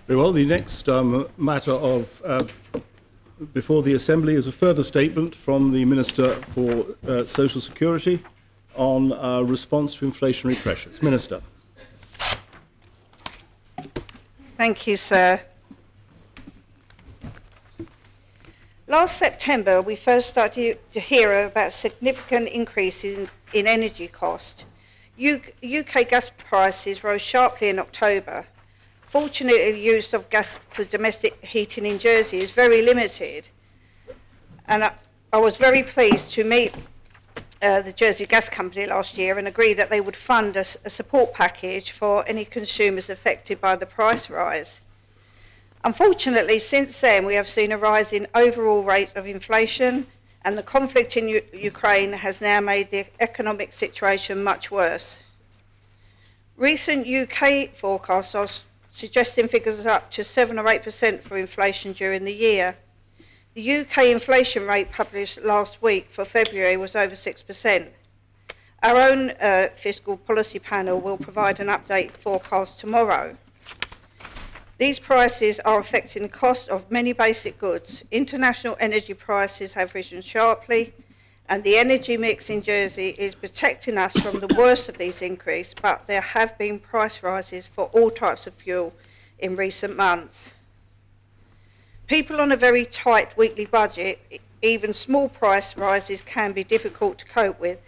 Very well. The next matter of before the Assembly is a further statement from the Minister for Social Security on response to inflationary pressures. Minister. Thank you, sir. Last September, we first started to hear about significant increases in energy cost. UK gas prices rose sharply in October. Fortunately, the use of gas for domestic heating in Jersey is very limited. And I was very pleased to meet the Jersey Gas Company last year and agree that they would fund a support package for any consumers affected by the price rise. Unfortunately, since then, we have seen a rise in overall rate of inflation, and the conflict in Ukraine has now made the economic situation much worse. Recent UK forecasts are suggesting figures up to 7 or 8% for inflation during the year. The UK inflation rate published last week for February was over 6%. Our own fiscal policy panel will provide an update forecast tomorrow. These prices are affecting the cost of many basic goods. International energy prices have risen sharply, and the energy mix in Jersey is protecting us from the worst of these increases, but there have been price rises for all types of fuel in recent months. People on a very tight weekly budget, even small price rises can be difficult to cope with.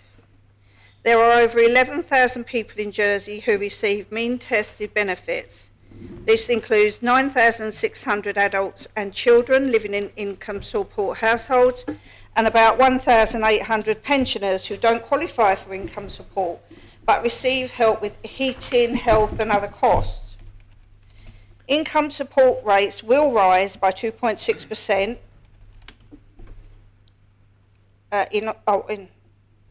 There are over 11,000 people in Jersey who receive mean-tested benefits. This includes 9,600 adults and children living in income support households and about 1,800 pensioners who don't qualify for income support but receive help with heating, health and other costs. Income support rates will rise by 2.6%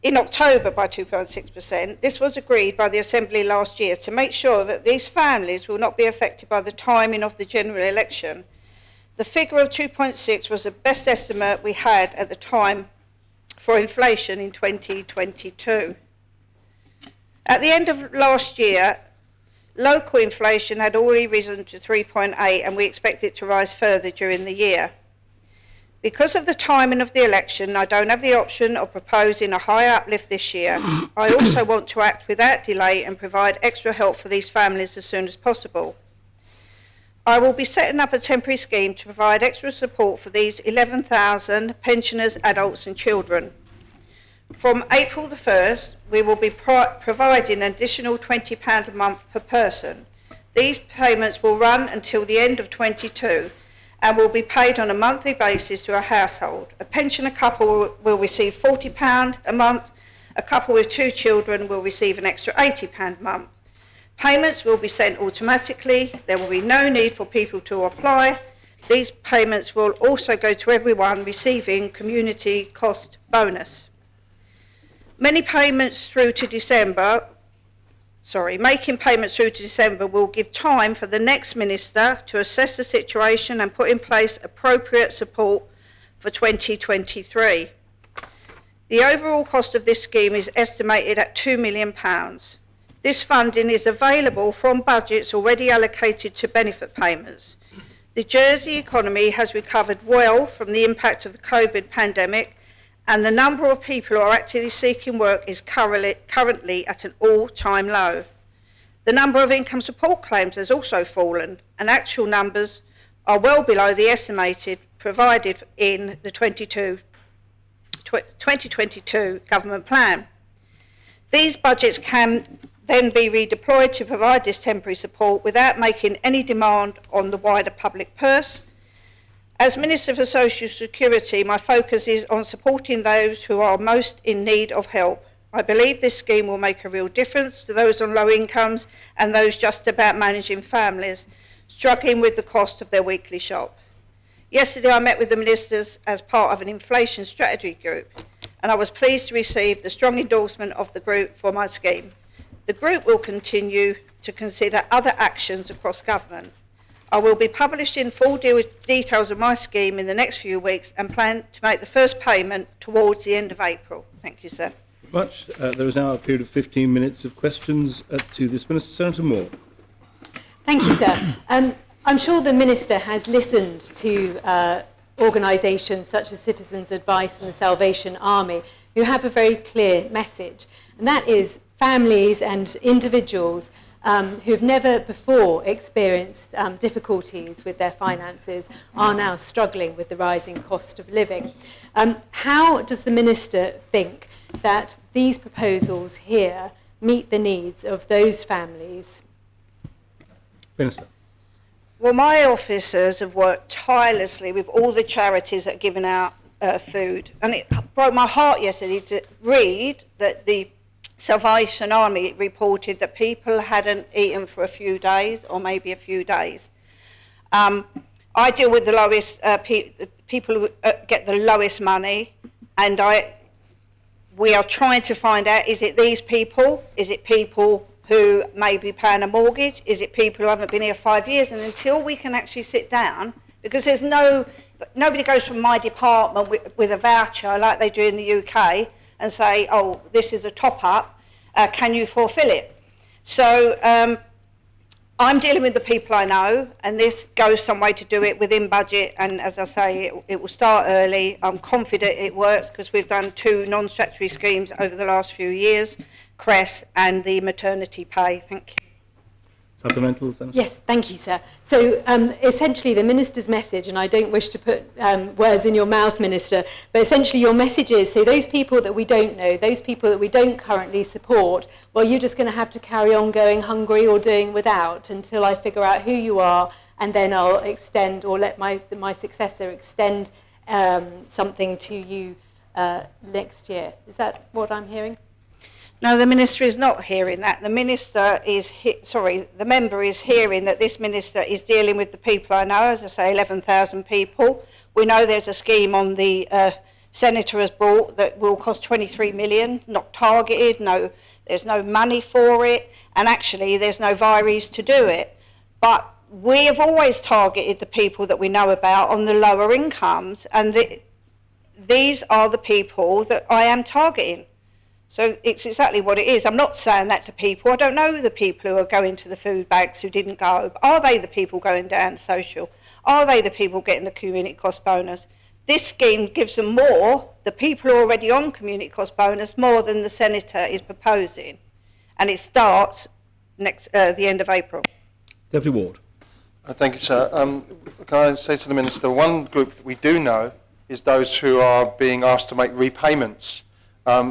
in October by 2.6%. This was agreed by the Assembly last year to make sure that these families will not be affected by the timing of the general election. The figure of 2.6 was the best estimate we had at the time for inflation in 2022. At the end of last year, local inflation had already risen to 3.8 and we expect it to rise further during the year. Because of the timing of the election, I don't have the option of proposing a higher uplift this year. I also want to act without delay and provide extra help for these families as soon as possible. I will be setting up a temporary scheme to provide extra support for these 11,000 pensioners, adults and children. From April the 1st, we will be providing an additional £20 a month per person. These payments will run until the end of 22 and will be paid on a monthly basis to a household. A pensioner couple will receive £40 a month. A couple with 2 children will receive an extra £80 a month. Payments will be sent automatically. There will be no need for people to apply. These payments will also go to everyone receiving community cost bonus. Making payments through to December will give time for the next minister to assess the situation and put in place appropriate support for 2023. The overall cost of this scheme is estimated at £2 million. This funding is available from budgets already allocated to benefit payments. The Jersey economy has recovered well from the impact of the COVID pandemic, and the number of people who are actively seeking work is currently at an all-time low. The number of income support claims has also fallen, and actual numbers are well below the estimated provided in the 2022 government plan. These budgets can then be redeployed to provide this temporary support without making any demand on the wider public purse. As Minister for Social Security, my focus is on supporting those who are most in need of help. I believe this scheme will make a real difference to those on low incomes and those just about managing families struggling with the cost of their weekly shop. Yesterday I met with the ministers as part of an inflation strategy group, and I was pleased to receive the strong endorsement of the group for my scheme. The group will continue to consider other actions across government. I will be publishing full details of my scheme in the next few weeks and plan to make the first payment towards the end of April. Thank you, sir. Much. There is now a period of 15 minutes of questions to this Minister. Senator Moore. Thank you, sir. I'm sure the Minister has listened to organisations such as Citizens Advice and the Salvation Army, who have a very clear message, and that is families and individuals who've never before experienced difficulties with their finances are now struggling with the rising cost of living. How does the Minister think that these proposals here meet the needs of those families? Minister. Well, my officers have worked tirelessly with all the charities that are giving out food. And it broke my heart yesterday to read that the Salvation Army reported that people hadn't eaten for a few days, or maybe a few days. I deal with the lowest people who get the lowest money, and we are trying to find out, is it these people? Is it people who may be paying a mortgage? Is it people who haven't been here 5 years? And until we can actually sit down, because there's nobody goes from my department with a voucher like they do in the UK and say, oh, this is a top-up, can you fulfil it? So I'm dealing with the people I know, and this goes some way to do it within budget, and as I say, it will start early. I'm confident it works because we've done 2 non-statutory schemes over the last few years, CRESS and the maternity pay. Thank you. Supplemental, Senator? Yes, thank you, sir. So essentially the Minister's message, and I don't wish to put words in your mouth, Minister, but essentially your message is, so those people that we don't know, those people that we don't currently support, well, you're just going to have to carry on going hungry or doing without until I figure out who you are, and then I'll extend, or let my successor extend something to you next year. Is that what I'm hearing? No, the Minister is not hearing that. The Minister is, the member is hearing that this Minister is dealing with the people I know, as I say, 11,000 people. We know there's a scheme on the Senator has brought that will cost 23 million, not targeted, there's no money for it, and actually there's no vires to do it. But we have always targeted the people that we know about on the lower incomes, and these are the people that I am targeting. So it's exactly what it is. I'm not saying that to people. I don't know the people who are going to the food banks who didn't go. Are they the people going down social? Are they the people getting the community cost bonus? This scheme gives them more, the people who are already on community cost bonus, more than the Senator is proposing. And it starts the end of April. Deputy Ward. Thank you, sir. Can I say to the Minister, one group we do know is those who are being asked to make repayments.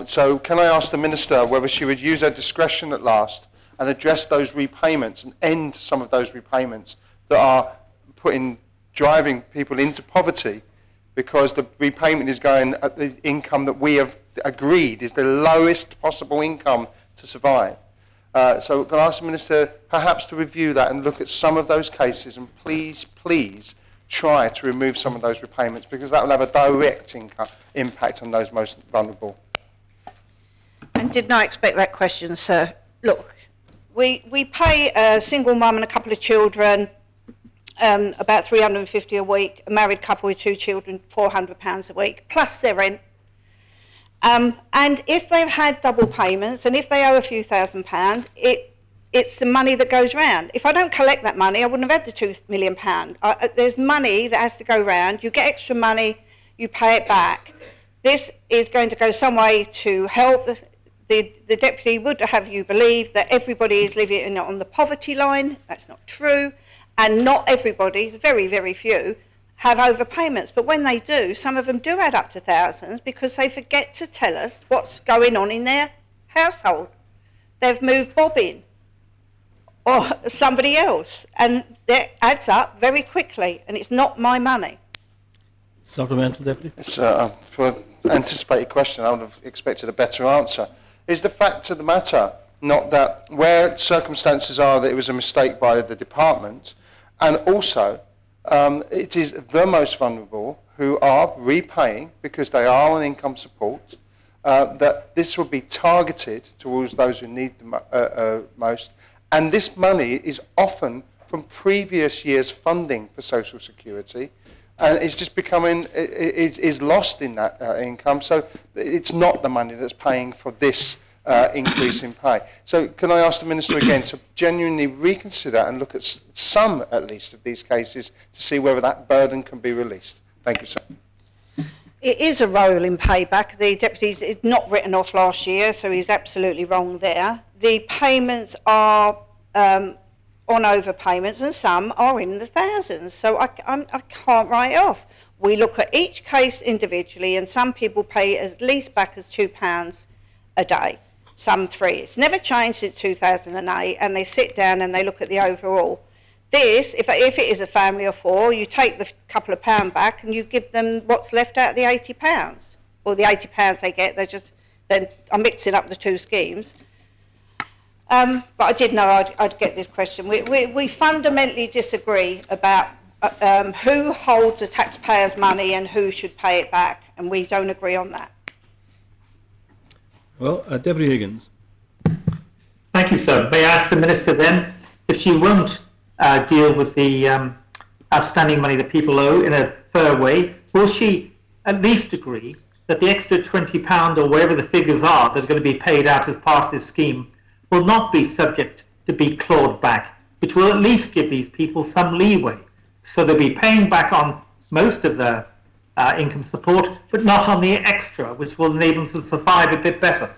So can I ask the Minister whether she would use her discretion at last and address those repayments and end some of those repayments that are driving people into poverty, because the repayment is going at the income that we have agreed is the lowest possible income to survive. So can I ask the Minister perhaps to review that and look at some of those cases, and please try to remove some of those repayments, because that will have a direct impact on those most vulnerable. And did not expect that question, sir. Look, we pay a single mum and a couple of children about $350 a week, a married couple with 2 children, £400 a week, plus their rent. And if they've had double payments, and if they owe a few £1,000s, it's the money that goes round. If I don't collect that money, I wouldn't have had the £2 million. There's money that has to go round. You get extra money, you pay it back. This is going to go some way to help. The Deputy would have you believe that everybody is living on the poverty line. That's not true. And not everybody, very, very few, have overpayments. But when they do, some of them do add up to thousands because they forget to tell us what's going on in their household. They've moved Bob in or somebody else, and that adds up very quickly, and it's not my money. Supplemental, Deputy? It's, for an anticipated question, I would have expected a better answer. Is the fact of the matter not that where circumstances are that it was a mistake by the department, and also it is the most vulnerable who are repaying because they are on income support, that this will be targeted towards those who need the most, and this money is often from previous year's funding for social security, and it's just becoming, is lost in that income. So it's not the money that's paying for this increase in pay. So can I ask the Minister again to genuinely reconsider and look at some, at least, of these cases to see whether that burden can be released? Thank you, sir. It is a rolling payback. The deputy is not written off last year, so he's absolutely wrong there. The payments are on overpayments, and some are in the thousands, so I can't write it off. We look at each case individually, and some people pay at least back as £2 a day, some 3. It's never changed since 2008, and they sit down and they look at the overall. This, if it is a family of 4, you take the couple of pound back and you give them what's left out of the £80. Or the £80 they get, I'm mixing up the two schemes. But I did know I'd get this question. We fundamentally disagree about who holds the taxpayers' money and who should pay it back, and we don't agree on that. Well, Deputy Higgins. Thank you, sir. May I ask the Minister then if she won't deal with the outstanding money that people owe in a fair way, will she at least agree that the extra £20 or whatever the figures are that are going to be paid out as part of this scheme will not be subject to be clawed back, which will at least give these people some leeway? So they'll be paying back on most of their income support, but not on the extra, which will enable them to survive a bit better.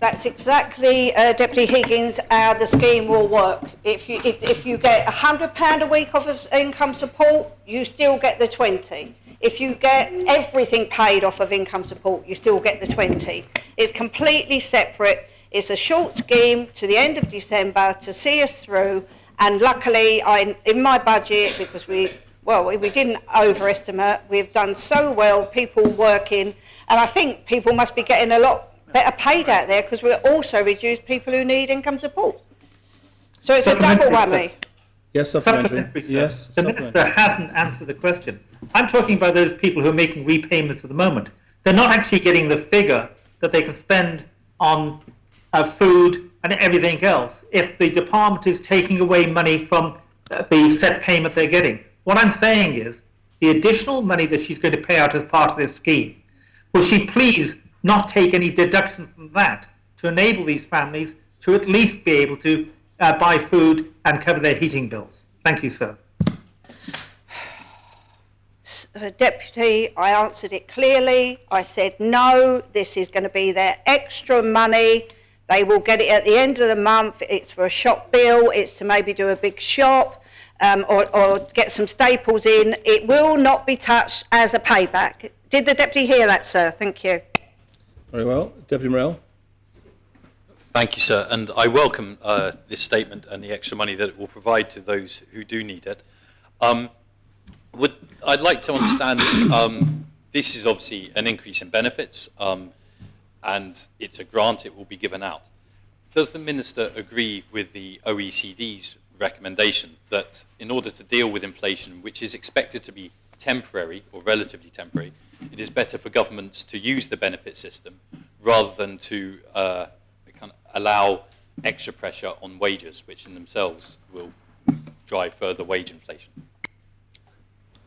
That's exactly, Deputy Higgins, how the scheme will work. If you get £100 a week off of income support, you still get the 20. If you get everything paid off of income support, you still get the 20. It's completely separate. It's a short scheme to the end of December to see us through. And luckily, in my budget, because we didn't overestimate, we've done so well, people working, and I think people must be getting a lot better paid out there because we'll also reduce people who need income support. So it's a double whammy. Yes, supplementary. Yes, the Minister hasn't answered the question. I'm talking about those people who are making repayments at the moment. They're not actually getting the figure that they can spend on food and everything else if the department is taking away money from the set payment they're getting. What I'm saying is the additional money that she's going to pay out as part of this scheme, will she please not take any deduction from that to enable these families to at least be able to buy food and cover their heating bills? Thank you, sir. Deputy, I answered it clearly. I said, no, this is going to be their extra money. They will get it at the end of the month. It's for a shop bill. It's to maybe do a big shop or get some staples in. It will not be touched as a payback. Did the Deputy hear that, sir? Thank you. Very well. Deputy Morell. Thank you, sir. And I welcome this statement and the extra money that it will provide to those who do need it. I'd like to understand, this is obviously an increase in benefits, and it's a grant, it will be given out. Does the Minister agree with the OECD's recommendation that in order to deal with inflation, which is expected to be temporary or relatively temporary, it is better for governments to use the benefit system rather than to kind of allow extra pressure on wages, which in themselves will drive further wage inflation?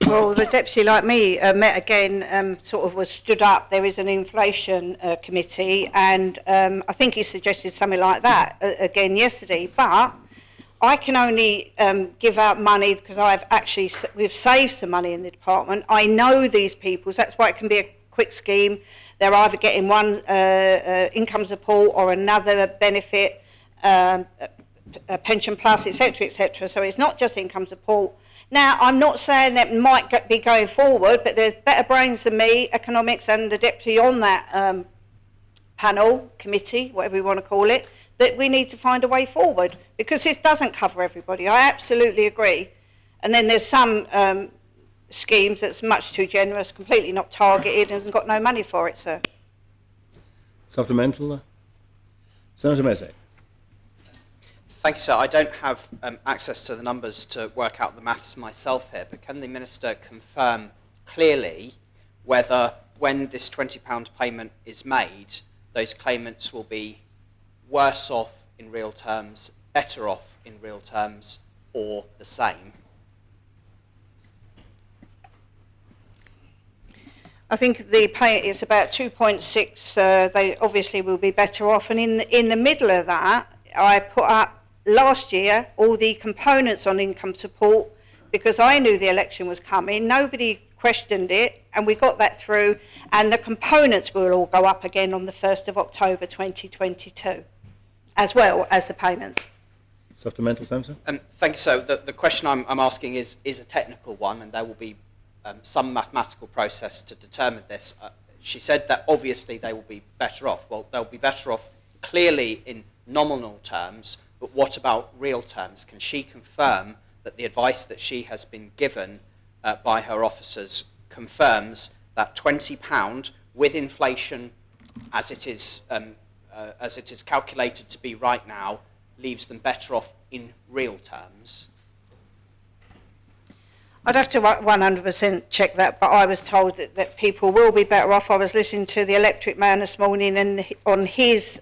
Well, the Deputy, like me, met again, sort of was stood up. There is an inflation committee, and I think he suggested something like that again yesterday. But I can only give out money because we've saved some money in the department. I know these people, so that's why it can be a quick scheme. They're either getting one income support or another benefit, a pension plus, etc., etc. So it's not just income support. Now, I'm not saying that might be going forward, but there's better brains than me, economics, and the Deputy on that panel, committee, whatever you want to call it, that we need to find a way forward, because this doesn't cover everybody. I absolutely agree. And then there's some schemes that's much too generous, completely not targeted, and has got no money for it, sir. Supplemental. Senator Mezek. Thank you, sir. I don't have access to the numbers to work out the maths myself here, but can the Minister confirm clearly whether, when this £20 payment is made, those claimants will be worse off in real terms, better off in real terms, or the same? I think the pay is about 2.6. They obviously will be better off. And in the middle of that, I put up last year all the components on income support because I knew the election was coming. Nobody questioned it, and we got that through. And the components will all go up again on the 1st of October 2022, as well as the payment. Supplemental, Senator? Thank you, sir. The question I'm asking is a technical one, and there will be some mathematical process to determine this. She said that obviously they will be better off. Well, they'll be better off clearly in nominal terms, but what about real terms? Can she confirm that the advice that she has been given by her officers confirms that £20 with inflation as it is calculated to be right now leaves them better off in real terms? I'd have to 100% check that, but I was told that people will be better off. I was listening to the Electric Man this morning, and on his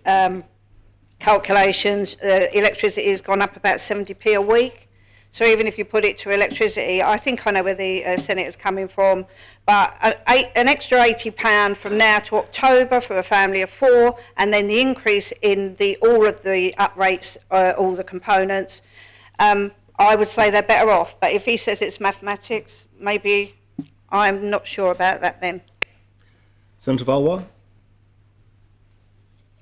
calculations, electricity has gone up about 70p a week. So even if you put it to electricity, I think I know where the Senator's coming from, but an extra £80 from now to October for a family of 4, and then the increase in all of the up rates, all the components, I would say they're better off. But if he says it's mathematics, maybe I'm not sure about that then. Senator Valois?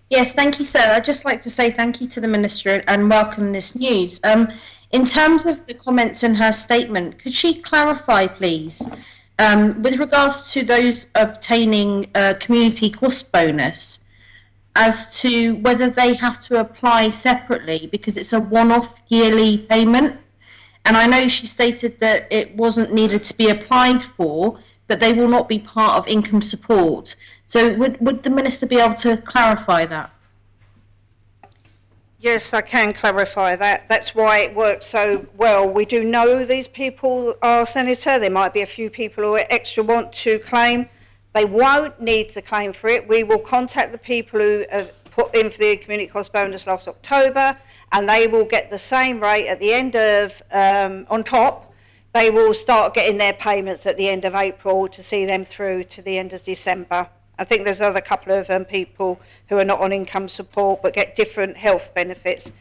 Yes, thank you, sir. I'd just like to say thank you to the Minister and welcome this news. In terms of the comments in her statement, could she clarify, please, with regards to those obtaining a community cost bonus, as to whether they have to apply separately because it's a one-off yearly payment? And I know she stated that it wasn't needed to be applied for, but they will not be part of income support. So would the Minister be able to clarify that? Yes, I can clarify that. That's why it works so well. We do know these people are, Senator. There might be a few people who extra want to claim. They won't need to claim for it. We will contact the people who have put in for the community cost bonus last October, and they will get the same rate at the end of, on top. They will start getting their payments at the end of April to see them through to the end of December. I think there's another couple of people who are not on income support but get different health benefits,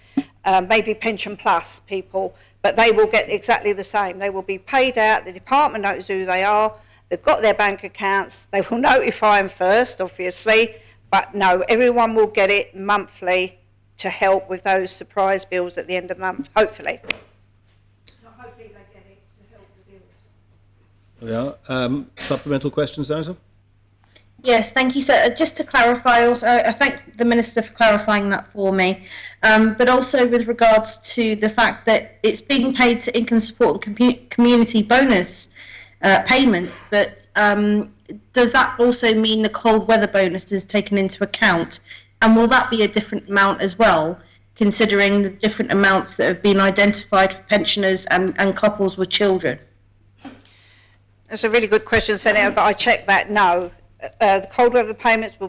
maybe Pension Plus people, but they will get exactly the same. They will be paid out. The department knows who they are. They've got their bank accounts. They will notify them first, obviously, but no, everyone will get it monthly to help with those surprise bills at the end of the month, hopefully. Not hopefully they get it to help the bills. Yeah. Supplemental questions, Senator? Yes, thank you, sir. Just to clarify, also, I thank the Minister for clarifying that for me, but also with regards to the fact that it's being paid to income support and community bonus payments, but does that also mean the cold weather bonus is taken into account? And will that be a different amount as well, considering the different amounts that have been identified for pensioners and couples with children? That's a really good question, Senator, but I checked that, no. The cold weather payments will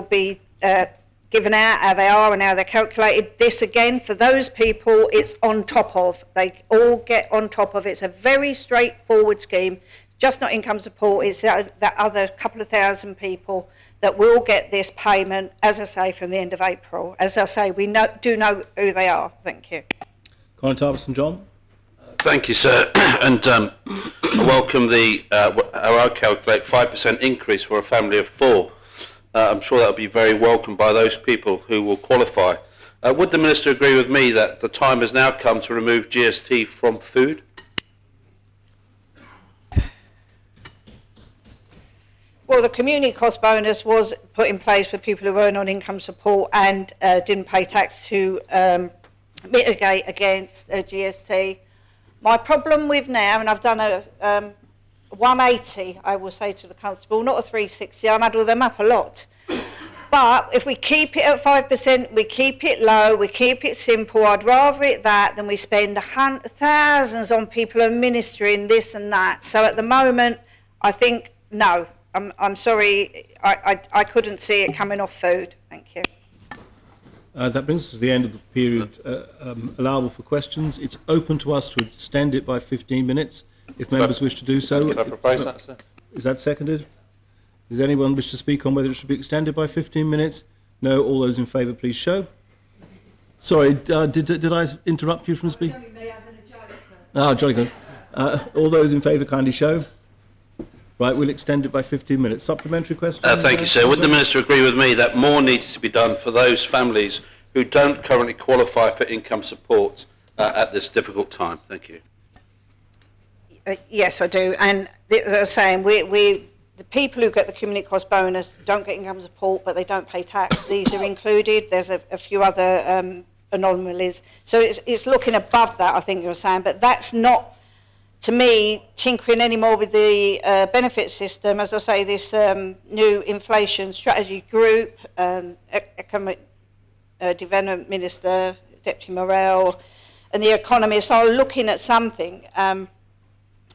be given out how they are and how they're calculated. This again, for those people, it's on top of. They all get on top of it. It's a very straightforward scheme, just not income support. It's that other couple of thousand people that will get this payment, as I say, from the end of April. As I say, we do know who they are. Thank you. Colin Tarbison, John? Thank you, sir. And I welcome how I calculate 5% increase for a family of 4. I'm sure that will be very welcome by those people who will qualify. Would the Minister agree with me that the time has now come to remove GST from food? Well, the community cost bonus was put in place for people who earn on income support and didn't pay tax to mitigate against GST. My problem with now, and I've done a 180, I will say to the constable, not a 360, I muddle them up a lot. But if we keep it at 5%, we keep it low, we keep it simple, I'd rather it that than we spend thousands on people administering this and that. So at the moment, I think, no, I'm sorry, I couldn't see it coming off food. Thank you. That brings us to the end of the period allowable for questions. It's open to us to extend it by 15 minutes if members wish to do so. Can I propose that, sir? Is that seconded? Does anyone wish to speak on whether it should be extended by 15 minutes? No. All those in favour, please show. Sorry, did I interrupt you from speaking? Jolly good. All those in favour, kindly show. Right, we'll extend it by 15 minutes. Supplementary question? Thank you, sir. Would the Minister agree with me that more needs to be done for those families who don't currently qualify for income support at this difficult time? Thank you. Yes, I do. And as I was saying, the people who get the community cost bonus don't get income support, but they don't pay tax. These are included. There's a few other anomalies. So it's looking above that, I think you're saying, but that's not, to me, tinkering anymore with the benefit system. As I say, this new inflation strategy group, Economic Development Minister, Deputy Morell, and the economists are looking at something.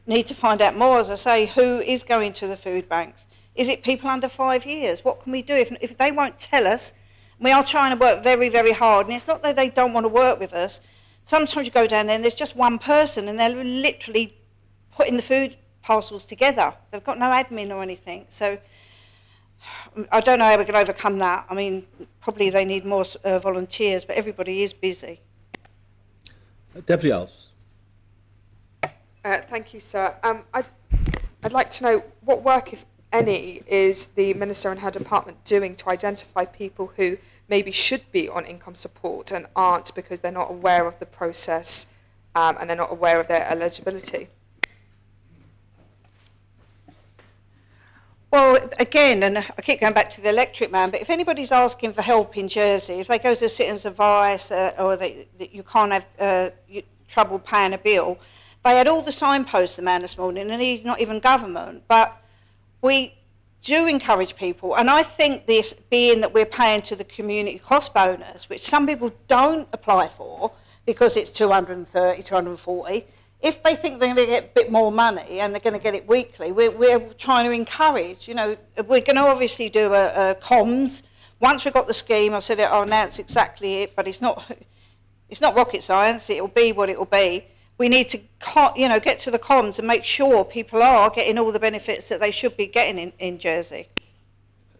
Need to find out more, as I say, who is going to the food banks. Is it people under 5 years? What can we do? If they won't tell us, we are trying to work very, very hard, and it's not that they don't want to work with us. Sometimes you go down there and there's just one person and they're literally putting the food parcels together. They've got no admin or anything. So I don't know how we can overcome that. I mean, probably they need more volunteers, but everybody is busy. Deputy Alves. Thank you, sir. I'd like to know what work, if any, is the Minister and her department doing to identify people who maybe should be on income support and aren't because they're not aware of the process and they're not aware of their eligibility? Well, again, and I keep going back to the electric man, but if anybody's asking for help in Jersey, if they go to Citizens Advice or that you can't have trouble paying a bill, they had all the signposts the man this morning, and he's not even government. But we do encourage people, and I think this, being that we're paying to the community cost bonus, which some people don't apply for because it's 230, 240, if they think they're going to get a bit more money and they're going to get it weekly, we're trying to encourage. You know, we're going to obviously do a comms. Once we've got the scheme, I've said I'll announce exactly it, but it's not rocket science. It'll be what it'll be. We need to, get to the comms and make sure people are getting all the benefits that they should be getting in Jersey.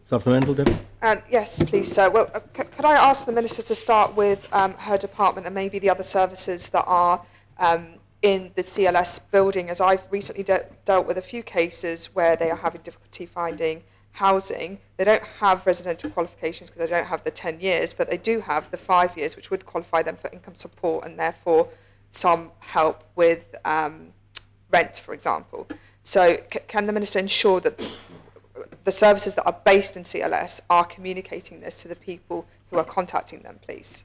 Supplemental, Debbie? Yes, please, sir. Well, could I ask the Minister to start with her department and maybe the other services that are in the CLS building, as I've recently dealt with a few cases where they are having difficulty finding housing. They don't have residential qualifications because they don't have the 10 years, but they do have the 5 years, which would qualify them for income support and therefore some help with rent, for example. So can the Minister ensure that the services that are based in CLS are communicating this to the people who are contacting them, please?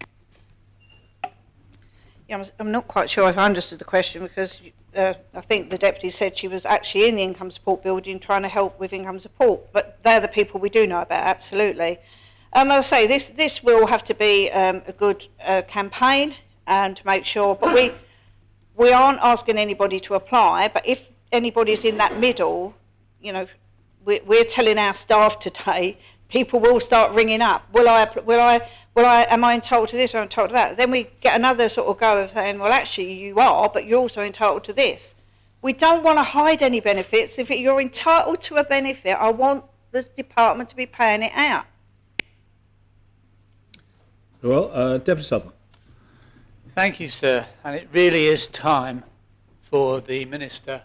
Yeah, I'm not quite sure if I understood the question, because I think the Deputy said she was actually in the income support building trying to help with income support, but they're the people we do know about, absolutely. I'll say this will have to be a good campaign and to make sure, but we aren't asking anybody to apply, but if anybody's in that middle, we're telling our staff today, people will start ringing up. Am I entitled to this or am I entitled to that? Then we get another sort of go of saying, well, actually you are, but you're also entitled to this. We don't want to hide any benefits. If you're entitled to a benefit, I want the department to be paying it out. Well, Deputy Sutherland. Thank you, sir. And it really is time for the Minister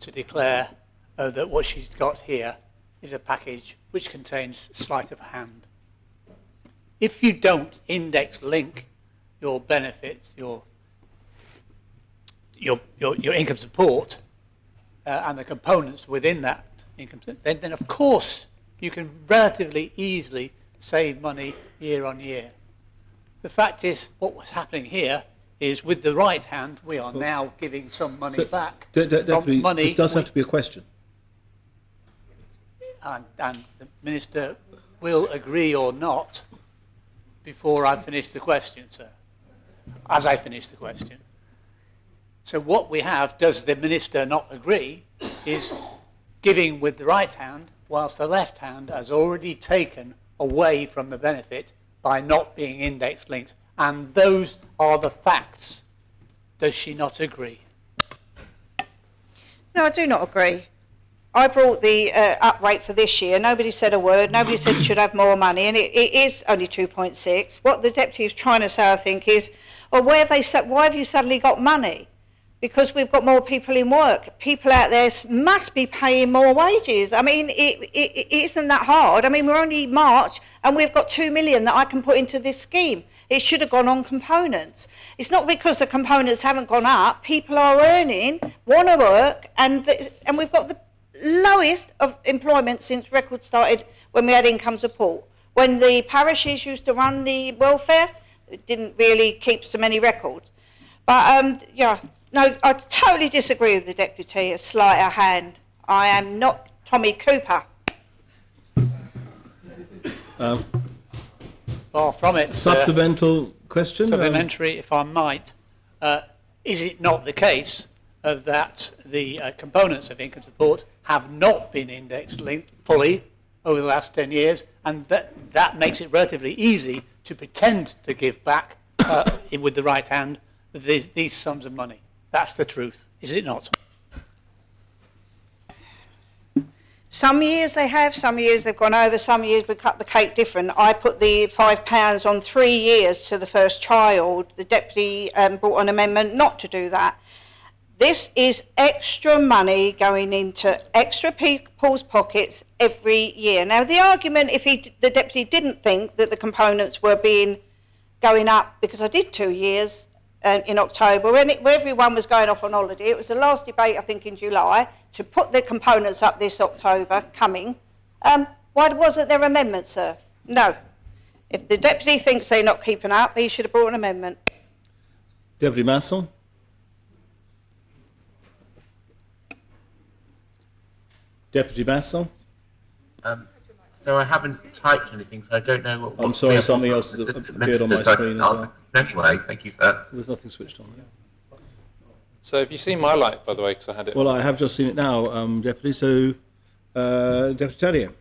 to declare that what she's got here is a package which contains sleight of hand. If you don't index link your benefits, your income support, and the components within that income, then of course you can relatively easily save money year on year. The fact is, what was happening here is with the right hand, we are now giving some money back. Deputy, this does have to be a question. And the Minister will agree or not before I finish the question, sir, as I finish the question. So what we have, does the Minister not agree, is giving with the right hand, whilst the left hand has already taken away from the benefit by not being index linked. And those are the facts. Does she not agree? No, I do not agree. I brought the up rate for this year. Nobody said a word. Nobody said you should have more money, and it is only 2.6. What the deputy is trying to say, I think, is, well, why have you suddenly got money? Because we've got more people in work. People out there must be paying more wages. I mean, it isn't that hard. I mean, we're only March, and we've got 2 million that I can put into this scheme. It should have gone on components. It's not because the components haven't gone up. People are earning, want to work, and we've got the lowest of employment since records started when we had income support. When the parishes used to run the welfare, it didn't really keep so many records. But no, I totally disagree with the deputy. A sleight of hand. I am not Tommy Cooper. Far from it. Supplemental question? Supplementary, if I might. Is it not the case that the components of income support have not been index linked fully over the last 10 years, and that makes it relatively easy to pretend to give back with the right hand these sums of money? That's the truth, is it not? Some years they have, some years they've gone over, some years we cut the cake different. I put the £5 on 3 years to the first child. The deputy brought an amendment not to do that. This is extra money going into extra people's pockets every year. Now, the argument, if the deputy didn't think that the components were going up, because I did 2 years in October, when everyone was going off on holiday, it was the last debate, I think, in July, to put the components up this October coming. Why wasn't there an amendment, sir? No. If the deputy thinks they're not keeping up, he should have brought an amendment. Deputy Masson. Deputy Masson. So I haven't typed anything, so I don't know what. I'm sorry, something else has appeared on my screen as well. Anyway, thank you, sir. There's nothing switched on. So have you seen my light, by the way, because I had it? Well, I have just seen it now, Deputy. So, Deputy Tadier.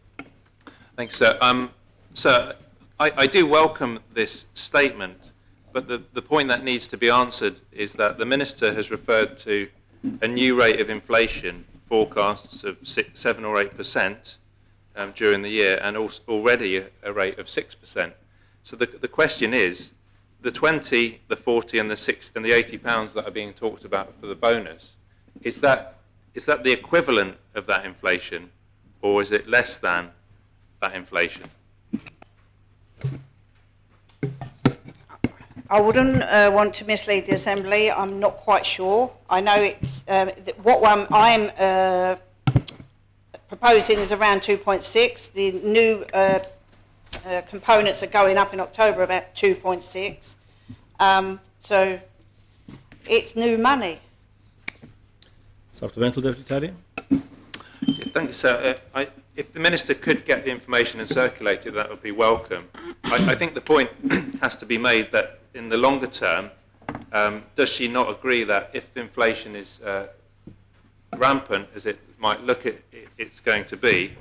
Thanks, sir. Sir, I do welcome this statement, but the point that needs to be answered is that the Minister has referred to a new rate of inflation forecasts of 7 or 8% during the year, and also already a rate of 6%. So the question is, the 20, the 40, and the £80 that are being talked about for the bonus, is that the equivalent of that inflation, or is it less than that inflation? I wouldn't want to mislead the Assembly. I'm not quite sure. I know it's what I'm proposing is around 2.6. The new components are going up in October about 2.6. So it's new money. Supplemental, Deputy Tadier. Yeah, thank you, sir. If the Minister could get the information and circulate it, that would be welcome. I think the point has to be made that in the longer term, does she not agree that if inflation is rampant, as it might look it's going to be,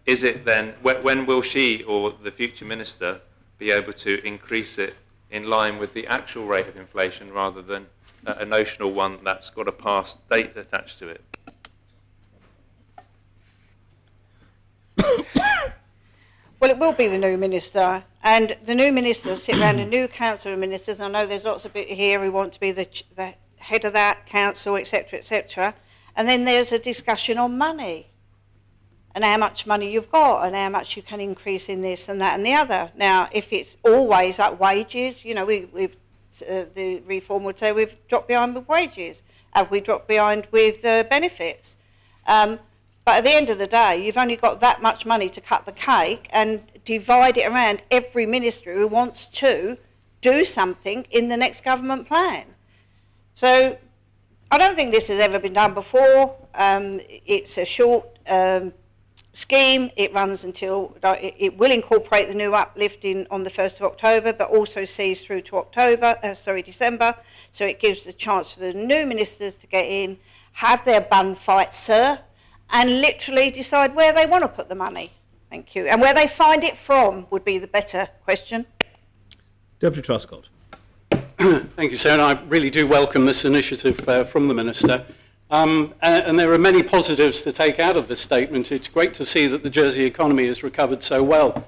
is it then, when will she or the future Minister be able to increase it in line with the actual rate of inflation rather than a notional one that's got a past date attached to it? Well, it will be the new minister, and the new ministers sit around a new council of ministers. I know there's lots of people here who want to be the head of that council, etc., etc. And then there's a discussion on money and how much money you've got and how much you can increase in this and that and the other. Now, if it's always like wages, you know, the reform would say we've dropped behind with wages. Have we dropped behind with benefits? But at the end of the day, you've only got that much money to cut the cake and divide it around every minister who wants to do something in the next government plan. So I don't think this has ever been done before. It's a short scheme. It runs until, it will incorporate the new uplift on the 1st of October, but also sees through to December. So it gives the chance for the new ministers to get in, have their bun fight, sir, and literally decide where they want to put the money. Thank you. And where they find it from would be the better question. Deputy Truscott. Thank you, sir. And I really do welcome this initiative from the Minister. And there are many positives to take out of this statement. It's great to see that the Jersey economy has recovered so well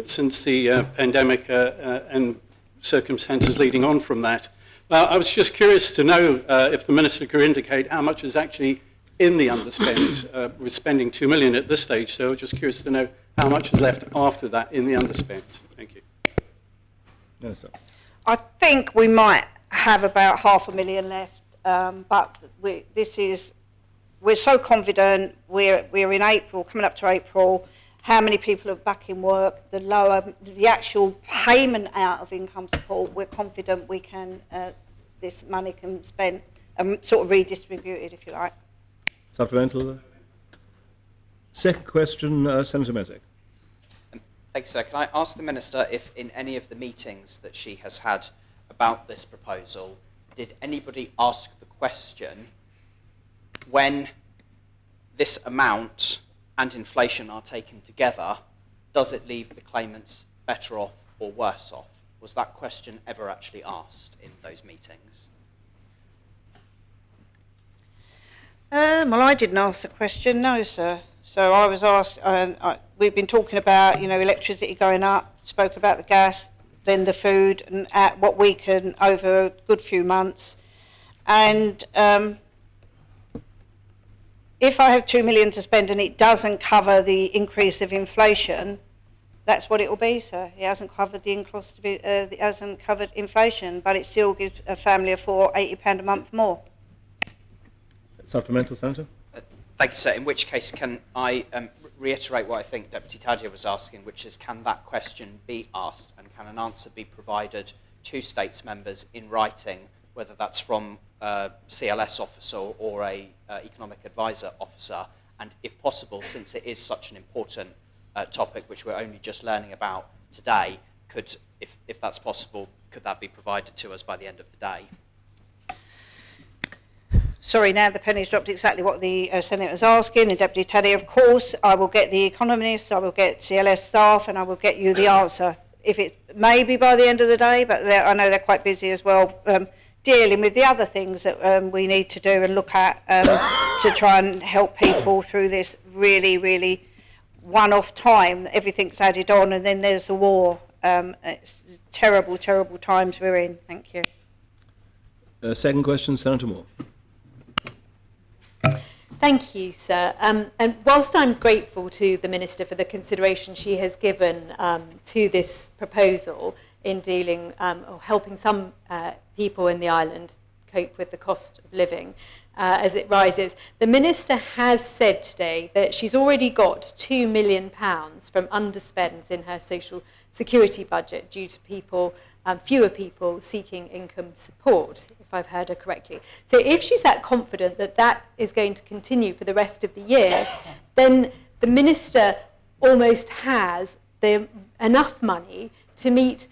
since the pandemic and circumstances leading on from that. I was just curious to know if the Minister could indicate how much is actually in the underspends. We're spending $2 million at this stage, so just curious to know how much is left after that in the underspends. Thank you. No, sir. I think we might have about $500,000 left, but we're so confident. We're in April, coming up to April. How many people are back in work? The actual payment out of income support. We're confident we can. This money can spend sort of redistributed, if you like. Supplemental. Second question, Senator Mezek. Thank you, sir. Can I ask the Minister if in any of the meetings that she has had about this proposal, did anybody ask the question when this amount and inflation are taken together, does it leave the claimants better off or worse off? Was that question ever actually asked in those meetings? Well, I didn't ask the question, no, sir. So I was asked, we've been talking about, electricity going up, spoke about the gas, then the food, and at what we can over a good few months. And if I have $2 million to spend and it doesn't cover the increase of inflation, that's what it will be, sir. It hasn't covered it hasn't covered inflation, but it still gives a family of four £80 a month more. Supplemental, Senator. Thank you, sir. In which case, can I reiterate what I think Deputy Tadia was asking, which is, can that question be asked and can an answer be provided to States members in writing, whether that's from a CLS officer or a economic advisor officer? And if possible, since it is such an important topic which we're only just learning about today, if that's possible, could that be provided to us by the end of the day? Sorry, now the penny's dropped exactly what the Senator was asking. And Deputy Tadia, of course, I will get the economists, I will get CLS staff, and I will get you the answer. If it may be by the end of the day, but I know they're quite busy as well, dealing with the other things that we need to do and look at to try and help people through this really, really one-off time. Everything's added on, and then there's the war. It's terrible, terrible times we're in. Thank you. Second question, Senator Moore. Thank you, sir. And whilst I'm grateful to the Minister for the consideration she has given to this proposal in dealing or helping some people in the island cope with the cost of living as it rises, the Minister has said today that she's already got £2 million from underspends in her social security budget due to fewer people seeking income support, if I've heard her correctly. So if she's that confident that that is going to continue for the rest of the year, then the Minister almost has enough money to meet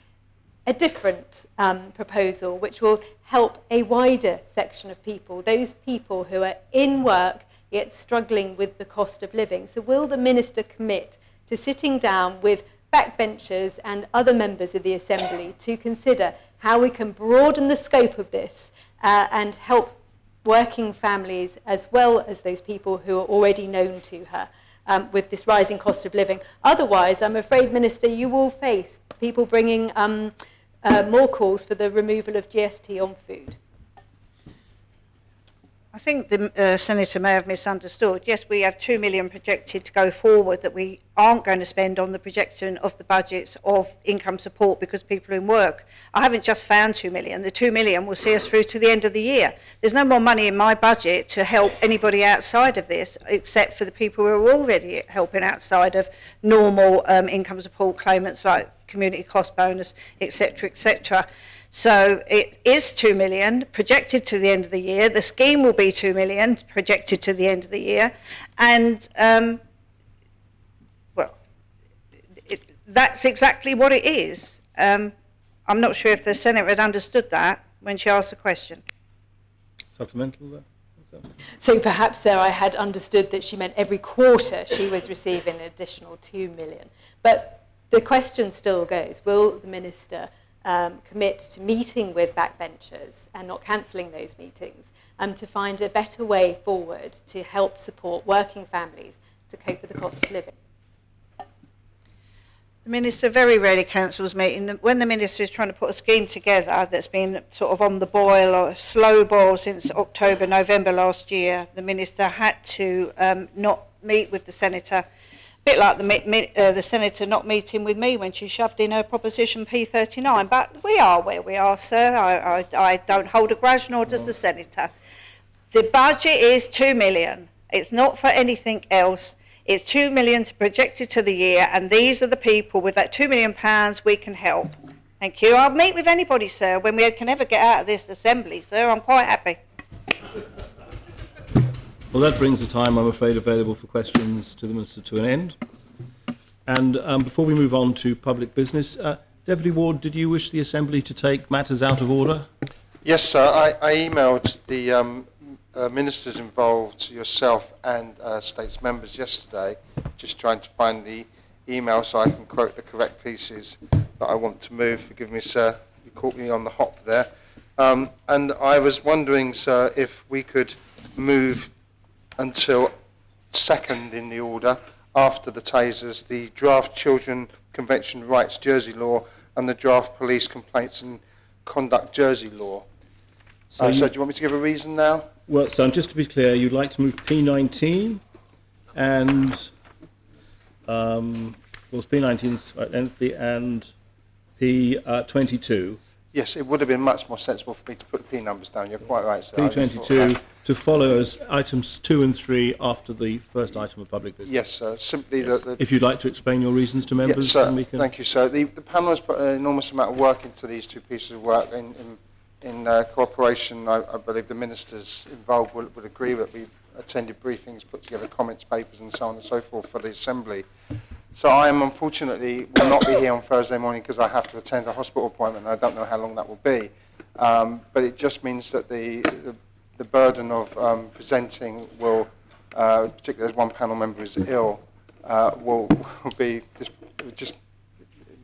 a different proposal which will help a wider section of people, those people who are in work yet struggling with the cost of living. So will the Minister commit to sitting down with backbenchers and other members of the Assembly to consider how we can broaden the scope of this and help working families as well as those people who are already known to her with this rising cost of living? Otherwise, I'm afraid, Minister, you will face people bringing more calls for the removal of GST on food. I think the Senator may have misunderstood. Yes, we have $2 million projected to go forward that we aren't going to spend on the projection of the budgets of income support because people are in work. I haven't just found $2 million. The $2 million will see us through to the end of the year. There's no more money in my budget to help anybody outside of this, except for the people who are already helping outside of normal income support claimants like community cost bonus, etc., etc. So it is $2 million projected to the end of the year. The scheme will be $2 million projected to the end of the year. And, that's exactly what it is. I'm not sure if the Senator had understood that when she asked the question. Supplemental there? So perhaps there I had understood that she meant every quarter she was receiving an additional $2 million. But the question still goes, will the Minister commit to meeting with backbenchers and not cancelling those meetings to find a better way forward to help support working families to cope with the cost of living. The Minister very rarely cancels meeting. When the Minister is trying to put a scheme together that's been sort of on the boil or slow boil since October, November last year, the Minister had to not meet with the Senator, a bit like the Senator not meeting with me when she shoved in her proposition P39. But we are where we are, sir. I don't hold a grudge, nor does the Senator. The budget is £2 million. It's not for anything else. It's £2 million to project it to the year, and these are the people with that £2 million we can help. Thank you. I'll meet with anybody, sir, when we can ever get out of this assembly, sir. I'm quite happy. Well, that brings the time, I'm afraid, available for questions to the Minister to an end. And before we move on to public business, Deputy Ward, did you wish the Assembly to take matters out of order? Yes, sir. I emailed the ministers involved, yourself and States members yesterday, just trying to find the email so I can quote the correct pieces that I want to move. Forgive me, sir, you caught me on the hop there. And I was wondering, sir, if we could move until second in the order, after the tasers, the draft Children Convention Rights Jersey law and the draft Police Complaints and Conduct Jersey law. So do you want me to give a reason now? Well, so just to be clear, you'd like to move P19 and P19 and P22. Yes, it would have been much more sensible for me to put the P numbers down. You're quite right, sir. P22 to follow as items 2 and 3 after the first item of public business. Yes, sir. Simply yes. If you'd like to explain your reasons to members, yes, sir. then we can. Thank you, sir. The panel has put an enormous amount of work into these two pieces of work in cooperation. I believe the ministers involved would agree that we've attended briefings, put together comments, papers and so on and so forth for the Assembly. So I am unfortunately will not be here on Thursday morning because I have to attend a hospital appointment and I don't know how long that will be. But it just means that the burden of presenting will, particularly as one panel member is ill, will be just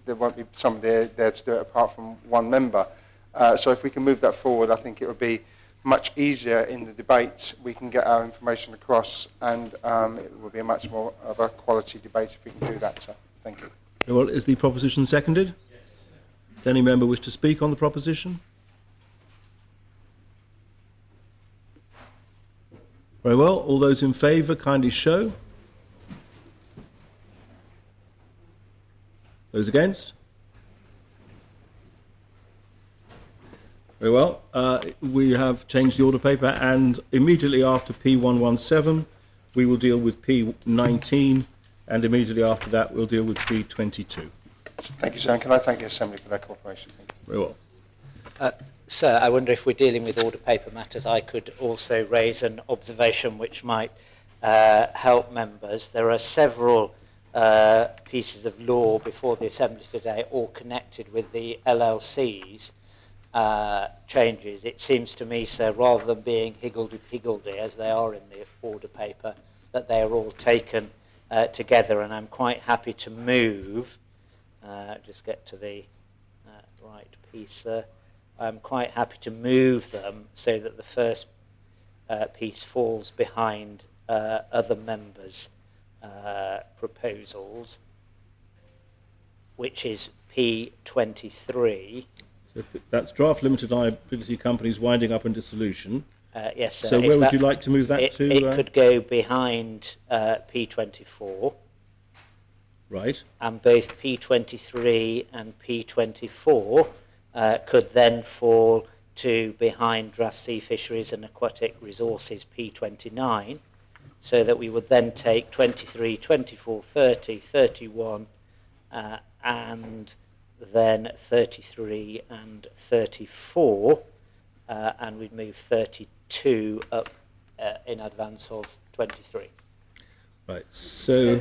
there won't be somebody there to do it apart from one member. So if we can move that forward, I think it would be much easier in the debate. We can get our information across, and it will be a much more of a quality debate if we can do that, sir. Thank you. Well, is the proposition seconded? Yes. Does any member wish to speak on the proposition? Very well. All those in favour, kindly show. Those against? Very well. We have changed the order paper, and immediately after P117, we will deal with P19, and immediately after that, we'll deal with P22. Thank you, sir. And can I thank the Assembly for their cooperation? Thank you. Very well. Sir, I wonder if we're dealing with order paper matters, I could also raise an observation which might help members. There are several pieces of law before the Assembly today, all connected with the LLCs. Changes. It seems to me, sir, rather than being higgledy-piggledy as they are in the order paper, that they are all taken together, and I'm quite happy to move, just get to the right piece, sir. I'm quite happy to move them so that the first piece falls behind other members' proposals, which is P23. So that's draft limited liability companies winding up in dissolution. Yes, sir. So where would you like to move that to? It could go behind P24. Right. And both P23 and P24 could then fall to behind draft sea fisheries and aquatic resources P29, so that we would then take 23, 24, 30, 31 and then 33 and 34, and we'd move 32 up in advance of 23. Right, so...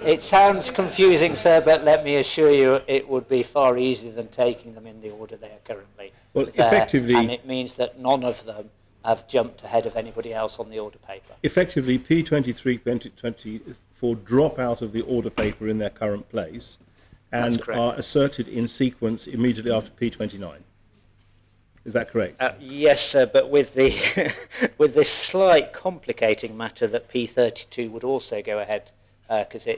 It sounds confusing, sir, but let me assure you it would be far easier than taking them in the order they are currently. Well, effectively... And it means that none of them have jumped ahead of anybody else on the order paper. Effectively, P23, P24 drop out of the order paper in their current place, and are asserted in sequence immediately after P29. Is that correct? Yes, sir, but with the with this slight complicating matter that P32 would also go ahead, because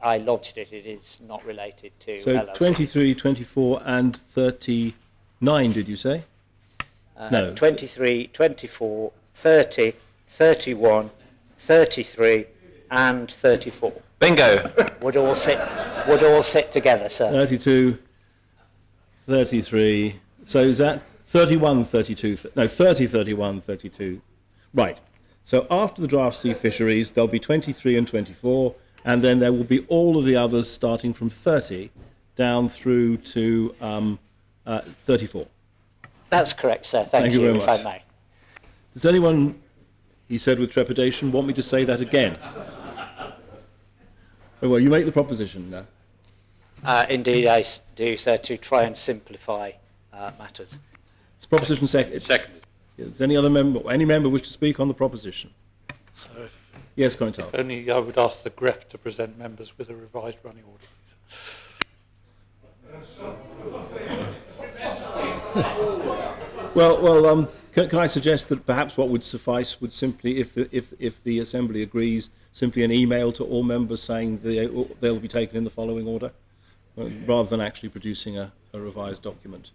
I lodged it, it is not related to So LLCs. 23, 24 and 39, did you say? No. 23, 24, 30, 31, 33 and 34. Bingo. Would all sit together, sir. 32, 33. So is that 31, 32? No, 30, 31, 32. Right. So after the draft C fisheries, there'll be 23 and 24, and then there will be all of the others starting from 30 down through to 34. That's correct, sir. Thank you, very if much. I may. Does anyone, he said with trepidation, want me to say that again? Oh, well, you make the proposition now. Indeed, I do, sir, to try and simplify matters. It's proposition second. Seconded. Does any other member, or any member wish to speak on the proposition? So Yes, Cointel. only I would ask the GREF to present members with a revised running order, please. Well, can I suggest that perhaps what would suffice would simply, if the Assembly agrees, simply an email to all members saying they'll be taken in the following order, rather than actually producing a revised document.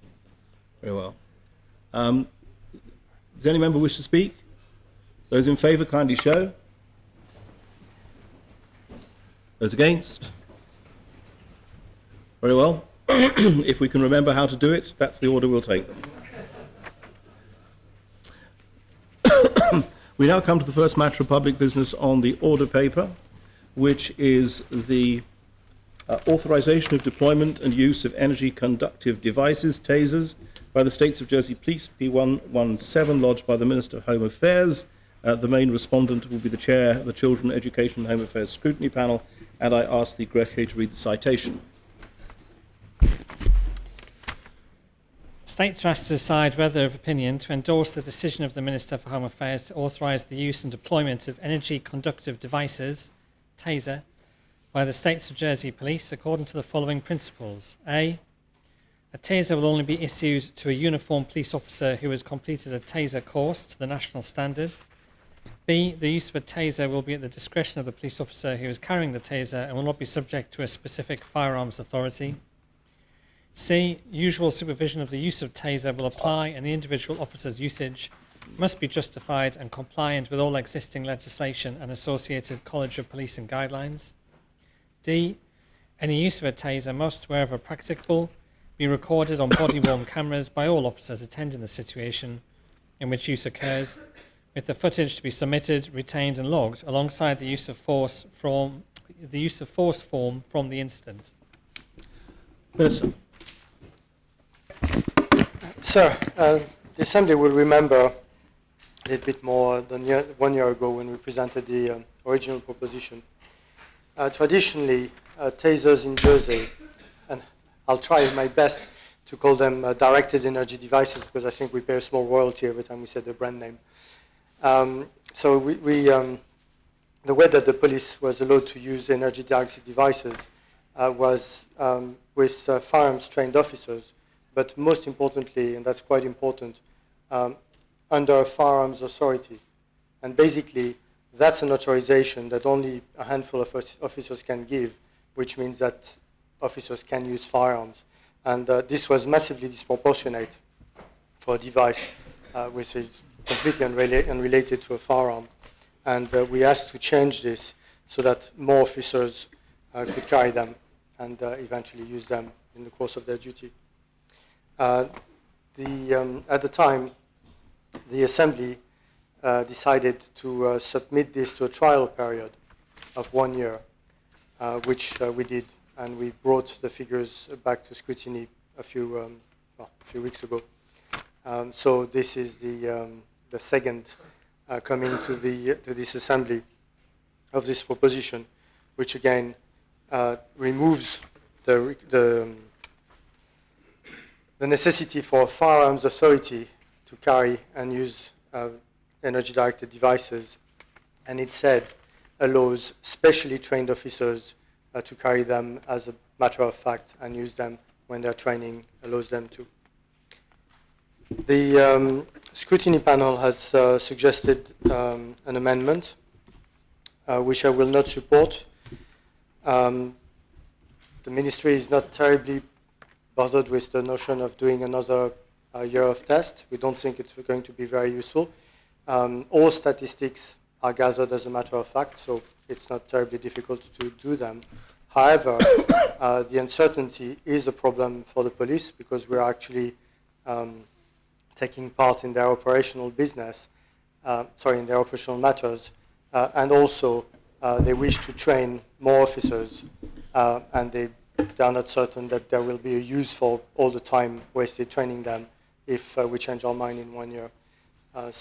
Very well. Does any member wish to speak? Those in favour, kindly show. Those against? Very well. If we can remember how to do it, that's the order we'll take them. We now come to the first matter of public business on the order paper, which is the authorisation of deployment and use of energy conductive devices, tasers, by the States of Jersey Police, P117, lodged by the Minister of Home Affairs. The main respondent will be the Chair of the Children, Education and Home Affairs Scrutiny Panel, and I ask the greffier to read the citation. States are asked to decide whether of opinion to endorse the decision of the Minister for Home Affairs to authorise the use and deployment of energy conductive devices, TASER, by the States of Jersey Police according to the following principles. A TASER will only be issued to a uniformed police officer who has completed a TASER course to the national standard. B, the use of a TASER will be at the discretion of the police officer who is carrying the TASER and will not be subject to a specific firearms authority. C, usual supervision of the use of TASER will apply and the individual officer's usage must be justified and compliant with all existing legislation and associated College of Policing guidelines. D, any use of a TASER must, wherever practicable, be recorded on body-worn cameras by all officers attending the situation in which use occurs, with the footage to be submitted, retained and logged alongside the use of force form from the incident. Minister. Sir, the Assembly will remember a little bit more than 1 year ago when we presented the original proposition. Traditionally, tasers in Jersey, and I'll try my best to call them directed energy devices because I think we pay a small royalty every time we say the brand name. So the way that the police was allowed to use energy directed devices was with firearms trained officers, but most importantly, and that's quite important, under a firearms authority. And basically, that's an authorization that only a handful of officers can give, which means that officers can use firearms. And this was massively disproportionate for a device which is completely unrelated to a firearm. And we asked to change this so that more officers could carry them and eventually use them in the course of their duty. At the time, the Assembly decided to submit this to a trial period of 1 year, which we did, and we brought the figures back to scrutiny a few weeks ago. So this is the second coming to this Assembly of this proposition, which again removes the necessity for a firearms authority to carry and use energy-directed devices, and instead allows specially trained officers to carry them as a matter of fact and use them when their training allows them to. The scrutiny panel has suggested an amendment, which I will not support. The Ministry is not terribly bothered with the notion of doing another year of test. We don't think it's going to be very useful. All statistics are gathered as a matter of fact, so it's not terribly difficult to do them. However, the uncertainty is a problem for the police because we're actually taking part in their operational business, in their operational matters, and also they wish to train more officers, and they are not certain that there will be a use for all the time wasted training them if we change our mind in 1 year. I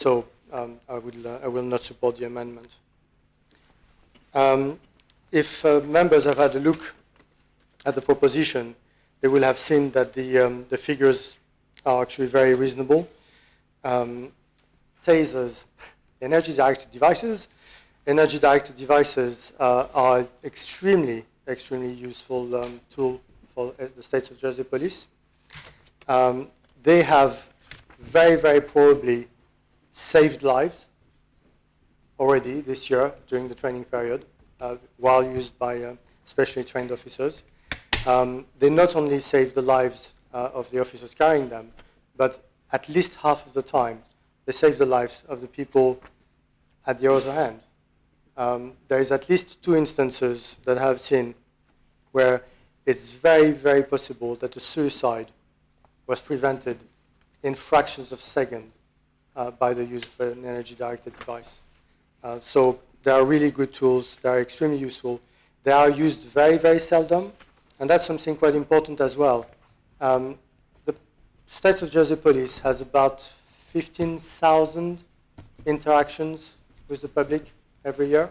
will not support the amendment. If members have had a look at the proposition, they will have seen that the figures are actually very reasonable. Tasers, energy-directed devices. Energy-directed devices are extremely useful tool for the States of Jersey Police. They have very probably saved lives already this year during the training period while used by specially trained officers. They not only save the lives of the officers carrying them, but at least half of the time they save the lives of the people at the other hand. There is at least 2 instances that I have seen where it's very possible that a suicide was prevented in fractions of seconds by the use of an energy-directed device. So they are really good tools. They are extremely useful. They are used very seldom, and that's something quite important as well. The States of Jersey Police has about 15,000 interactions with the public every year.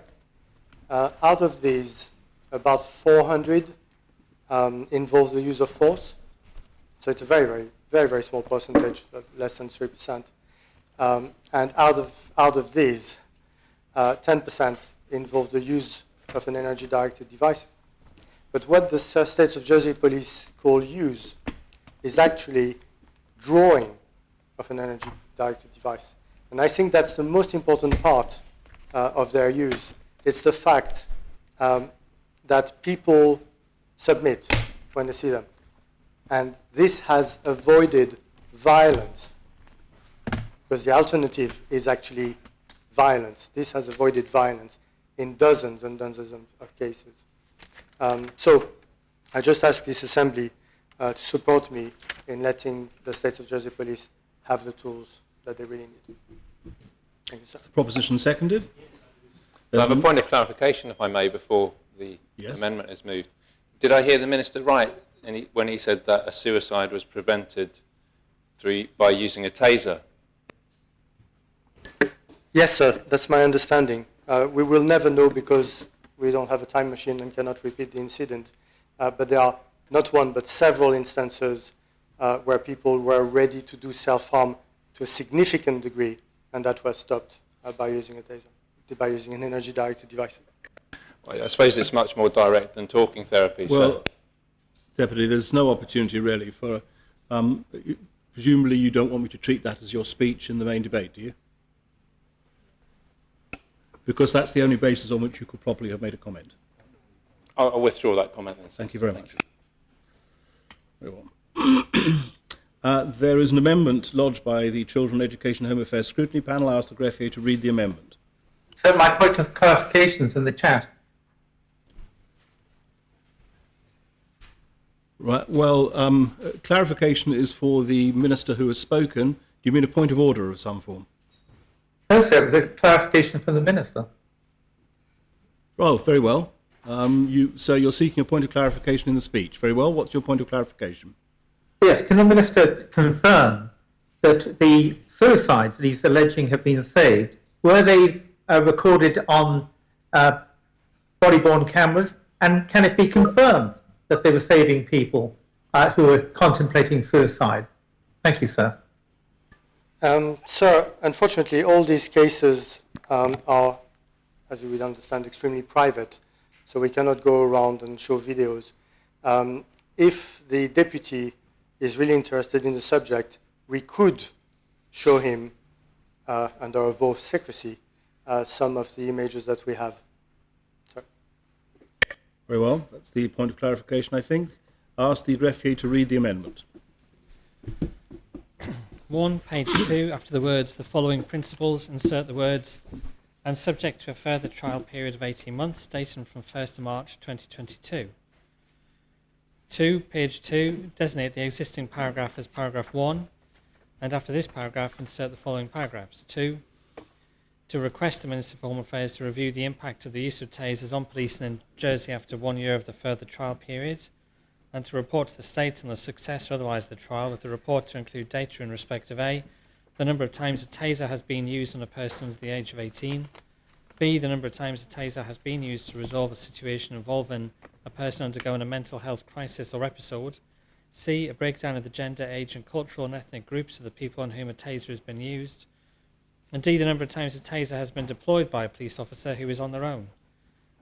Out of these, about 400 involve the use of force. So it's a very small percentage, less than 3%. And out of these, 10% involve the use of an energy-directed device. But what the States of Jersey Police call use is actually drawing of an energy-directed device. And I think that's the most important part of their use. It's the fact that people submit when they see them. And this has avoided violence, because the alternative is actually violence. This has avoided violence in dozens and dozens of cases. So I just ask this Assembly to support me in letting the States of Jersey Police have the tools that they really need. Thank you, sir. The proposition seconded. I have a point of clarification, if I may, before the amendment is moved. Did I hear the Minister right when he said that a suicide was prevented by using a taser? Yes, sir. That's my understanding. We will never know because we don't have a time machine and cannot repeat the incident. But there are not one, but several instances where people were ready to do self-harm to a significant degree, and that was stopped by using a taser, by using an energy-directed device. Well, I suppose it's much more direct than talking therapy. Well, Deputy, there's no opportunity really for... presumably you don't want me to treat that as your speech in the main debate, do you? Because that's the only basis on which you could probably have made a comment. I'll withdraw that comment then. Thank you very much. Very well. There is an amendment lodged by the Children, Education and Home Affairs Scrutiny Panel. I ask the greffier to read the amendment. So my point of clarification is in the chat. Right. Well, clarification is for the Minister who has spoken. Do you mean a point of order of some form? No, sir, it was a clarification from the Minister. Well, very well. So you're seeking a point of clarification in the speech. Very well. What's your point of clarification? Yes, can the Minister confirm that the suicides that he's alleging have been saved, were they recorded on body-worn cameras, and can it be confirmed that they were saving people who were contemplating suicide? Thank you, sir. Sir, unfortunately, all these cases are, as you would understand, extremely private, so we cannot go around and show videos. If the deputy is really interested in the subject, we could show him, under a vow of secrecy, some of the images that we have. Sorry. Very well. That's the point of clarification, I think. I ask the greffier to read the amendment. 1, page 2, after the words "the following principles," insert the words "and subject to a further trial period of 18 months, dating from 1st of March 2022. 2, page 2, designate the existing paragraph as paragraph 1, and after this paragraph, insert the following paragraphs. 2, to request the Minister for Home Affairs to review the impact of the use of tasers on policing in Jersey after 1 year of the further trial period, and to report to the State on the success or otherwise of the trial, with the report to include data in respect of A, the number of times a taser has been used on a person under the age of 18, B, the number of times a taser has been used to resolve a situation involving a person undergoing a mental health crisis or episode, C, a breakdown of the gender, age and cultural and ethnic groups of the people on whom a taser has been used, and D, the number of times a taser has been deployed by a police officer who is on their own.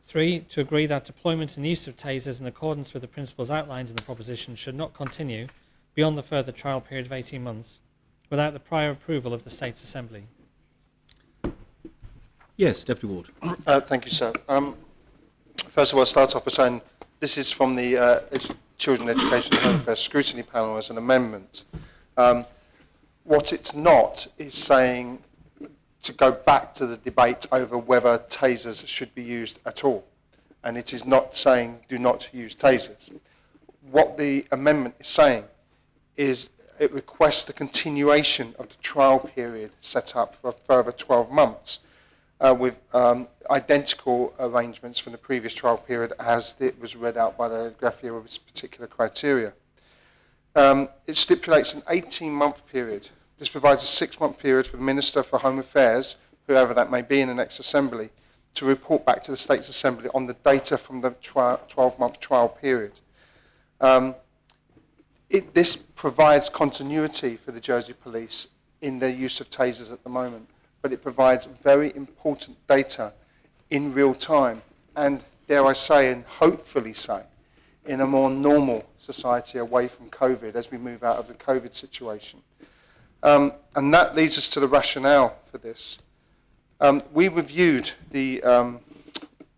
3, to agree that deployment and use of tasers in accordance with the principles outlined in the proposition should not continue beyond the further trial period of 18 months without the prior approval of the States Assembly. Yes, Deputy Ward. Thank you, sir. First of all, I'll start off by saying this is from the Children Education and Home Affairs Scrutiny Panel as an amendment. What it's not is saying to go back to the debate over whether tasers should be used at all. And it is not saying do not use tasers. What the amendment is saying is it requests the continuation of the trial period set up for a further 12 months with identical arrangements from the previous trial period as it was read out by the greffier with this particular criteria. It stipulates an 18-month period. This provides a 6-month period for the Minister for Home Affairs, whoever that may be in the next Assembly, to report back to the States Assembly on the data from the 12-month trial period. This provides continuity for the Jersey Police in their use of tasers at the moment, but it provides very important data in real time and, dare I say, and hopefully say, in a more normal society away from COVID as we move out of the COVID situation. And that leads us to the rationale for this. We reviewed the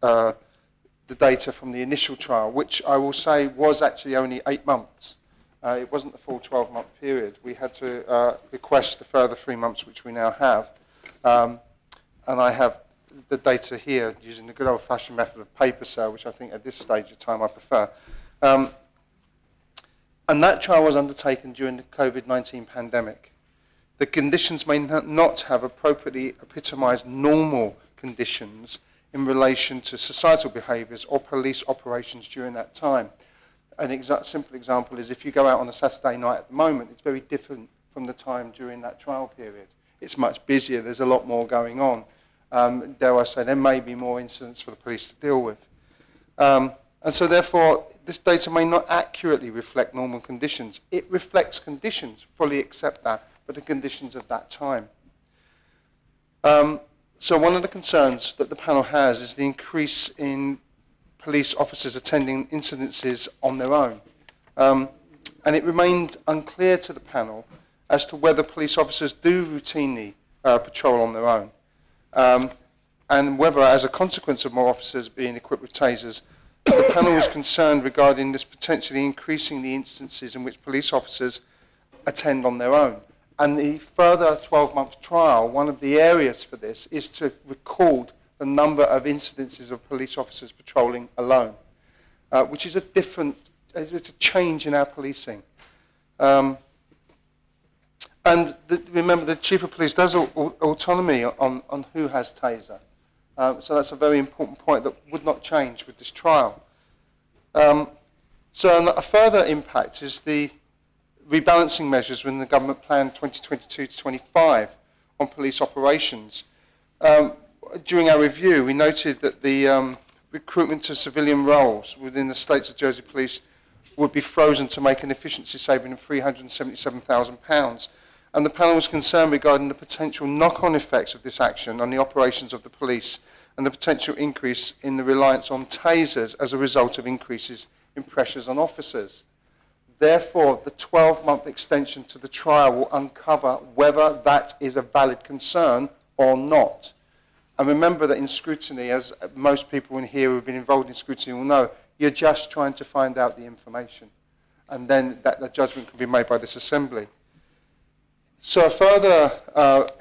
data from the initial trial, which I will say was actually only 8 months. It wasn't the full 12-month period. We had to request the further 3 months, which we now have. And I have the data here using the good old-fashioned method of paper sale, which I think at this stage of time I prefer. And that trial was undertaken during the COVID-19 pandemic. The conditions may not have appropriately epitomised normal conditions in relation to societal behaviours or police operations during that time. An simple example is if you go out on a Saturday night at the moment, it's very different from the time during that trial period. It's much busier, there's a lot more going on. Dare I say, there may be more incidents for the police to deal with. And so therefore, this data may not accurately reflect normal conditions. It reflects conditions, fully accept that, but the conditions of that time. So one of the concerns that the panel has is the increase in police officers attending incidences on their own. And it remained unclear to the panel as to whether police officers do routinely patrol on their own, and whether, as a consequence of more officers being equipped with tasers, the panel was concerned regarding this potentially increasing the instances in which police officers attend on their own. And the further 12-month trial, one of the areas for this is to record the number of incidences of police officers patrolling alone, which is it's a change in our policing. And remember, the Chief of Police does autonomy on who has taser. So that's a very important point that would not change with this trial. So a further impact is the rebalancing measures within the government plan 2022 to 25 on police operations. During our review, we noted that the recruitment to civilian roles within the States of Jersey Police would be frozen to make an efficiency saving of £377,000. And the panel was concerned regarding the potential knock-on effects of this action on the operations of the police and the potential increase in the reliance on tasers as a result of increases in pressures on officers. Therefore, the 12-month extension to the trial will uncover whether that is a valid concern or not. And remember that in scrutiny, as most people in here who have been involved in scrutiny will know, you're just trying to find out the information. And then the judgment can be made by this assembly. So a further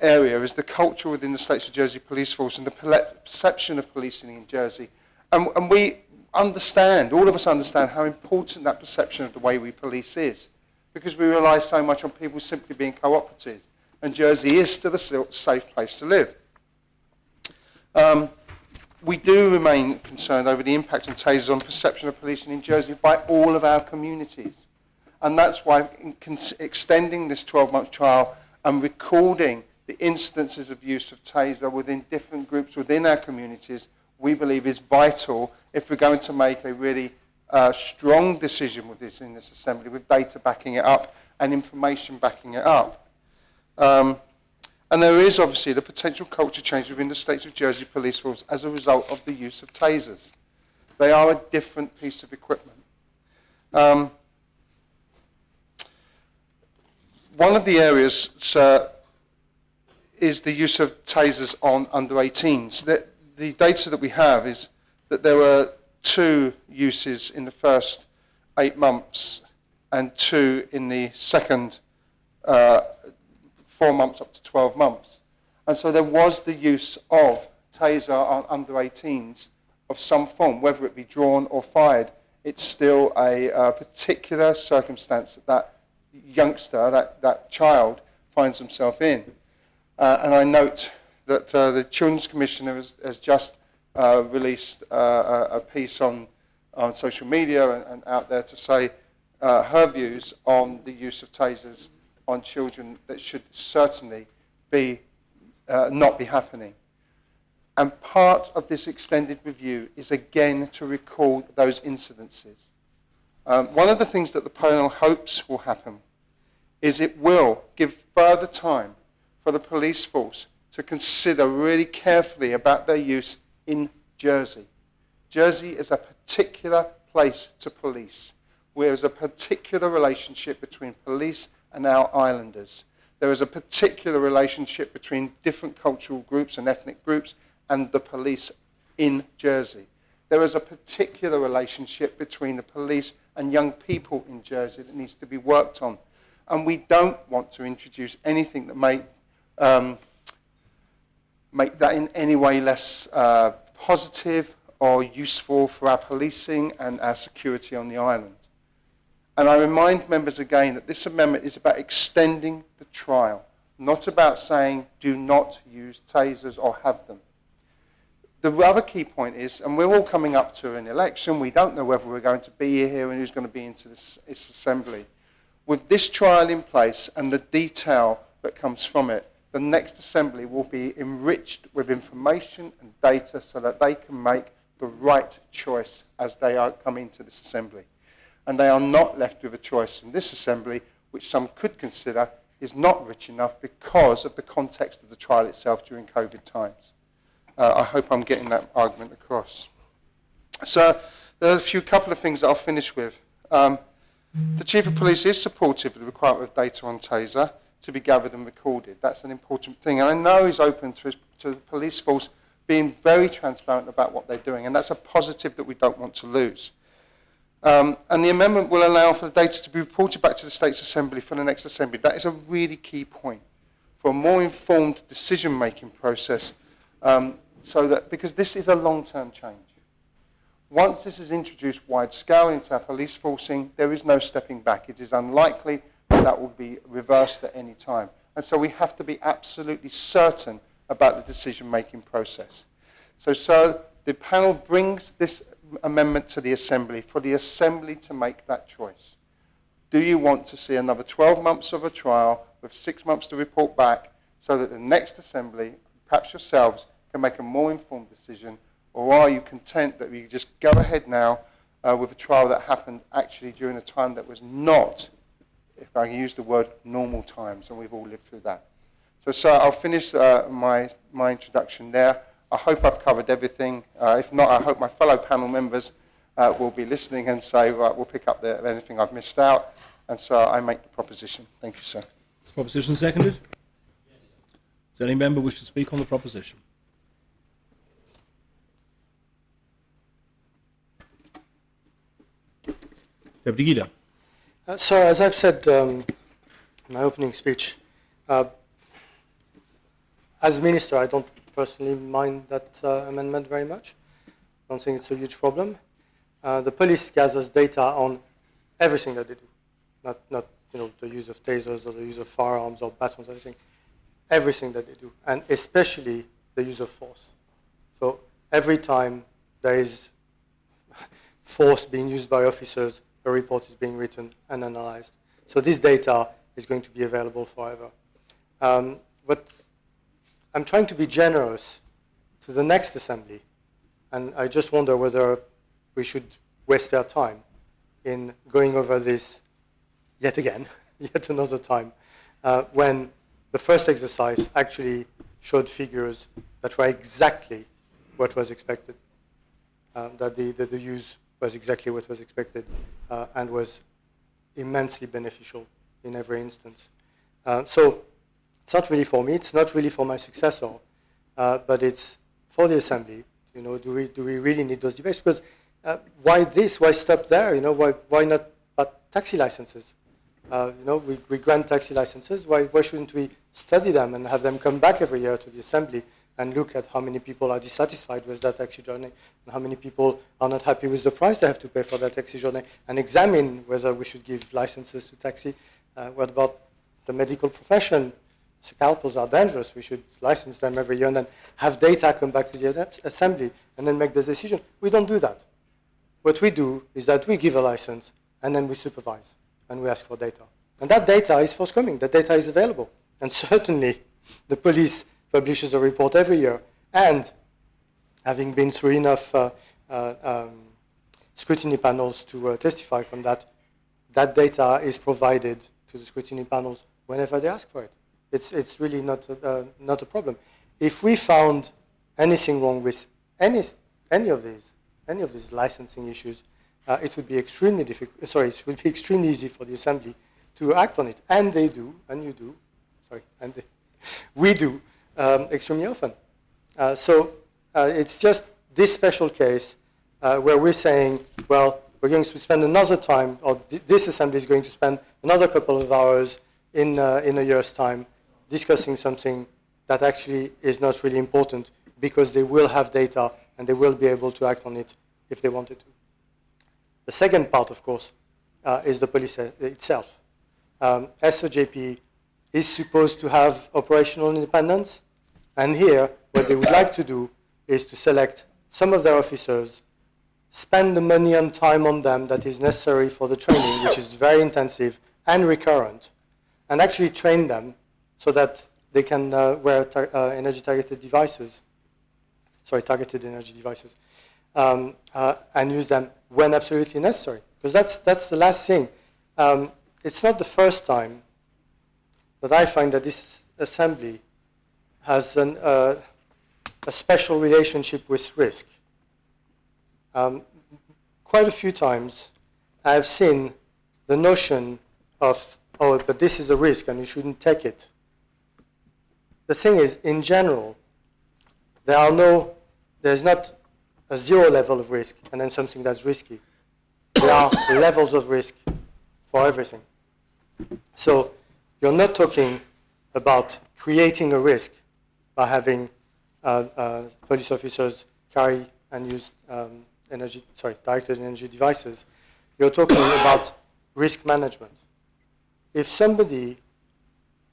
area is the culture within the States of Jersey Police Force and the perception of policing in Jersey. And we understand, all of us understand how important that perception of the way we police is, because we rely so much on people simply being cooperative. And Jersey is still a safe place to live. We do remain concerned over the impact on tasers on perception of policing in Jersey by all of our communities. And that's why extending this 12-month trial and recording the incidences of use of taser within different groups within our communities, we believe is vital if we're going to make a really strong decision with this in this assembly, with data backing it up and information backing it up. And there is obviously the potential culture change within the States of Jersey Police Force as a result of the use of tasers. They are a different piece of equipment. One of the areas is the use of tasers on under 18s. The data that we have is that there were 2 uses in the first 8 months and 2 in the second 4 months up to 12 months. And so there was the use of taser on under 18s of some form, whether it be drawn or fired. It's still a particular circumstance that that youngster, that child, finds himself in. And I note that the Children's Commissioner has just released a piece on social media and out there to say her views on the use of tasers on children that should certainly be not be happening. And part of this extended review is again to recall those incidences. One of the things that the panel hopes will happen is it will give further time for the police force to consider really carefully about their use in Jersey. Jersey is a particular place to police, where there's a particular relationship between police and our islanders. There is a particular relationship between different cultural groups and ethnic groups and the police in Jersey. There is a particular relationship between the police and young people in Jersey that needs to be worked on. And we don't want to introduce anything that may make that in any way less positive or useful for our policing and our security on the island. And I remind members again that this amendment is about extending the trial, not about saying do not use tasers or have them. The other key point is, and we're all coming up to an election, we don't know whether we're going to be here and who's going to be into this assembly. With this trial in place and the detail that comes from it, the next assembly will be enriched with information and data so that they can make the right choice as they come into this assembly. And they are not left with a choice in this assembly, which some could consider is not rich enough because of the context of the trial itself during COVID times. I hope I'm getting that argument across. So there are a couple of things that I'll finish with. The Chief of Police is supportive of the requirement of data on taser to be gathered and recorded. That's an important thing. And I know he's open to the police force being very transparent about what they're doing, and that's a positive that we don't want to lose. And the amendment will allow for the data to be reported back to the States Assembly for the next assembly. That is a really key point for a more informed decision-making process, because this is a long-term change. Once this is introduced wide-scale into our police forcing, there is no stepping back. It is unlikely that that will be reversed at any time. And so we have to be absolutely certain about the decision-making process. So the panel brings this amendment to the Assembly for the Assembly to make that choice. Do you want to see another 12 months of a trial with 6 months to report back so that the next Assembly, perhaps yourselves, can make a more informed decision? Or are you content that we just go ahead now with a trial that happened actually during a time that was not, if I can use the word, normal times, and we've all lived through that. So I'll finish my introduction there. I hope I've covered everything. If not, I hope my fellow panel members will be listening and say, right, we'll pick up anything I've missed out. And so I make the proposition. Thank you, sir. Is the proposition seconded? Does any member wish to speak on the proposition? Deputy Guida. Sir, as I've said in my opening speech, as Minister, I don't personally mind that amendment very much. I don't think it's a huge problem. The police gathers data on everything that they do, not the use of tasers or the use of firearms or batons, everything that they do, and especially the use of force. So every time there is force being used by officers, a report is being written and analyzed. So this data is going to be available forever. But I'm trying to be generous to the next assembly, and I just wonder whether we should waste their time in going over this yet again, yet another time, when the first exercise actually showed figures that were exactly what was expected, that the use was exactly what was expected and was immensely beneficial in every instance. So it's not really for me, it's not really for my successor, but it's for the Assembly. Do we really need those debates? Because why this? Why stop there? Why not taxi licenses? We grant taxi licenses. Why shouldn't we study them and have them come back every year to the Assembly and look at how many people are dissatisfied with that taxi journey and how many people are not happy with the price they have to pay for that taxi journey, and examine whether we should give licenses to taxi. What about the medical profession? Scalpels are dangerous. We should license them every year and then have data come back to the Assembly and then make the decision. We don't do that. What we do is that we give a license and then we supervise and we ask for data. And that data is forthcoming. That data is available. And certainly the police publishes a report every year. And having been through enough scrutiny panels to testify from that, that data is provided to the scrutiny panels whenever they ask for it. It's really not a problem. If we found anything wrong with any of these licensing issues, it would be extremely difficult. Sorry, it would be extremely easy for the Assembly to act on it, and they do, and you do. Sorry, and we do extremely often. So it's just this special case where we're saying, well, we're going to spend another time, or this Assembly is going to spend another couple of hours in a year's time discussing something that actually is not really important, because they will have data and they will be able to act on it if they wanted to. The second part, of course, is the police itself. SOJP is supposed to have operational independence, and here what they would like to do is to select some of their officers, spend the money and time on them that is necessary for the training, which is very intensive and recurrent, and actually train them so that they can wear targeted energy devices, and use them when absolutely necessary. Because that's the last thing. It's not the first time that I find that this Assembly has a special relationship with risk. Quite a few times I have seen the notion of, oh, but this is a risk and you shouldn't take it. The thing is, in general, there's not a zero level of risk and then something that's risky. There are levels of risk for everything. So you're not talking about creating a risk by having police officers carry and use directed energy devices. You're talking about risk management. If somebody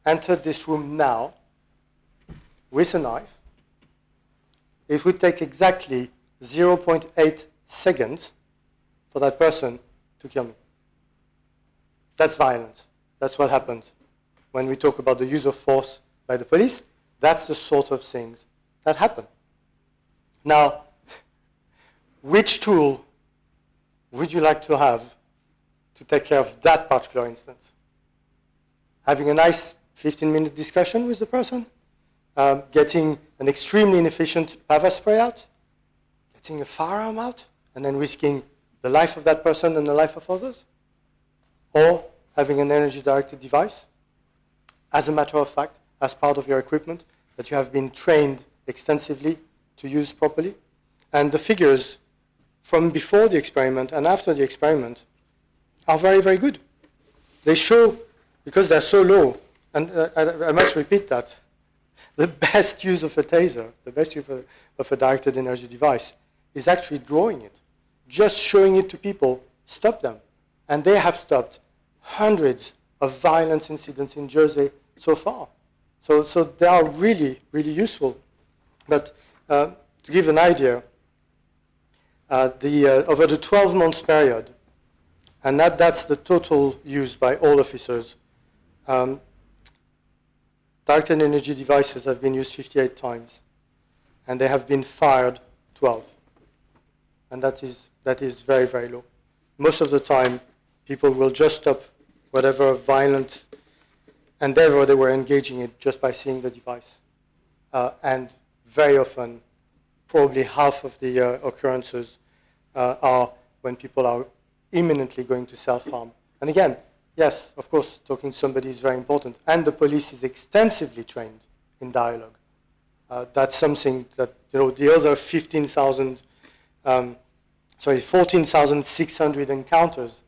entered this room now with a knife, it would take exactly 0.8 seconds for that person to kill me. That's violence. That's what happens when we talk about the use of force by the police. That's the sort of things that happen. Now, which tool would you like to have to take care of that particular instance? Having a nice 15-minute discussion with the person? Getting an extremely inefficient pepper spray out? Getting a firearm out? And then risking the life of that person and the life of others? Or having an energy-directed device, as a matter of fact, as part of your equipment that you have been trained extensively to use properly. And the figures from before the experiment and after the experiment are very, very good. They show, because they're so low, and I must repeat that, the best use of a taser, the best use of a directed energy device is actually drawing it. Just showing it to people, stop them. And they have stopped hundreds of violence incidents in Jersey so far. So they are really, really useful. But to give an idea, over the 12 months period, and that's the total used by all officers, directed energy devices have been used 58 times, and they have been fired 12. And that is very, very low. Most of the time, people will just stop whatever violent endeavor they were engaging in just by seeing the device. And very often, probably half of the occurrences are when people are imminently going to self-harm. And again, yes, of course, talking to somebody is very important. And the police is extensively trained in dialogue. That's something that, the other 14,600 encounters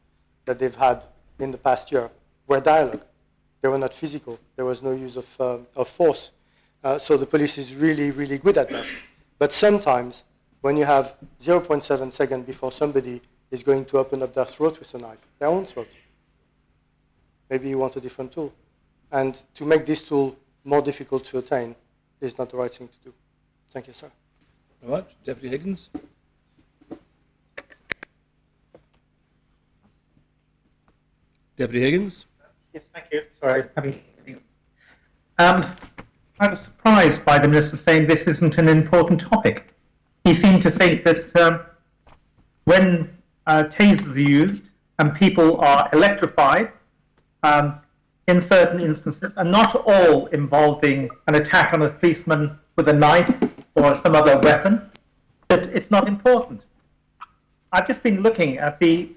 that they've had in the past year were dialogue. They were not physical. There was no use of force. So the police is really, really good at that. But sometimes, when you have 0.7 seconds before somebody is going to open up their throat with a knife, their own throat, maybe you want a different tool. And to make this tool more difficult to attain is not the right thing to do. Thank you, sir. All right, Deputy Higgins. Deputy Higgins. Yes, thank you. Sorry. I was surprised by the Minister saying this isn't an important topic. He seemed to think that when tasers are used and people are electrified, in certain instances, and not all involving an attack on a policeman with a knife or some other weapon, that it's not important. I've just been looking at sorry,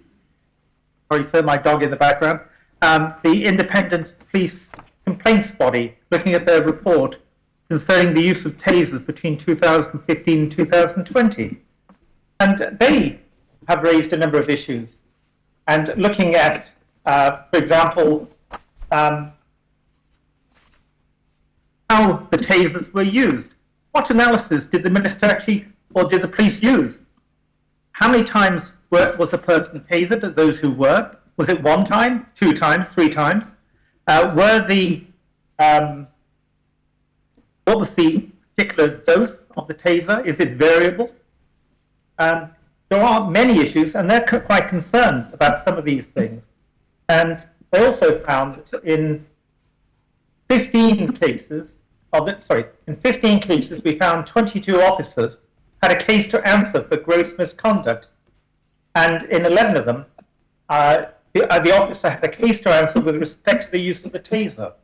sir, my dog in the background, the Independent Police Complaints Body, looking at their report concerning the use of tasers between 2015 and 2020. And they have raised a number of issues. And looking at, for example, how the tasers were used. What analysis did the Minister actually, or did the police use? How many times was a person tasered, those who were? Was it 1 time, 2 times, 3 times? What was the particular dose of the taser? Is it variable? There are many issues, and they're quite concerned about some of these things. And they also found that in 15 cases, we found 22 officers had a case to answer for gross misconduct. And in 11 of them, the officer had a case to answer with respect to the use of the taser.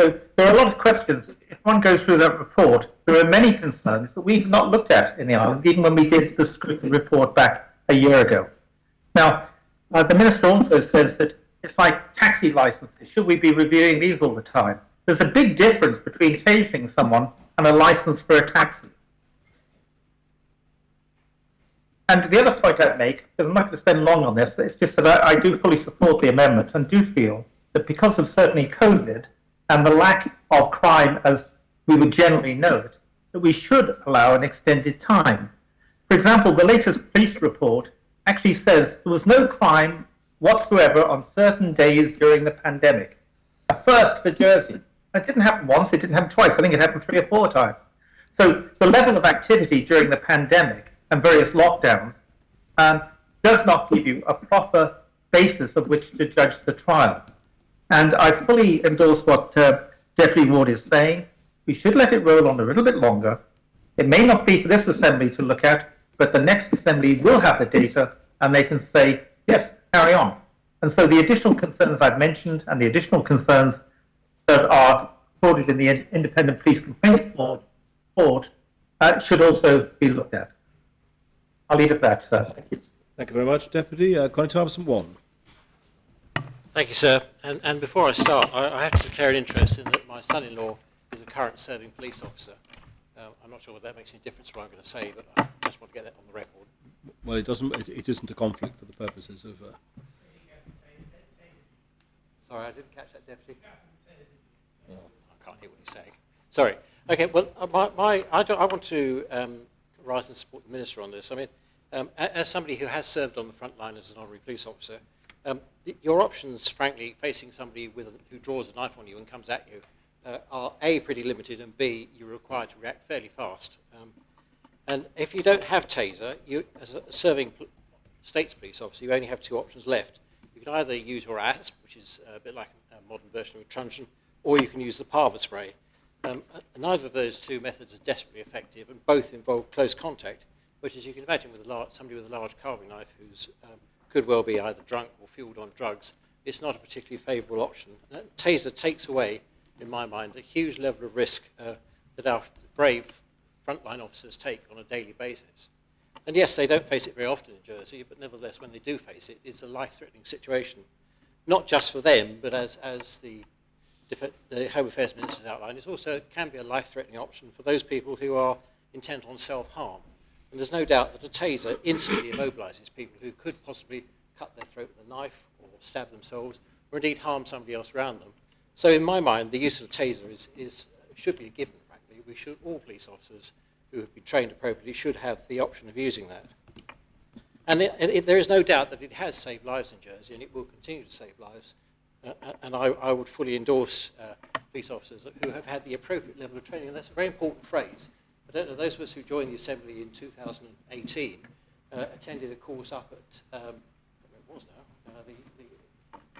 So there are a lot of questions. If one goes through that report, there are many concerns that we've not looked at in the island, even when we did the scrutiny report back a year ago. Now, the Minister also says that it's like taxi licenses. Should we be reviewing these all the time? There's a big difference between tasing someone and a license for a taxi. And the other point I'd make, because I'm not going to spend long on this, it's just that I do fully support the amendment and do feel that because of certainly COVID and the lack of crime as we would generally know it, that we should allow an extended time. For example, the latest police report actually says there was no crime whatsoever on certain days during the pandemic. A first for Jersey. It didn't happen once, it didn't happen twice, I think it happened 3 or 4 times. So the level of activity during the pandemic and various lockdowns does not give you a proper basis of which to judge the trial. And I fully endorse what Deputy Ward is saying. We should let it roll on a little bit longer. It may not be for this Assembly to look at, but the next Assembly will have the data and they can say, yes, carry on. And so the additional concerns I've mentioned and the additional concerns that are recorded in the Independent Police Complaints Board should also be looked at. I'll leave it at that, sir. Thank you. Thank you very much, Deputy. Connie Thompson-One. Thank you, sir. And before I start, I have to declare an interest in that my son-in-law is a current serving police officer. I'm not sure whether that makes any difference to what I'm going to say, but I just want to get that on the record. Well, it doesn't. It isn't a conflict for the purposes of. Sorry, I didn't catch that, Deputy. I can't hear what he's saying. Sorry. Okay. Well, I want to rise and support the minister on this. I mean, as somebody who has served on the front line as an honorary police officer, your options, frankly, facing somebody who draws a knife on you and comes at you, are A, pretty limited, and B, you're required to react fairly fast. And if you don't have taser, you, as a serving States police officer, you only have two options left. You can either use your ASP, which is a bit like a modern version of a truncheon, or you can use the Parva spray. Neither of those two methods are desperately effective, and both involve close contact, which, as you can imagine, with somebody with a large carving knife who's could well be either drunk or fueled on drugs, it's not a particularly favourable option. Taser takes away, in my mind, a huge level of risk that our brave frontline officers take on a daily basis. And yes, they don't face it very often in Jersey, but nevertheless, when they do face it, it's a life-threatening situation, not just for them, but as the Home Affairs Minister outlined, it also can be a life-threatening option for those people who are intent on self-harm. And there's no doubt that a taser instantly immobilises people who could possibly cut their throat with a knife or stab themselves or indeed harm somebody else around them. So in my mind, the use of a taser should be a given, frankly. All police officers who have been trained appropriately should have the option of using that. And there is no doubt that it has saved lives in Jersey, and it will continue to save lives. And I would fully endorse police officers who have had the appropriate level of training, and that's a very important phrase. I don't know, those of us who joined the Assembly in 2018 attended a course up at,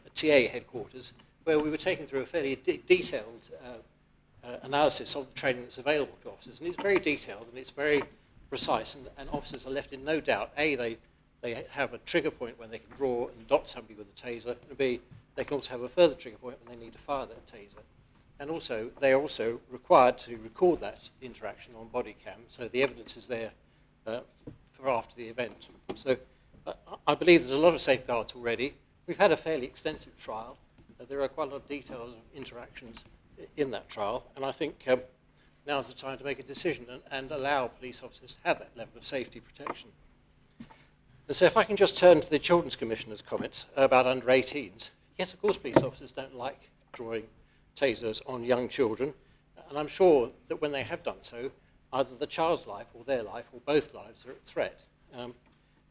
the TA headquarters, where we were taken through a fairly detailed analysis of the training that's available to officers. And it's very detailed and it's very precise, and officers are left in no doubt. A, they have a trigger point when they can draw and dot somebody with a taser, and B, they can also have a further trigger point when they need to fire that taser. And also, they are also required to record that interaction on body cam, so the evidence is there for after the event. So I believe there's a lot of safeguards already. We've had a fairly extensive trial. There are quite a lot of details of interactions in that trial, and I think now's the time to make a decision and allow police officers to have that level of safety protection. And so if I can just turn to the Children's Commissioner's comments about under 18s. Yes, of course, police officers don't like drawing tasers on young children, and I'm sure that when they have done so, either the child's life or their life or both lives are at threat. And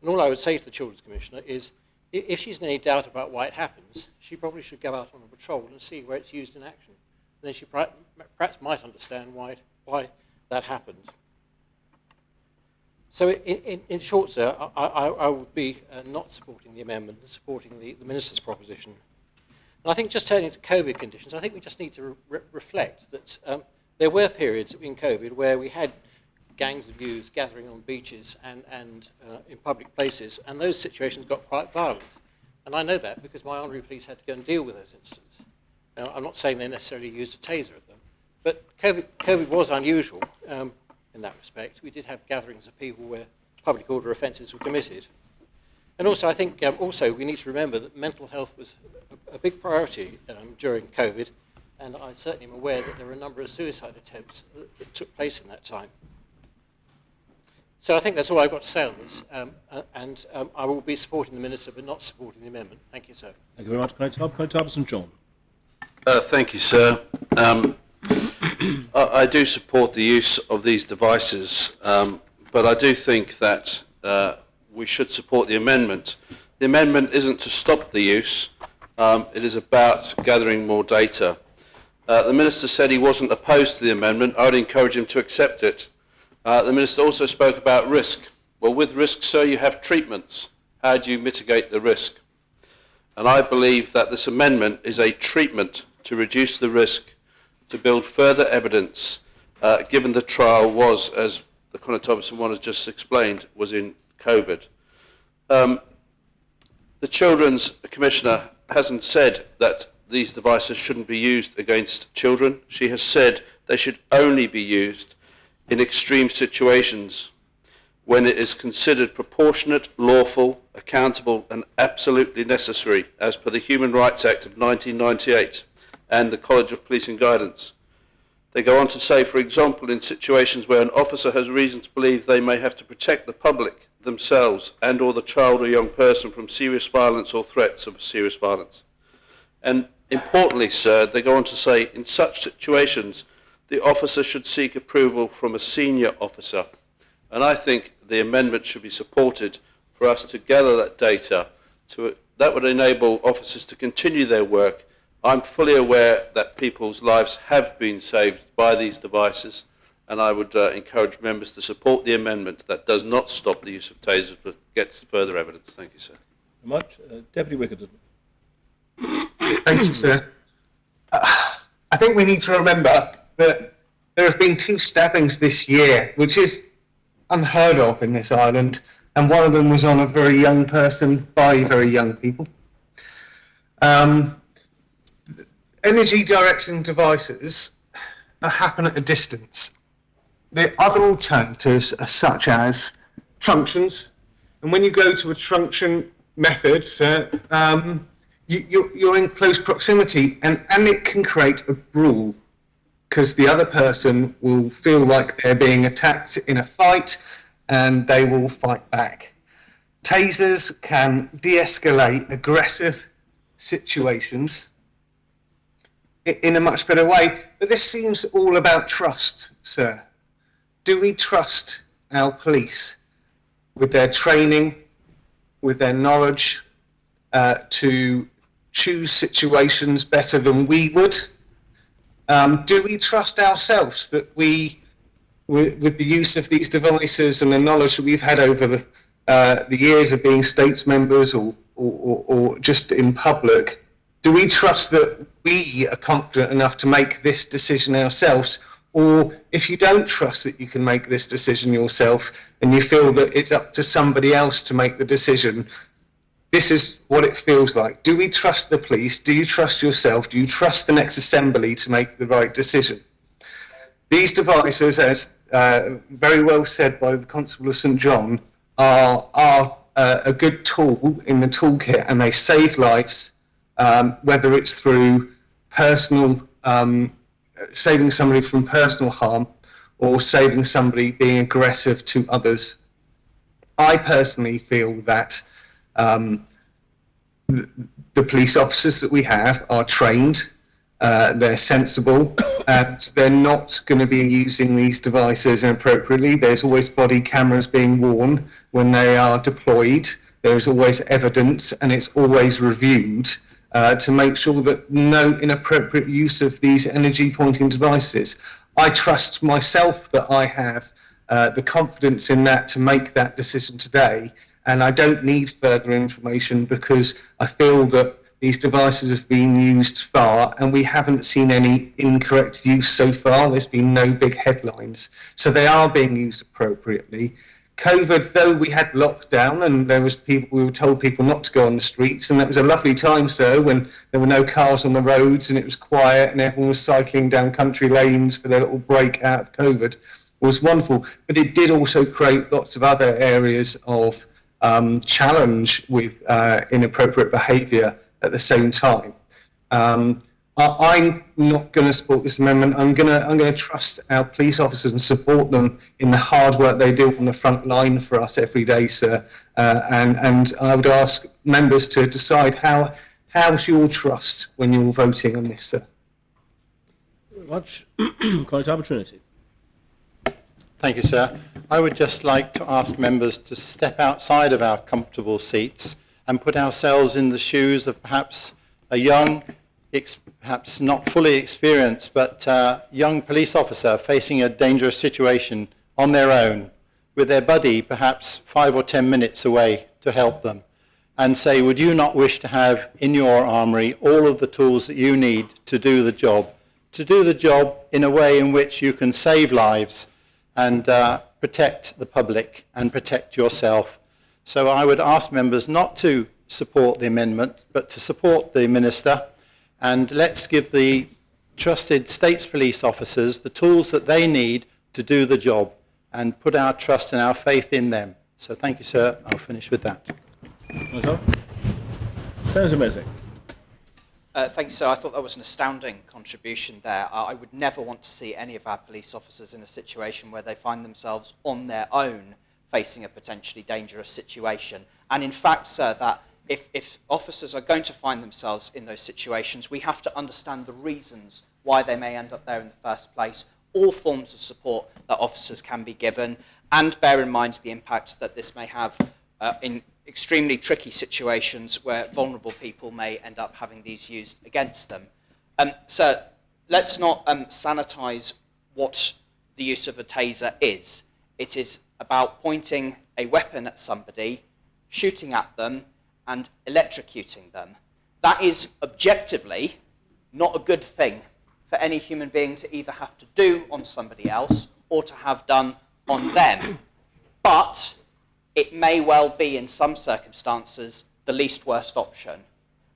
all I would say to the Children's Commissioner is, if she's in any doubt about why it happens, she probably should go out on a patrol and see where it's used in action. And then she perhaps might understand why that happened. So in short, sir, I would be not supporting the amendment and supporting the Minister's proposition. And I think just turning to COVID conditions, I think we just need to reflect that there were periods in COVID where we had gangs of youths gathering on beaches and in public places, and those situations got quite violent. And I know that because my honorary police had to go and deal with those incidents. Now, I'm not saying they necessarily used a taser at them, but COVID was unusual in that respect. We did have gatherings of people where public order offences were committed. And also, I think we need to remember that mental health was a big priority during COVID, and I certainly am aware that there were a number of suicide attempts that took place in that time. So I think that's all I've got to say on this, and I will be supporting the Minister but not supporting the amendment. Thank you, sir. Thank you very much. Can I Thompson John? Thank you, sir. I do support the use of these devices, but I do think that we should support the amendment. The amendment isn't to stop the use, it is about gathering more data. The Minister said he wasn't opposed to the amendment. I would encourage him to accept it. The Minister also spoke about risk. Well, with risk, sir, you have treatments. How do you mitigate the risk? And I believe that this amendment is a treatment to reduce the risk, to build further evidence, given the trial was, as the Conor Thompson one has just explained, was in COVID. The Children's Commissioner hasn't said that these devices shouldn't be used against children. She has said they should only be used in extreme situations when it is considered proportionate, lawful, accountable and absolutely necessary as per the Human Rights Act of 1998 and the College of Policing Guidance. They go on to say, for example, in situations where an officer has reason to believe they may have to protect the public, themselves and or the child or young person from serious violence or threats of serious violence. And importantly, sir, they go on to say, in such situations, the officer should seek approval from a senior officer. And I think the amendment should be supported for us to gather that data. That would enable officers to continue their work. I'm fully aware that people's lives have been saved by these devices, and I would encourage members to support the amendment that does not stop the use of tasers but gets further evidence. Thank you, sir. Very much. Deputy Wickerton. Thank you, sir. I think we need to remember that there have been 2 stabbings this year, which is unheard of in this island, and one of them was on a very young person by very young people. Energy direction devices happen at a distance. The other alternatives are such as truncheons, and when you go to a truncheon method, you're in close proximity, and it can create a brawl because the other person will feel like they're being attacked in a fight and they will fight back. Tasers can de-escalate aggressive situations in a much better way, but this seems all about trust, sir. Do we trust our police with their training, with their knowledge, to choose situations better than we would? Do we trust ourselves that we, with the use of these devices and the knowledge that we've had over the years of being states members or just in public, do we trust that we are confident enough to make this decision ourselves? Or if you don't trust that you can make this decision yourself and you feel that it's up to somebody else to make the decision, this is what it feels like. Do we trust the police? Do you trust yourself? Do you trust the next assembly to make the right decision? These devices, as very well said by the Constable of St John, are a good tool in the toolkit, and they save lives, whether it's through personal, saving somebody from personal harm or saving somebody being aggressive to others. I personally feel that the police officers that we have are trained, they're sensible, and they're not going to be using these devices inappropriately. There's always body cameras being worn when they are deployed. There's always evidence, and it's always reviewed to make sure that no inappropriate use of these energy pointing devices. I trust myself that I have the confidence in that to make that decision today, and I don't need further information because I feel that these devices have been used far and we haven't seen any incorrect use so far. There's been no big headlines. So they are being used appropriately. COVID, though, we had lockdown and we were told people not to go on the streets, and that was a lovely time, sir, when there were no cars on the roads and it was quiet and everyone was cycling down country lanes for their little break out of COVID. It was wonderful. But it did also create lots of other areas of challenge with inappropriate behaviour at the same time. I'm not going to support this amendment. I'm going to trust our police officers and support them in the hard work they do on the front line for us every day, sir. And I would ask members to decide how's your trust when you're voting on this, sir. Very much. Constable Trinity. Thank you, sir. I would just like to ask members to step outside of our comfortable seats and put ourselves in the shoes of perhaps a young, perhaps not fully experienced, but young police officer facing a dangerous situation on their own with their buddy perhaps 5 or 10 minutes away to help them, and say, would you not wish to have in your armoury all of the tools that you need to do the job in a way in which you can save lives and protect the public and protect yourself. So I would ask members not to support the amendment, but to support the Minister, and let's give the trusted States police officers the tools that they need to do the job. and put our trust and our faith in them. So thank you, sir. I'll finish with that. Senator Mesick. Thank you, sir. I thought that was an astounding contribution there. I would never want to see any of our police officers in a situation where they find themselves on their own facing a potentially dangerous situation. And in fact, sir, that if officers are going to find themselves in those situations, we have to understand the reasons why they may end up there in the first place, all forms of support that officers can be given, and bear in mind the impact that this may have in extremely tricky situations where vulnerable people may end up having these used against them. So let's not sanitize what the use of a taser is. It is about pointing a weapon at somebody, shooting at them, and electrocuting them. That is objectively not a good thing for any human being to either have to do on somebody else or to have done on them. But it may well be, in some circumstances, the least worst option.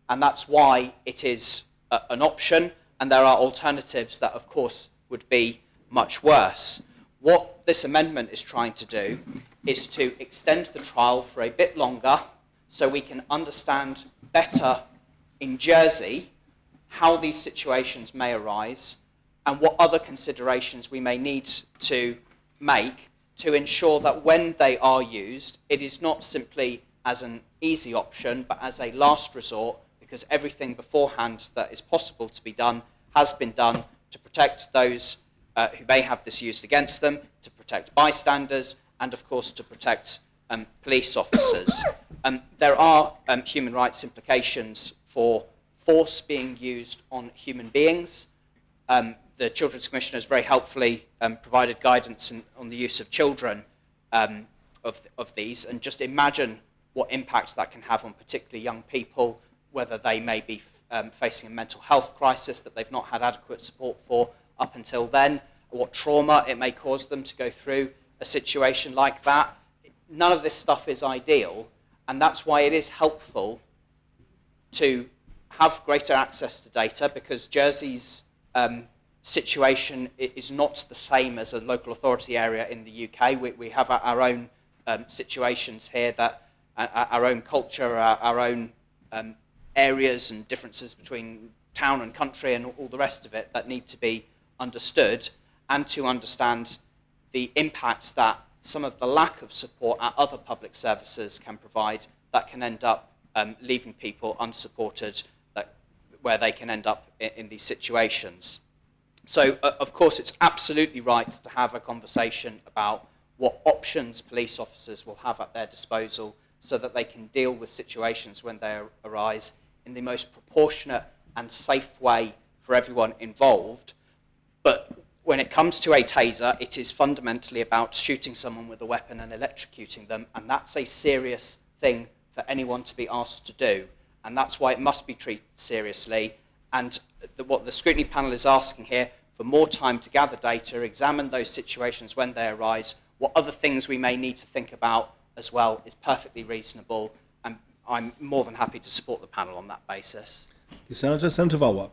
And that's why it is an option, and there are alternatives that, of course, would be much worse. What this amendment is trying to do is to extend the trial for a bit longer so we can understand better in Jersey how these situations may arise and what other considerations we may need to make to ensure that when they are used, it is not simply as an easy option, but as a last resort, because everything beforehand that is possible to be done has been done to protect those who may have this used against them, to protect bystanders, and of course to protect police officers. There are human rights implications for force being used on human beings. The Children's Commission has very helpfully provided guidance on the use of children of these, and just imagine what impact that can have on particularly young people, whether they may be facing a mental health crisis that they've not had adequate support for up until then, what trauma it may cause them to go through a situation like that. None of this stuff is ideal, and that's why it is helpful to have greater access to data, because Jersey's situation is not the same as a local authority area in the UK. We have our own situations here, that our own culture, our own areas and differences between town and country and all the rest of it that need to be understood, and to understand the impact that some of the lack of support our other public services can provide that can end up leaving people unsupported, where they can end up in these situations. So, of course, it's absolutely right to have a conversation about what options police officers will have at their disposal so that they can deal with situations when they arise in the most proportionate and safe way for everyone involved. But when it comes to a taser, it is fundamentally about shooting someone with a weapon and electrocuting them, and that's a serious thing for anyone to be asked to do. And that's why it must be treated seriously. And what the scrutiny panel is asking here, for more time to gather data, examine those situations when they arise, what other things we may need to think about as well, is perfectly reasonable. And I'm more than happy to support the panel on that basis. Thank you, Senator. Senator Valwa.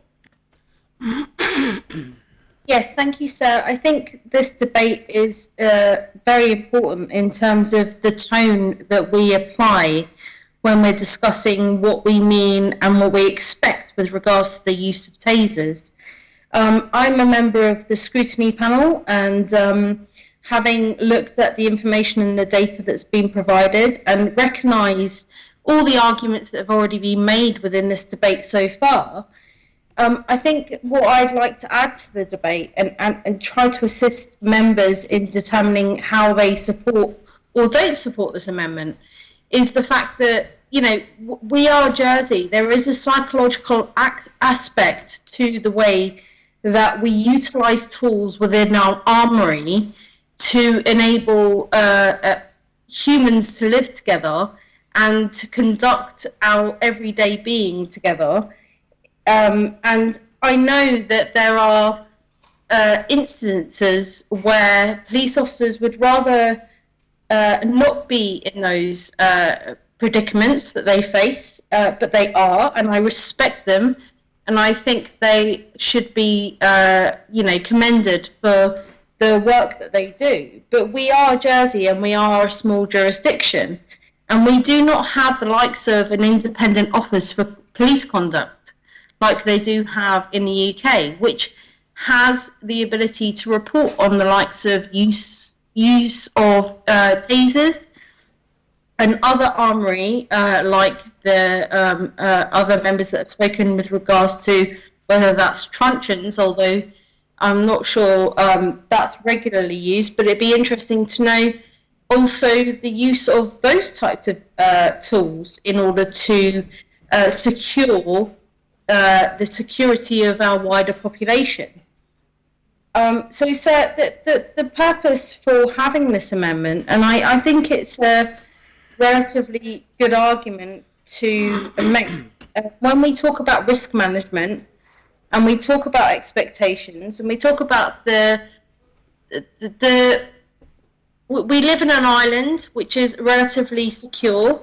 Yes, thank you, sir. I think this debate is very important in terms of the tone that we apply when we're discussing what we mean and what we expect with regards to the use of tasers. I'm a member of the scrutiny panel, and having looked at the information and the data that's been provided and recognise all the arguments that have already been made within this debate so far, I think what I'd like to add to the debate and try to assist members in determining how they support or don't support this amendment is the fact that, you know, we are Jersey. There is a psychological aspect to the way that we utilise tools within our armoury to enable humans to live together and to conduct our everyday being together. And I know that there are instances where police officers would rather not be in those predicaments that they face, but they are, and I respect them, and I think they should be, commended for the work that they do. But we are Jersey and we are a small jurisdiction, and we do not have the likes of an independent office for police conduct like they do have in the UK, which has the ability to report on the likes of use of tasers and other armoury, like the other members that have spoken with regards to whether that's truncheons, although I'm not sure that's regularly used, but it'd be interesting to know also the use of those types of tools in order to secure the security of our wider population. So, sir, the purpose for having this amendment, and I think it's a relatively good argument to make, when we talk about risk management, and we talk about expectations, and we talk about we live in an island which is relatively secure,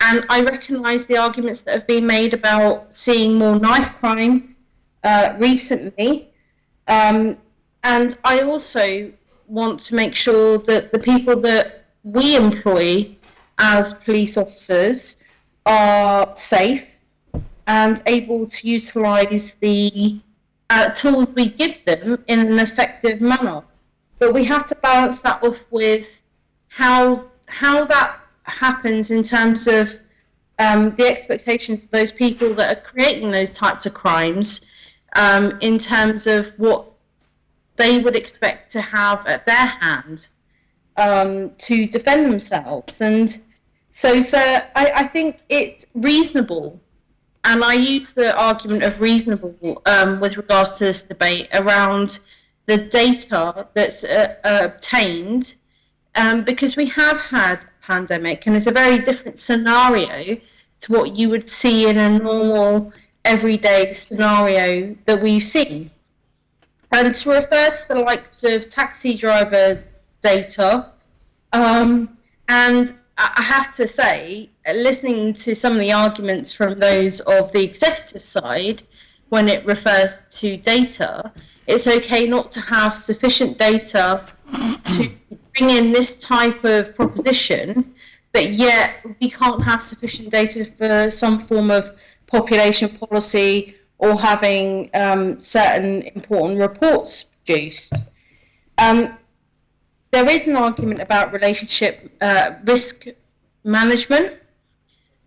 and I recognise the arguments that have been made about seeing more knife crime recently, and I also want to make sure that the people that we employ as police officers are safe and able to utilise the tools we give them in an effective manner. But we have to balance that off with how that happens in terms of the expectations of those people that are creating those types of crimes, in terms of what they would expect to have at their hand to defend themselves. And so, sir, I think it's reasonable, and I use the argument of reasonable with regards to this debate around the data that's obtained, because we have had a pandemic, and it's a very different scenario to what you would see in a normal, everyday scenario that we've seen. And to refer to the likes of taxi driver data, and I have to say, listening to some of the arguments from those of the executive side, when it refers to data, it's okay not to have sufficient data to bring in this type of proposition, but yet we can't have sufficient data for some form of population policy or having certain important reports produced. There is an argument about relationship risk management,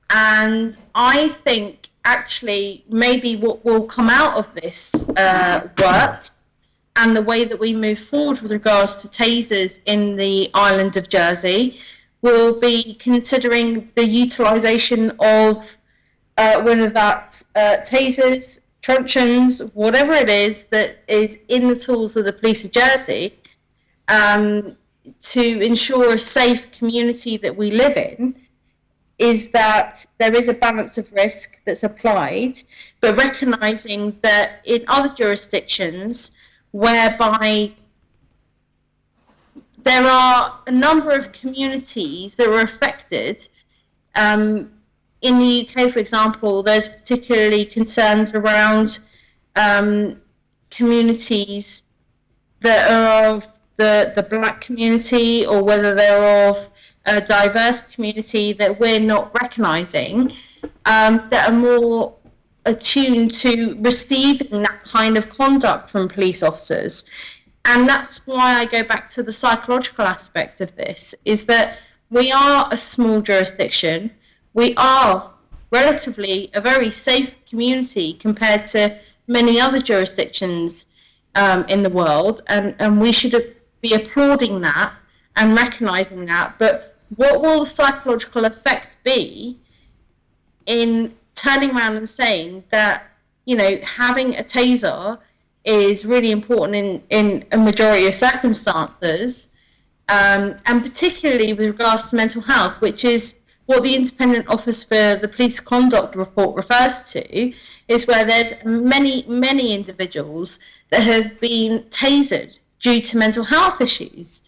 and I think actually maybe what will come out of this work and the way that we move forward with regards to tasers in the island of Jersey will be considering the utilisation of whether that's tasers, truncheons, whatever it is that is in the tools of the police of Jersey, to ensure a safe community that we live in, is that there is a balance of risk that's applied, but recognising that in other jurisdictions whereby there are a number of communities that are affected, in the UK, for example, there's particularly concerns around communities that are of the black community, or whether they're of a diverse community that we're not recognising, that are more attuned to receiving that kind of conduct from police officers. And that's why I go back to the psychological aspect of this, is that we are a small jurisdiction. We are relatively a very safe community compared to many other jurisdictions in the world, and we should be applauding that and recognising that. But what will the psychological effect be in turning around and saying that, you know, having a taser is really important in a majority of circumstances, and particularly with regards to mental health, which is what the Independent Office for the Police Conduct Report refers to, is where there's many individuals that have been tasered due to mental health issues,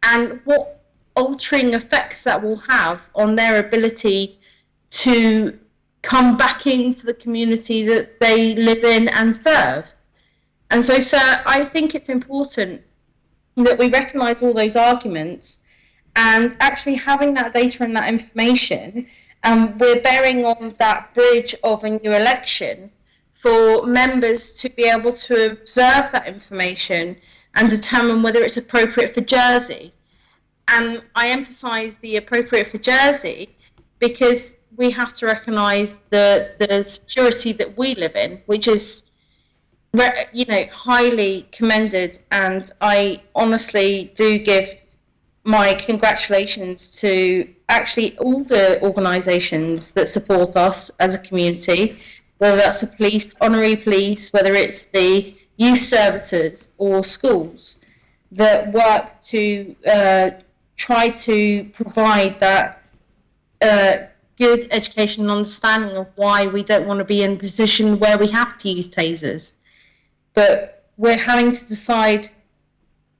and what altering effects that will have on their ability to come back into the community that they live in and serve. And so, sir, I think it's important that we recognise all those arguments, and actually having that data and that information, and we're bearing on that bridge of a new election for members to be able to observe that information and determine whether it's appropriate for Jersey. And I emphasise the appropriate for Jersey because we have to recognise the security that we live in, which is, you know, highly commended. And I honestly do give my congratulations to actually all the organisations that support us as a community, whether that's the police, honorary police, whether it's the youth services or schools that work to try to provide that good education and understanding of why we don't want to be in a position where we have to use tasers. But we're having to decide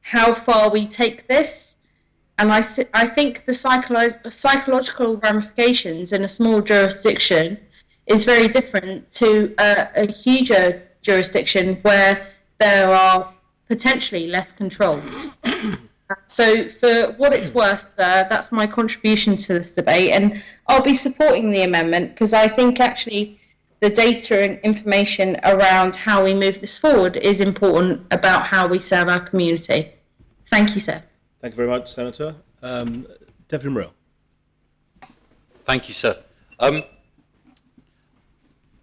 how far we take this. And I think the psychological ramifications in a small jurisdiction is very different to a huger jurisdiction where there are potentially less controls. So for what it's worth, that's my contribution to this debate, and I'll be supporting the amendment because I think actually the data and information around how we move this forward is important about how we serve our community. Thank you, sir. Thank you very much, Senator. Deputy Morrell. Thank you, sir.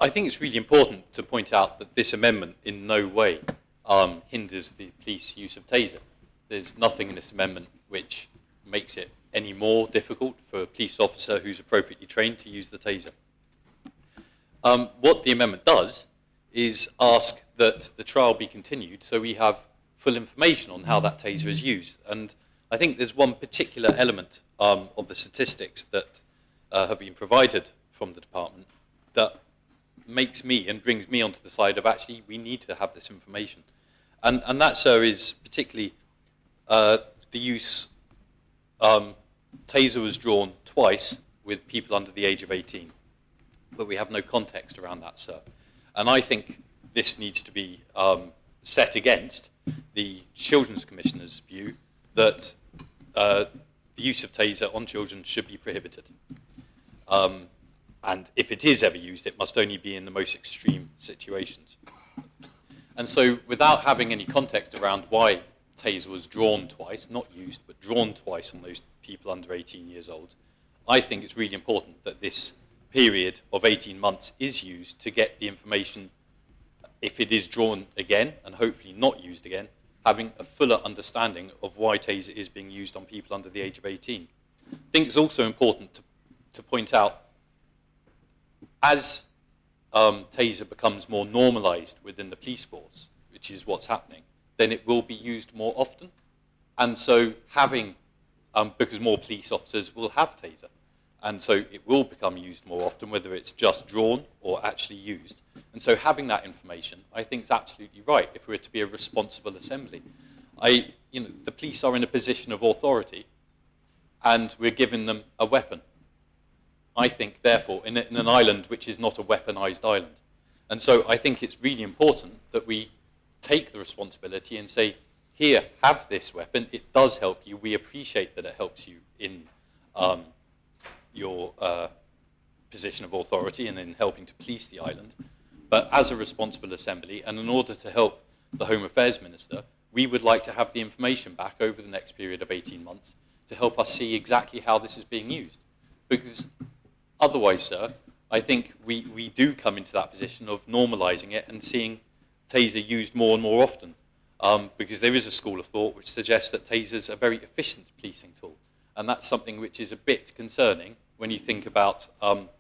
I think it's really important to point out that this amendment in no way hinders the police use of taser. There's nothing in this amendment which makes it any more difficult for a police officer who's appropriately trained to use the taser. What the amendment does is ask that the trial be continued so we have full information on how that taser is used. And I think there's one particular element of the statistics that have been provided from the department that makes me and brings me onto the side of actually we need to have this information. And that, sir, is particularly the use, taser was drawn twice with people under the age of 18, but we have no context around that, sir. And I think this needs to be set against the Children's Commissioner's view that the use of taser on children should be prohibited. And if it is ever used, it must only be in the most extreme situations. And so without having any context around why taser was drawn twice, not used, but drawn twice on those people under 18 years old, I think it's really important that this period of 18 months is used to get the information, if it is drawn again, and hopefully not used again, having a fuller understanding of why taser is being used on people under the age of 18. I think it's also important to point out, as taser becomes more normalised within the police force, which is what's happening, then it will be used more often. And so having, because more police officers will have taser, and so it will become used more often, whether it's just drawn or actually used. And so having that information, I think, is absolutely right if we're to be a responsible assembly. The police are in a position of authority, and we're giving them a weapon. I think, therefore, in an island which is not a weaponised island. And so I think it's really important that we take the responsibility and say, here, have this weapon. It does help you. We appreciate that it helps you in your position of authority and in helping to police the island. But as a responsible assembly, and in order to help the Home Affairs Minister, we would like to have the information back over the next period of 18 months to help us see exactly how this is being used. Because otherwise, sir, I think we do come into that position of normalising it and seeing taser used more and more often. Because there is a school of thought which suggests that tasers are a very efficient policing tool. And that's something which is a bit concerning when you think about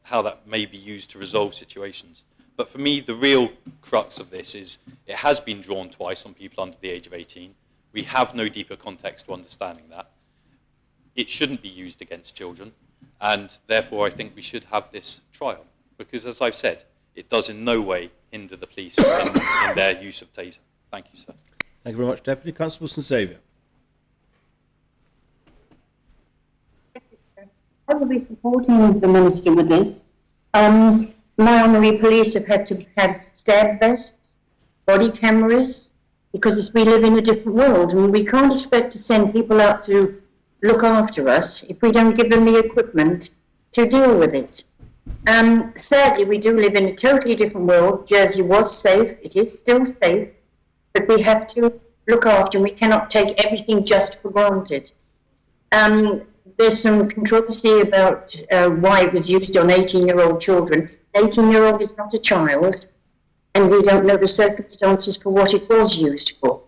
how that may be used to resolve situations. But for me, the real crux of this is it has been drawn twice on people under the age of 18. We have no deeper context to understanding that. It shouldn't be used against children. And therefore, I think we should have this trial. Because, as I've said, it does in no way hinder the police in their use of taser. Thank you, sir. Thank you very much, Deputy. Constable St Saviour. I will be supporting the Minister with this. My honorary police have had to have stab vests, body cameras, because we live in a different world, and we can't expect to send people out to look after us if we don't give them the equipment to deal with it. Sadly, we do live in a totally different world. Jersey was safe, it is still safe, but we have to look after, and we cannot take everything just for granted. There's some controversy about why it was used on 18-year-old children. An 18-year-old is not a child, and we don't know the circumstances for what it was used for.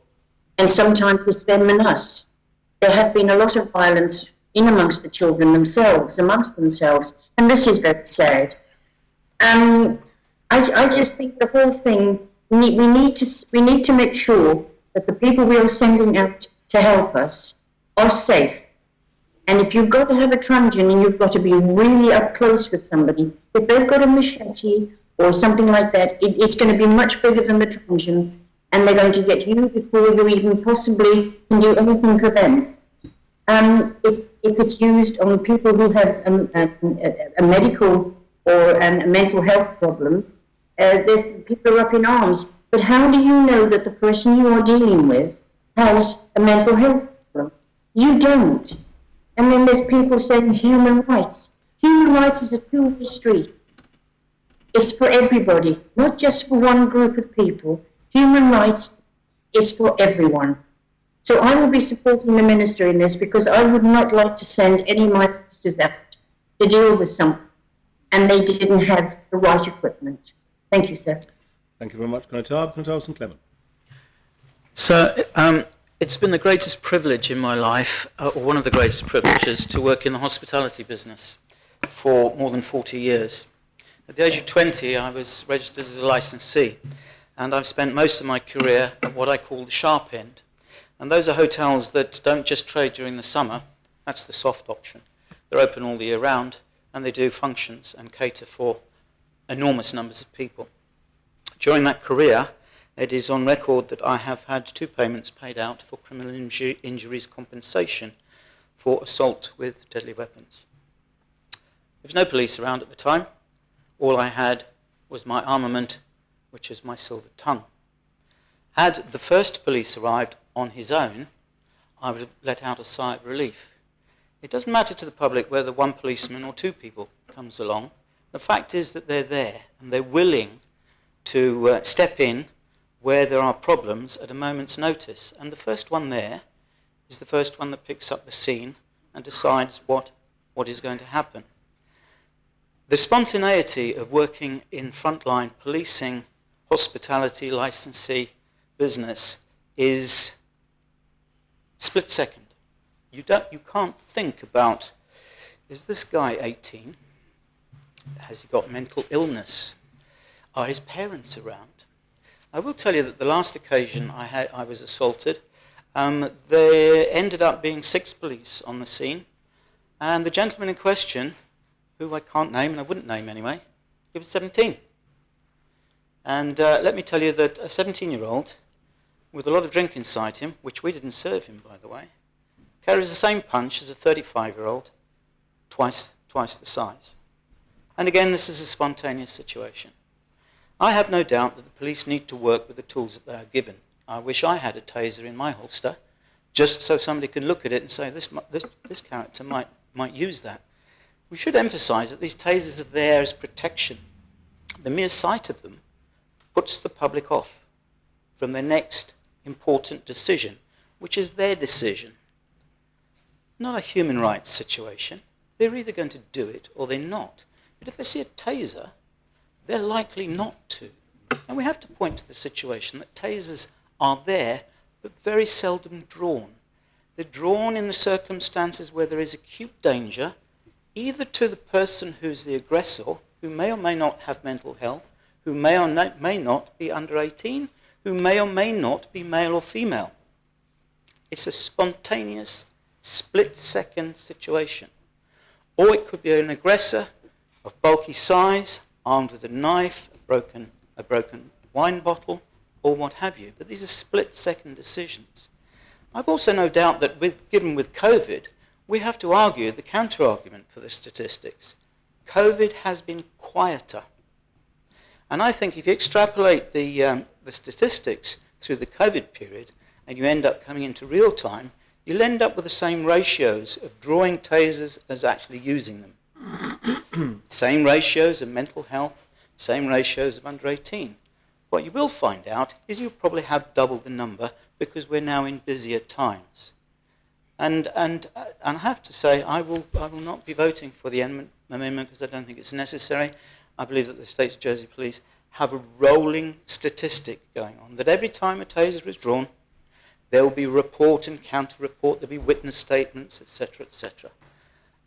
And sometimes it's them and us. There have been a lot of violence in amongst the children themselves, and this is very sad. I just think the whole thing, we need to make sure that the people we are sending out to help us are safe. And if you've got to have a truncheon and you've got to be really up close with somebody, if they've got a machete or something like that, it's going to be much bigger than the truncheon, and they're going to get you before you even possibly can do anything for them. If it's used on people who have a medical or a mental health problem, there's people are up in arms. But how do you know that the person you are dealing with has a mental health problem? You don't. And then there's people saying human rights. Human rights is a two-way street. It's for everybody, not just for one group of people. Human rights is for everyone. So I will be supporting the Minister in this, because I would not like to send any of my officers out to deal with something and they didn't have the right equipment. Thank you, sir. Thank you very much, Constable and Clement. So, it's been the greatest privilege in my life, or one of the greatest privileges, to work in the hospitality business for more than 40 years. At the age of 20, I was registered as a licensee, and I've spent most of my career at what I call the sharp end. And those are hotels that don't just trade during the summer, that's the soft option. They're open all the year round, and they do functions and cater for enormous numbers of people. During that career, it is on record that I have had 2 payments paid out for criminal injuries compensation for assault with deadly weapons. There was no police around at the time. All I had was my armament, which is my silver tongue. Had the first police arrived on his own, I would have let out a sigh of relief. It doesn't matter to the public whether 1 policeman or 2 people comes along. The fact is that they're there and they're willing to step in where there are problems at a moment's notice. And the first one there is the first one that picks up the scene and decides what is going to happen. The spontaneity of working in frontline policing, hospitality, licensee business is split second. You can't think about, is this guy 18? Has he got mental illness? Are his parents around? I will tell you that the last occasion I was assaulted, there ended up being 6 police on the scene, and the gentleman in question, who I can't name, and I wouldn't name anyway, he was 17. And let me tell you that a 17-year-old with a lot of drink inside him, which we didn't serve him, by the way, carries the same punch as a 35-year-old, twice the size. And again, this is a spontaneous situation. I have no doubt that the police need to work with the tools that they are given. I wish I had a taser in my holster, just so somebody can look at it and say, this character might use that. We should emphasise that these tasers are there as protection. The mere sight of them puts the public off from their next important decision, which is their decision. Not a human rights situation. They're either going to do it or they're not. But if they see a taser, they're likely not to. And we have to point to the situation that tasers are there, but very seldom drawn. They're drawn in the circumstances where there is acute danger, either to the person who's the aggressor, who may or may not have mental health, who may or may not be under 18, who may or may not be male or female. It's a spontaneous, split-second situation. Or it could be an aggressor of bulky size, armed with a knife, a broken wine bottle, or what have you. But these are split-second decisions. I've also no doubt that given with COVID, we have to argue the counter-argument for the statistics. COVID has been quieter. And I think if you extrapolate the statistics through the COVID period, and you end up coming into real time, you'll end up with the same ratios of drawing tasers as actually using them. Same ratios of mental health, same ratios of under 18. What you will find out is you'll probably have double the number because we're now in busier times. And I have to say, I will not be voting for the amendment because I don't think it's necessary. I believe that the State of Jersey Police have a rolling statistic going on, that every time a taser is drawn, there will be report and counter-report, there'll be witness statements, etc., etc.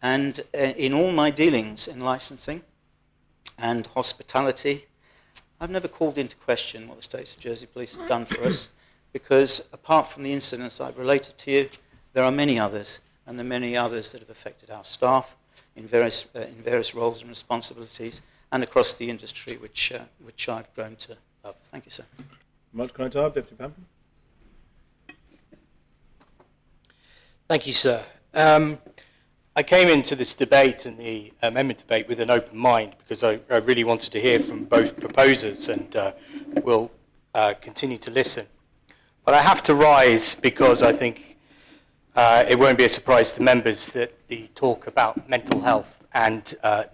And in all my dealings in licensing and hospitality, I've never called into question what the State of Jersey Police have done for us, because apart from the incidents I've related to you, there are many others, and there are many others that have affected our staff in various roles and responsibilities, and across the industry, which I've grown to love. Thank you, sir. Much kind of Deputy Pampen. Thank you, sir. I came into this debate and the amendment debate with an open mind because I really wanted to hear from both proposers, and will continue to listen. But I have to rise because I think it won't be a surprise to members that the talk about mental health and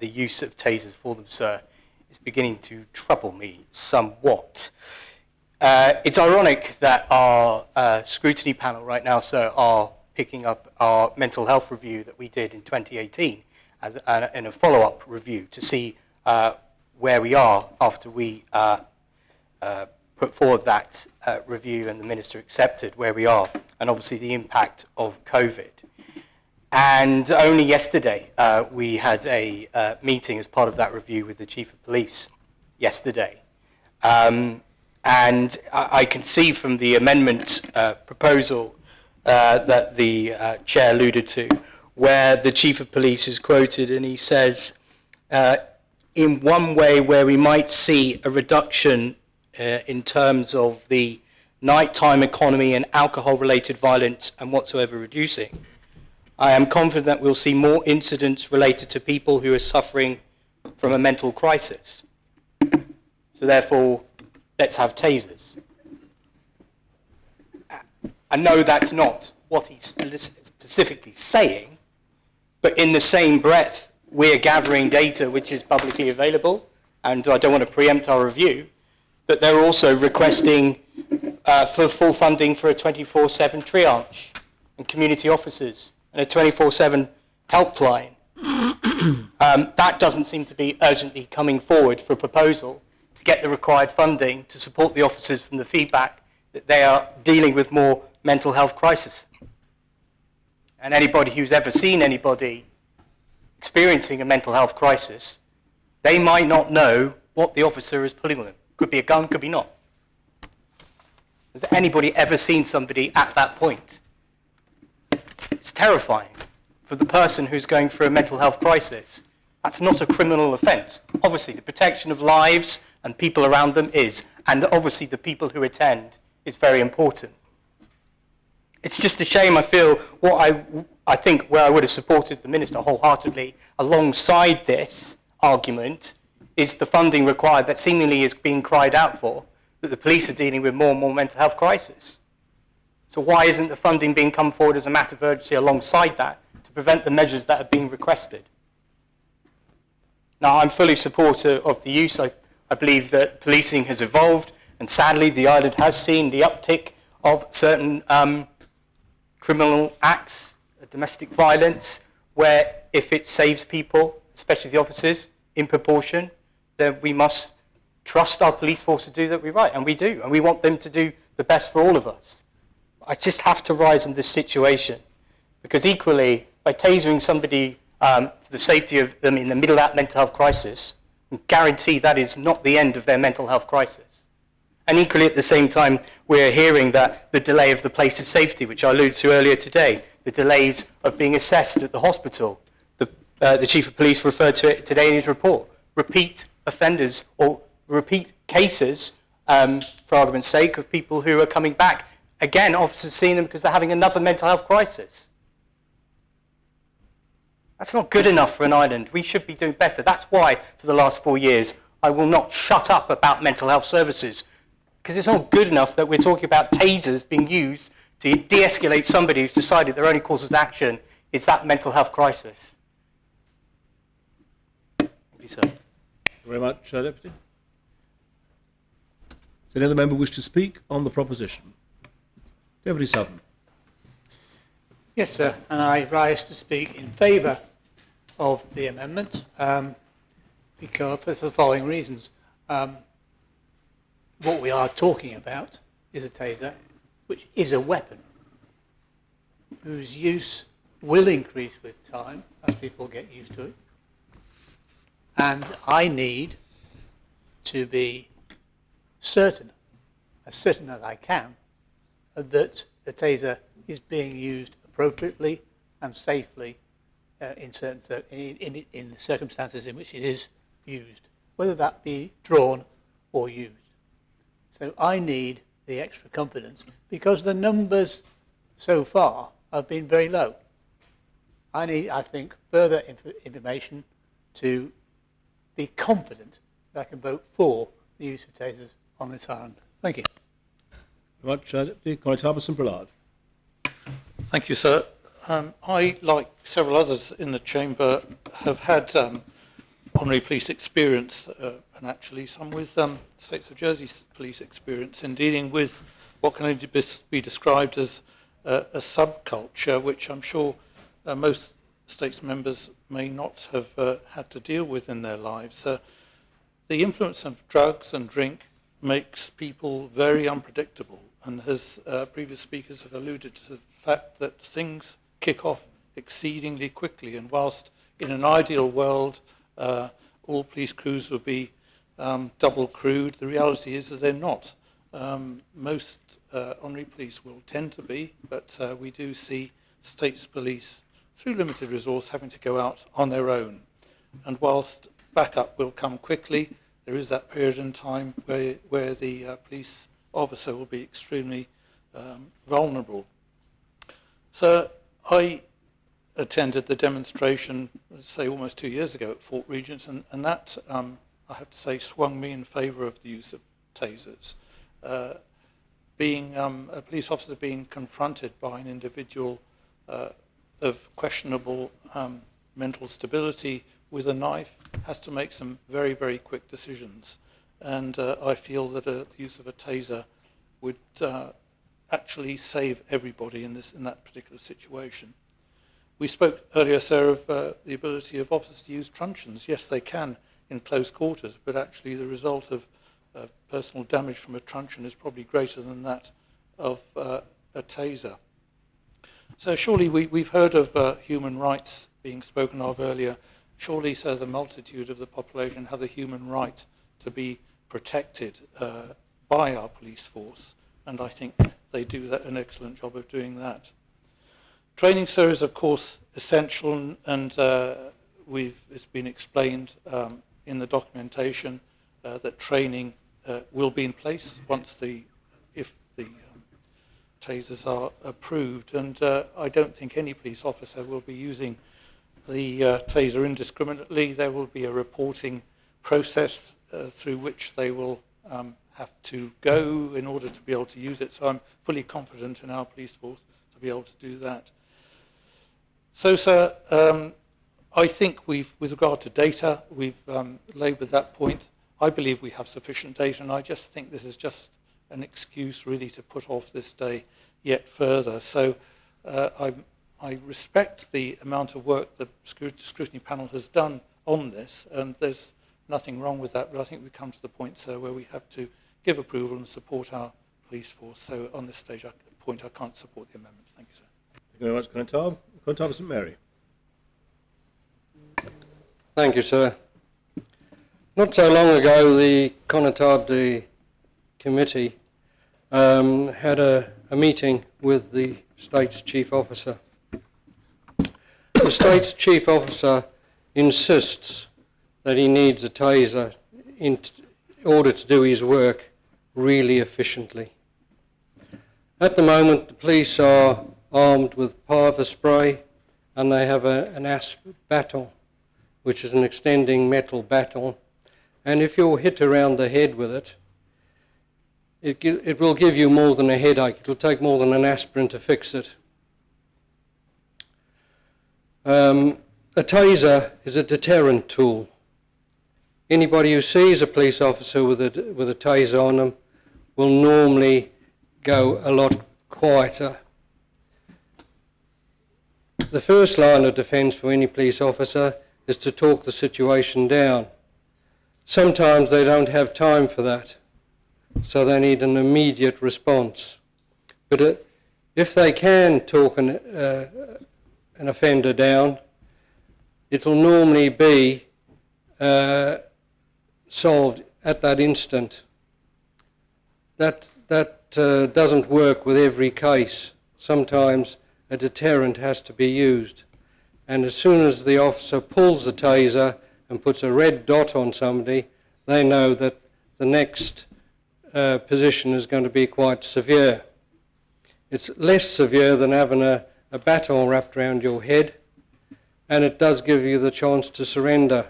the use of tasers for them, sir, is beginning to trouble me somewhat. It's ironic that our scrutiny panel right now, sir, are picking up our mental health review that we did in 2018 as in a follow-up review to see where we are after we put forward that review and the Minister accepted where we are, and obviously the impact of COVID. And only yesterday we had a meeting as part of that review with the Chief of Police yesterday. And I can see from the amendment proposal that the Chair alluded to, where the Chief of Police is quoted and he says, in one way where we might see a reduction in terms of the nighttime economy and alcohol-related violence and whatsoever reducing, I am confident that we'll see more incidents related to people who are suffering from a mental crisis. So therefore, let's have tasers. I know that's not what he's specifically saying, but in the same breath, we're gathering data which is publicly available, and I don't want to preempt our review, but they're also requesting for full funding for a 24/7 triage and community officers and a 24/7 helpline. That doesn't seem to be urgently coming forward for a proposal to get the required funding to support the officers from the feedback that they are dealing with more mental health crisis. And anybody who's ever seen anybody experiencing a mental health crisis, they might not know what the officer is pulling on them. Could be a gun, could be not. Has anybody ever seen somebody at that point? It's terrifying for the person who's going through a mental health crisis. That's not a criminal offence. Obviously, the protection of lives and people around them is, and obviously the people who attend is very important. It's just a shame, I feel, what I think where I would have supported the Minister wholeheartedly alongside this argument is the funding required that seemingly is being cried out for, that the police are dealing with more and more mental health crisis. So why isn't the funding being come forward as a matter of urgency alongside that to prevent the measures that are being requested? Now, I'm fully supportive of the use. I believe that policing has evolved, and sadly the island has seen the uptick of certain criminal acts, domestic violence, where if it saves people, especially the officers, in proportion, then we must trust our police force to do that right, and we do, and we want them to do the best for all of us. I just have to rise in this situation, because equally, by tasering somebody for the safety of them in the middle of that mental health crisis, guarantee that is not the end of their mental health crisis. And equally at the same time, we're hearing that the delay of the place's safety, which I alluded to earlier today, the delays of being assessed at the hospital. The Chief of Police referred to it today in his report. Repeat offenders or repeat cases, for argument's sake, of people who are coming back. Again, officers seeing them because they're having another mental health crisis. That's not good enough for an island. We should be doing better. That's why, for the last 4 years, I will not shut up about mental health services. Because it's not good enough that we're talking about tasers being used to de-escalate somebody who's decided their only course of action is that mental health crisis. Thank you, sir. Thank you very much, Deputy. Does any other member wish to speak on the proposition? Deputy Sutton. Yes, sir, and I rise to speak in favour of the amendment because for the following reasons. What we are talking about is a taser, which is a weapon, whose use will increase with time as people get used to it. And I need to be certain, as certain as I can, that the taser is being used appropriately and safely in the circumstances in which it is used, whether that be drawn or used. So I need the extra confidence because the numbers so far have been very low. I need, I think, further information to be confident that I can vote for the use of tasers on this island. Thank you. Very much, Deputy Constable Brillard. Thank you, sir. I, like several others in the chamber, have had honorary police experience, and actually some with States of Jersey police experience in dealing with what can only be described as a subculture, which I'm sure most States members may not have had to deal with in their lives. The influence of drugs and drink makes people very unpredictable, and as previous speakers have alluded to the fact that things kick off exceedingly quickly, and whilst in an ideal world all police crews would be double crewed, the reality is that they're not. Most honorary police will tend to be, but we do see States police, through limited resource, having to go out on their own. And whilst backup will come quickly, there is that period in time where the police officer will be extremely vulnerable. So I attended the demonstration, say, almost 2 years ago at Fort Regents, and that, I have to say, swung me in favour of the use of tasers. Being a police officer being confronted by an individual of questionable mental stability with a knife has to make some very, very quick decisions. And I feel that the use of a taser would actually save everybody in that particular situation. We spoke earlier, sir, of the ability of officers to use truncheons. Yes, they can in close quarters, but actually the result of personal damage from a truncheon is probably greater than that of a taser. So surely we've heard of human rights being spoken of earlier. Surely, sir, the multitude of the population have the human right to be protected by our police force, and I think they do an excellent job of doing that. Training, sir, is of course essential, and it's been explained in the documentation that training will be in place if the tasers are approved, and I don't think any police officer will be using the taser indiscriminately. There will be a reporting process through which they will have to go in order to be able to use it. So I'm fully confident in our police force to be able to do that. So, sir, I think with regard to data, we've laboured that point. I believe we have sufficient data, and I just think this is just an excuse really to put off this day yet further. So I respect the amount of work the scrutiny panel has done on this, and there's nothing wrong with that, but I think we've come to the point, sir, where we have to give approval and support our police force. So on this stage, I can't support the amendment. Thank you, sir. Thank you very much, Constable St Mary. Thank you, sir. Not so long ago, the Conatard Committee had a meeting with the State's Chief Officer. The State's Chief Officer insists that he needs a taser in order to do his work really efficiently. At the moment, the police are armed with pava spray, and they have an asp baton, which is an extending metal baton, and if you're hit around the head with it, it will give you more than a headache. It will take more than an aspirin to fix it. A taser is a deterrent tool. Anybody who sees a police officer with a taser on them will normally go a lot quieter. The first line of defence for any police officer is to talk the situation down. Sometimes they don't have time for that, so they need an immediate response. But if they can talk an offender down, it will normally be solved at that instant. That doesn't work with every case. Sometimes a deterrent has to be used. And as soon as the officer pulls the taser and puts a red dot on somebody, they know that the next position is going to be quite severe. It's less severe than having a baton wrapped around your head, and it does give you the chance to surrender.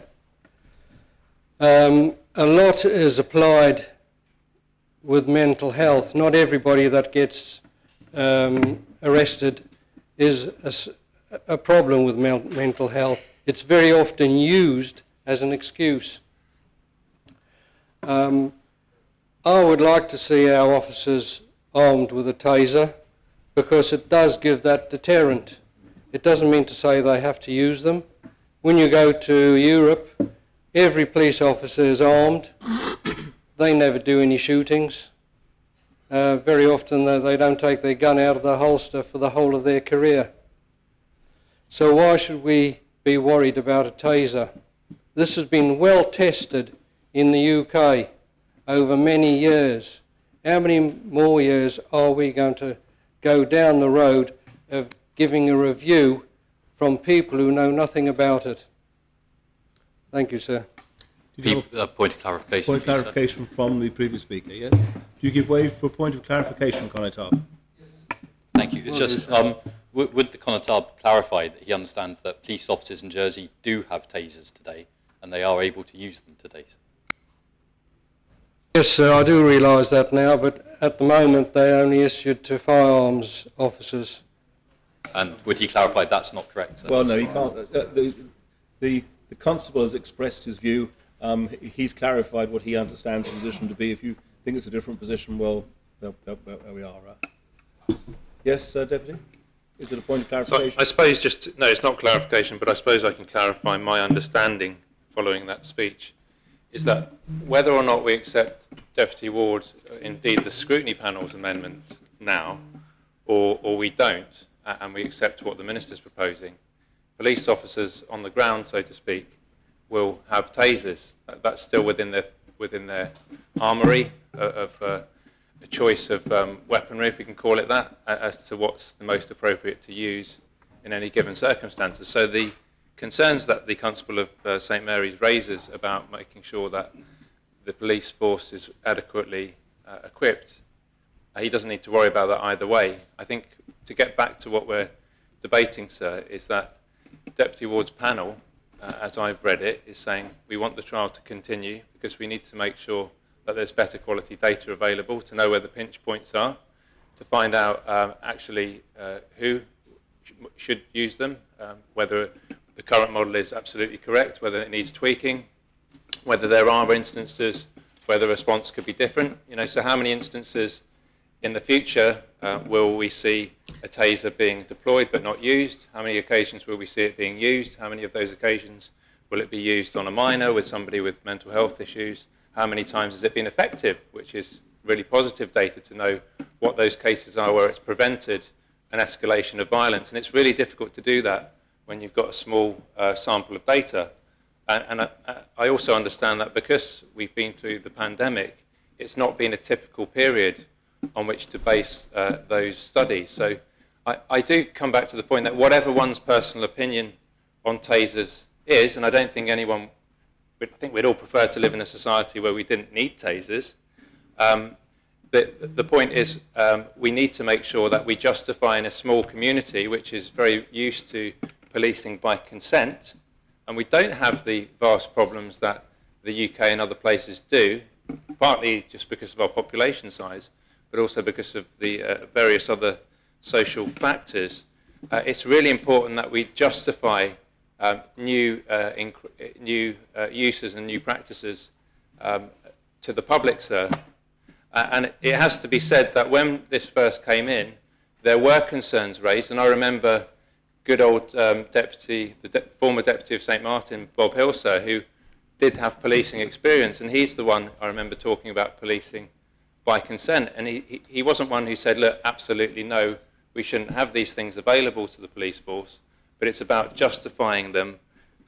A lot is applied with mental health. Not everybody that gets arrested is a problem with mental health. It's very often used as an excuse. I would like to see our officers armed with a taser because it does give that deterrent. It doesn't mean to say they have to use them. When you go to Europe, every police officer is armed. They never do any shootings. Very often they don't take their gun out of the holster for the whole of their career. So why should we be worried about a taser? This has been well tested in the UK over many years. How many more years are we going to go down the road of giving a review from people who know nothing about it? Thank you, sir. Point of clarification. Point of clarification from the previous speaker, yes? Do you give way for a point of clarification, Conatap? Thank you. It's just, would the Conatap clarify that he understands that police officers in Jersey do have tasers today and they are able to use them today? Yes, sir, I do realise that now, but at the moment they're only issued to firearms officers. And would he clarify that's not correct, sir? Well, no, he can't. The constable has expressed his view. He's clarified what he understands the position to be. If you think it's a different position, well, there we are. Yes, Deputy? Is it a point of clarification? So I suppose no, it's not clarification, but I suppose I can clarify my understanding following that speech, is that whether or not we accept Deputy Ward, indeed the scrutiny panel's amendment now, or we don't, and we accept what the Minister's proposing, police officers on the ground, so to speak, will have tasers. That's still within their armoury of a choice of weaponry, if we can call it that, as to what's the most appropriate to use in any given circumstances. So the concerns that the Constable of St Mary's raises about making sure that the police force is adequately equipped, he doesn't need to worry about that either way. I think to get back to what we're debating, sir, is that Deputy Ward's panel, as I've read it, is saying we want the trial to continue because we need to make sure that there's better quality data available to know where the pinch points are, to find out actually who should use them, whether the current model is absolutely correct, whether it needs tweaking, whether there are instances where the response could be different. So how many instances in the future will we see a taser being deployed but not used? How many occasions will we see it being used? How many of those occasions will it be used on a minor with somebody with mental health issues? How many times has it been effective, which is really positive data to know what those cases are where it's prevented an escalation of violence. And it's really difficult to do that when you've got a small sample of data. And I also understand that because we've been through the pandemic, it's not been a typical period on which to base those studies. So I do come back to the point that whatever one's personal opinion on tasers is, and I don't think I think we'd all prefer to live in a society where we didn't need tasers. The point is we need to make sure that we justify in a small community, which is very used to policing by consent, and we don't have the vast problems that the UK and other places do, partly just because of our population size, but also because of the various other social factors, it's really important that we justify new uses and new practices to the public, sir. And it has to be said that when this first came in, there were concerns raised, and I remember good old former Deputy of St Martin, Bob Hill, sir, who did have policing experience, and he's the one I remember talking about policing by consent, and he wasn't one who said, look, absolutely no, we shouldn't have these things available to the police force, but it's about justifying them,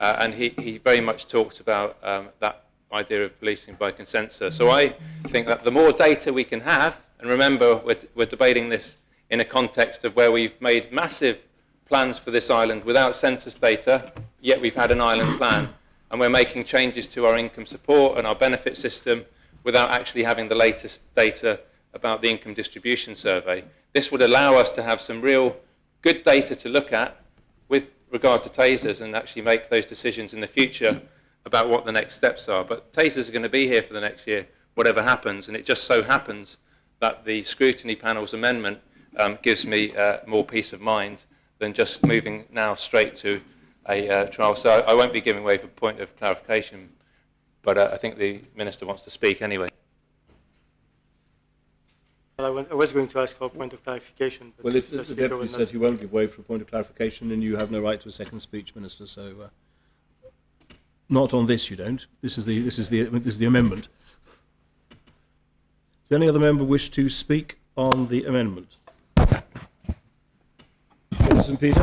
and he very much talked about that idea of policing by consent, sir. So I think that the more data we can have, and remember we're debating this in a context of where we've made massive plans for this island without census data, yet we've had an island plan, and we're making changes to our income support and our benefit system without actually having the latest data about the income distribution survey. This would allow us to have some real good data to look at with regard to tasers and actually make those decisions in the future about what the next steps are. But tasers are going to be here for the next year, whatever happens, and it just so happens that the scrutiny panel's amendment gives me more peace of mind than just moving now straight to a trial. So I won't be giving way for point of clarification, but I think the Minister wants to speak anyway. Well, I was going to ask for a point of clarification. But well, if the Deputy said he won't give way for a point of clarification, then you have no right to a second speech, Minister. So, not on this, you don't. This is the amendment. Does any other member wish to speak on the amendment? St. Peter.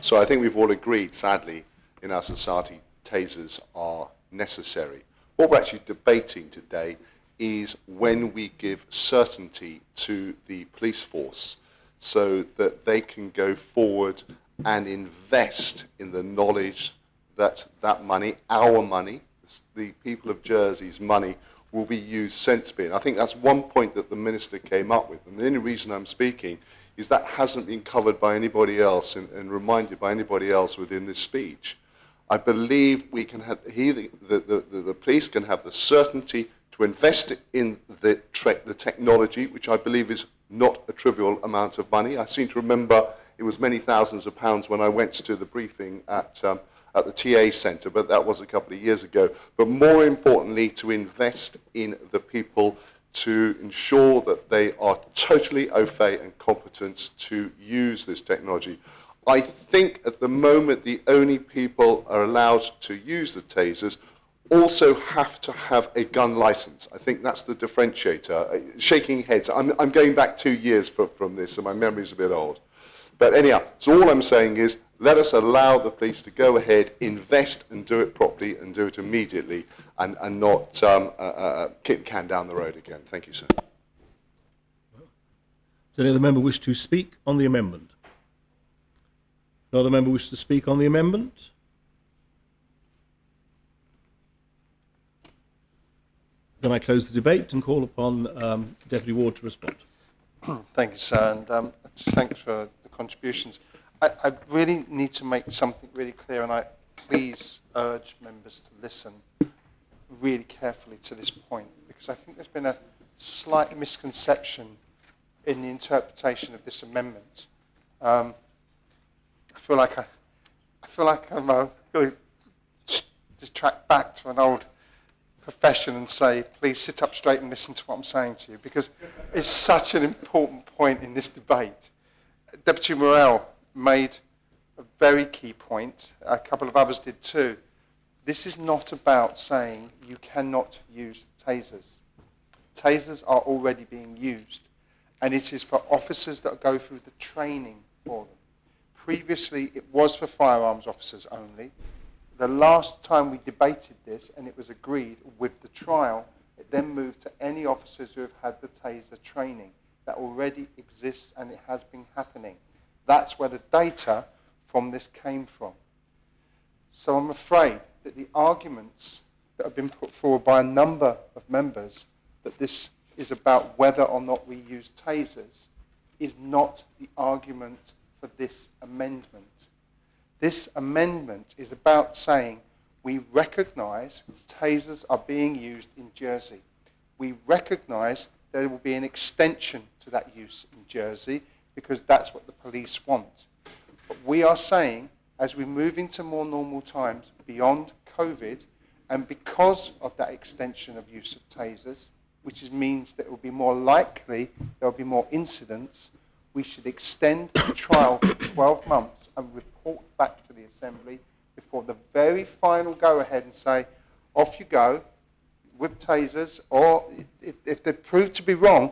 So I think we've all agreed, sadly, in our society, tasers are necessary. What we're actually debating today is when we give certainty to the police force so that they can go forward and invest in the knowledge that that money, our money, the people of Jersey's money, will be used sensibly. And I think that's one point that the Minister came up with. And the only reason I'm speaking is that hasn't been covered by anybody else and reminded by anybody else within this speech. I believe we can have, the police can have the certainty to invest in the technology, which I believe is not a trivial amount of money. I seem to remember it was many thousands of pounds when I went to the briefing at the TA Centre, but that was a couple of years ago. But more importantly, to invest in the people to ensure that they are totally au fait and competent to use this technology. I think at the moment the only people are allowed to use the tasers also have to have a gun license. I think that's the differentiator. Shaking heads. I'm going back 2 years from this, so my memory's a bit old. But anyhow, so all I'm saying is let us allow the police to go ahead, invest and do it properly and do it immediately and not kick the can down the road again. Thank you, sir. Does any other member wish to speak on the amendment? No other member wish to speak on the amendment? Then I close the debate and call upon Deputy Ward to respond. Thank you, sir, and just thanks for the contributions. I really need to make something really clear, and I please urge members to listen really carefully to this point, because I think there's been a slight misconception in the interpretation of this amendment. I feel like I'm going to just track back to an old profession and say, please sit up straight and listen to what I'm saying to you, because it's such an important point in this debate. Deputy Morell made a very key point. A couple of others did too. This is not about saying you cannot use tasers. Tasers are already being used, and it is for officers that go through the training for them. Previously, it was for firearms officers only. The last time we debated this, and it was agreed with the trial, it then moved to any officers who have had the taser training. That already exists, and it has been happening. That's where the data from this came from. So I'm afraid that the arguments that have been put forward by a number of members that this is about whether or not we use tasers is not the argument for this amendment. This amendment is about saying we recognise tasers are being used in Jersey. We recognise there will be an extension to that use in Jersey because that's what the police want. But we are saying, as we move into more normal times beyond COVID, and because of that extension of use of tasers, which means that it will be more likely there will be more incidents, we should extend the trial for 12 months and report back to the Assembly before the very final go-ahead and say, off you go with tasers, or if they prove to be wrong.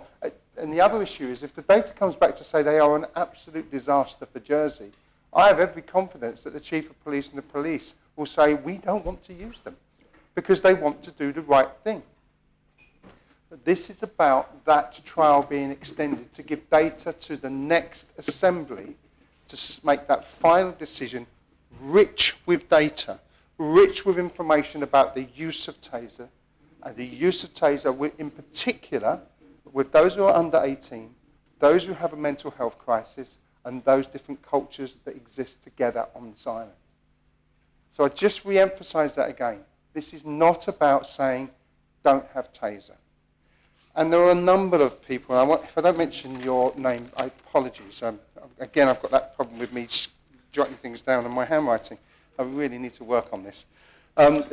And the other issue is if the data comes back to say they are an absolute disaster for Jersey, I have every confidence that the Chief of Police and the police will say, we don't want to use them because they want to do the right thing. But this is about that trial being extended to give data to the next Assembly to make that final decision rich with data, rich with information about the use of taser, and the use of taser in particular with those who are under 18, those who have a mental health crisis, and those different cultures that exist together on this island. So I just re-emphasise that again. This is not about saying don't have taser. And there are a number of people, if I don't mention your name, apologies. Again, I've got that problem with me jotting things down in my handwriting. I really need to work on this. I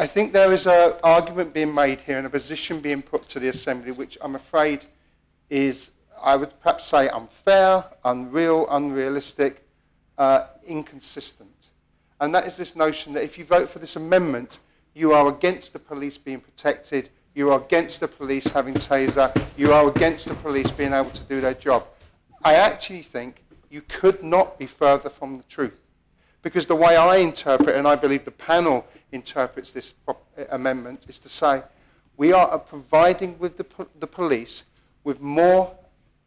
think there is an argument being made here and a position being put to the Assembly which I'm afraid is, I would perhaps say, unfair, unreal, unrealistic, inconsistent. And that is this notion that if you vote for this amendment, you are against the police being protected, you are against the police having taser, you are against the police being able to do their job. I actually think you could not be further from the truth. Because the way I interpret, and I believe the panel interprets this amendment, is to say we are providing with the police with more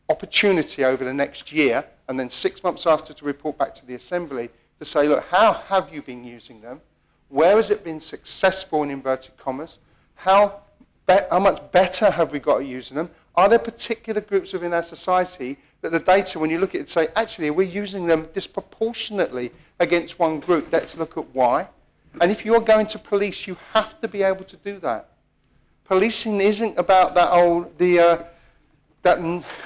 opportunity over the next year, and then 6 months after to report back to the Assembly to say, look, how have you been using them? Where has it been successful in inverted commas? How much better have we got at using them? Are there particular groups within our society that the data, when you look at it, say, actually, we're using them disproportionately against one group? Let's look at why. And if you're going to police, you have to be able to do that. Policing isn't about that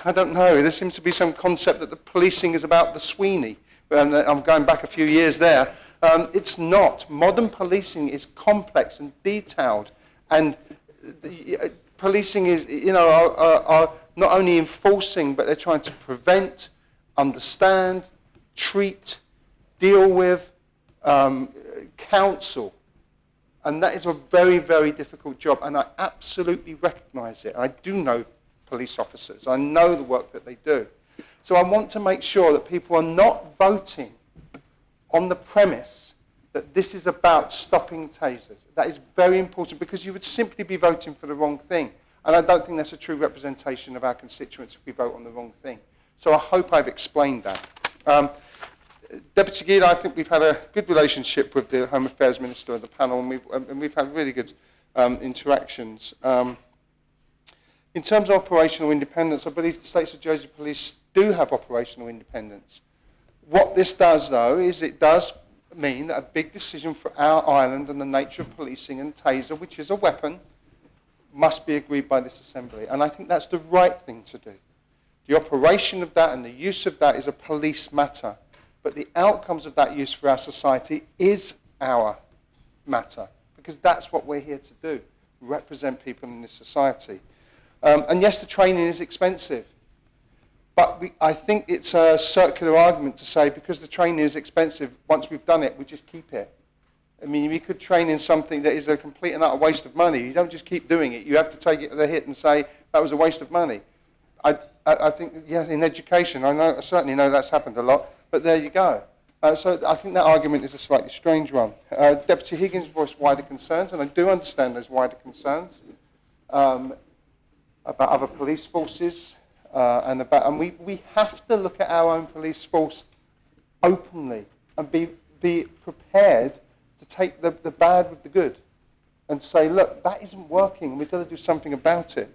I don't know, there seems to be some concept that the policing is about the Sweeney. And I'm going back a few years there. It's not. Modern policing is complex and detailed. And policing is, are not only enforcing, but they're trying to prevent, understand, treat, deal with, counsel. And that is a very, very difficult job. And I absolutely recognise it. I do know police officers. I know the work that they do. So I want to make sure that people are not voting on the premise that this is about stopping tasers. That is very important because you would simply be voting for the wrong thing. And I don't think that's a true representation of our constituents if we vote on the wrong thing. So I hope I've explained that. Deputy Gila, I think we've had a good relationship with the Home Affairs Minister and the panel, and we've had really good interactions. In terms of operational independence, I believe the States of Jersey Police do have operational independence. What this does, though, is it does mean that a big decision for our island and the nature of policing and taser, which is a weapon, must be agreed by this Assembly. And I think that's the right thing to do. The operation of that and the use of that is a police matter. But the outcomes of that use for our society is our matter, because that's what we're here to do, represent people in this society. And yes, the training is expensive. But I think it's a circular argument to say because the training is expensive, once we've done it, we just keep it. I mean, we could train in something that is a complete and utter waste of money. You don't just keep doing it. You have to take it to the hit and say, that was a waste of money. I think, yeah, in education, I certainly know that's happened a lot, but there you go. So I think that argument is a slightly strange one. Deputy Higgins voiced wider concerns, and I do understand those wider concerns about other police forces, and we have to look at our own police force openly and be prepared to take the bad with the good and say, look, that isn't working. We've got to do something about it.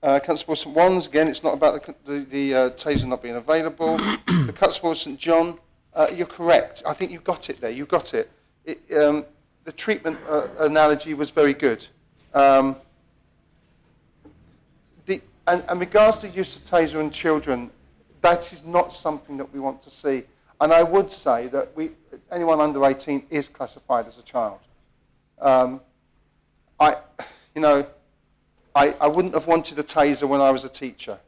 Constable St Wands, again, it's not about the taser not being available. The Constable St John, you're correct. I think you got it there. You got it. The treatment analogy was very good. And regards to use of taser in children, that is not something that we want to see. And I would say that anyone under 18 is classified as a child. I wouldn't have wanted a taser when I was a teacher.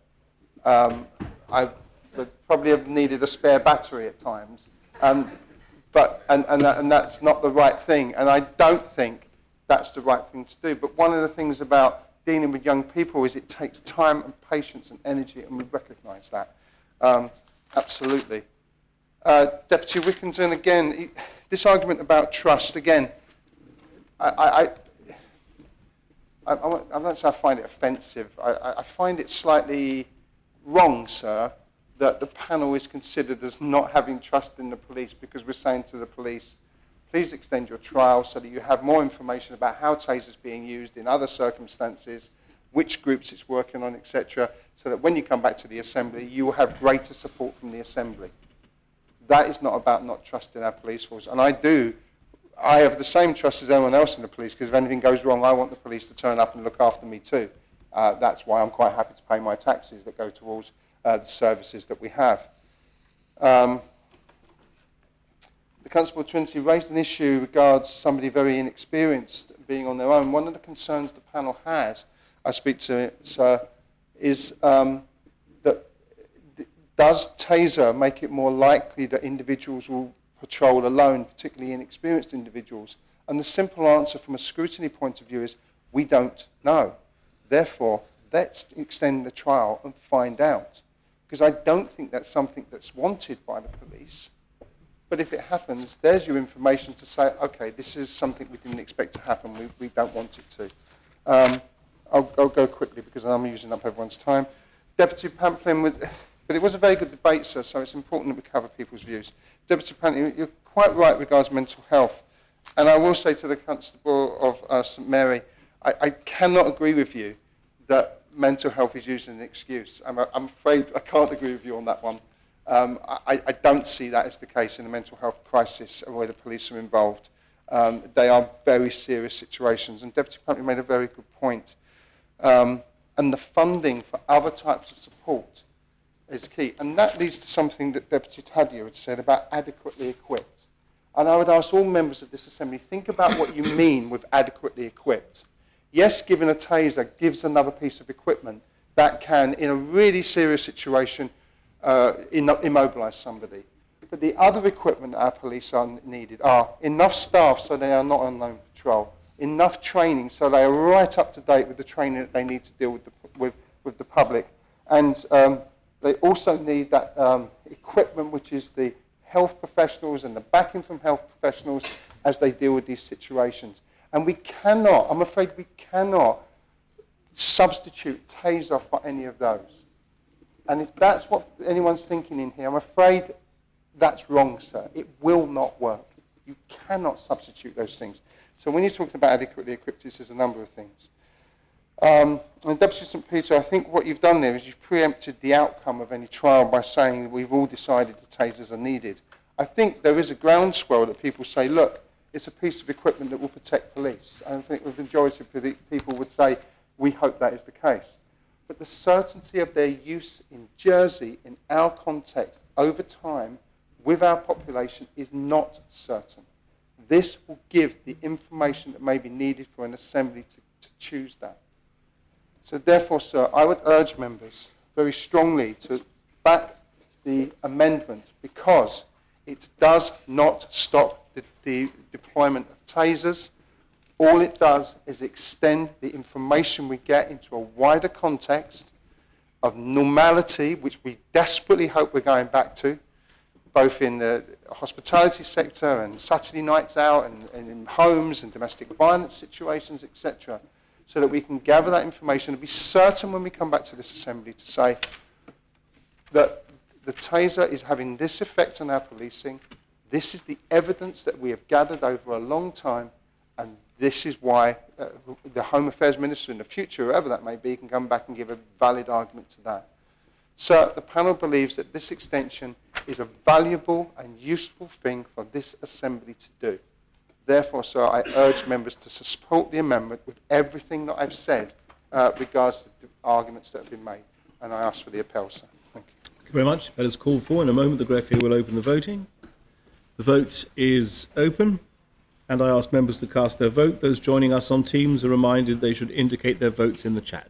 I would probably have needed a spare battery at times. But that's not the right thing. And I don't think that's the right thing to do. But one of the things about dealing with young people is it takes time and patience and energy, and we recognise that. Absolutely. Deputy Wickington, again, this argument about trust, again, I don't say I find it offensive. I find it slightly wrong, sir, that the panel is considered as not having trust in the police because we're saying to the police, please extend your trial so that you have more information about how taser is being used in other circumstances, which groups it's working on, etc., so that when you come back to the Assembly, you will have greater support from the Assembly. That is not about not trusting our police force. And I have the same trust as anyone else in the police, because if anything goes wrong, I want the police to turn up and look after me too. That's why I'm quite happy to pay my taxes that go towards the services that we have. The Constable Trinity raised an issue regards somebody very inexperienced being on their own. One of the concerns the panel has, I speak to it, sir, is that does taser make it more likely that individuals will patrol alone, particularly inexperienced individuals? And the simple answer from a scrutiny point of view is we don't know. Therefore, let's extend the trial and find out. Because I don't think that's something that's wanted by the police. But if it happens, there's your information to say, okay, this is something we didn't expect to happen. We don't want it to. I'll go quickly because I'm using up everyone's time. Deputy Pamplin, but it was a very good debate, sir, so it's important that we cover people's views. Deputy Pamplin, you're quite right regards mental health. And I will say to the Constable of St Mary, I cannot agree with you that mental health is used as an excuse. I'm afraid I can't agree with you on that one. I don't see that as the case in a mental health crisis where the police are involved. They are very serious situations, and Deputy Pamplin made a very good point. And the funding for other types of support is key. And that leads to something that Deputy Tadia had said about adequately equipped. And I would ask all members of this Assembly, think about what you mean with adequately equipped. Yes, giving a taser gives another piece of equipment that can, in a really serious situation, immobilise somebody. But the other equipment that our police are needed are enough staff so they are not on lone patrol, enough training so they are right up to date with the training that they need to deal with the public, and they also need that equipment, which is the health professionals and the backing from health professionals as they deal with these situations. And we cannot, I'm afraid we cannot substitute taser for any of those. And if that's what anyone's thinking in here, I'm afraid that's wrong, sir. It will not work. You cannot substitute those things. So when you're talking about adequately equipped, this is a number of things. And Deputy St Peter, I think what you've done there is you've preempted the outcome of any trial by saying we've all decided the tasers are needed. I think there is a groundswell that people say, look, it's a piece of equipment that will protect police. And I think the majority of people would say, we hope that is the case. But the certainty of their use in Jersey, in our context, over time, with our population, is not certain. This will give the information that may be needed for an Assembly to choose that. So therefore, sir, I would urge members very strongly to back the amendment, because it does not stop the deployment of tasers. All it does is extend the information we get into a wider context of normality, which we desperately hope we're going back to, both in the hospitality sector and Saturday nights out and in homes and domestic violence situations, etc., so that we can gather that information and be certain when we come back to this Assembly to say that the taser is having this effect on our policing. This is the evidence that we have gathered over a long time, and this is why the Home Affairs Minister in the future, whoever that may be, can come back and give a valid argument to that. Sir, the panel believes that this extension is a valuable and useful thing for this Assembly to do. Therefore, sir, I urge members to support the amendment with everything that I've said regards to the arguments that have been made. And I ask for the appel, sir. Thank you. Thank you very much. That is called for. In a moment, the greffier will open the voting. The vote is open, and I ask members to cast their vote. Those joining us on Teams are reminded they should indicate their votes in the chat.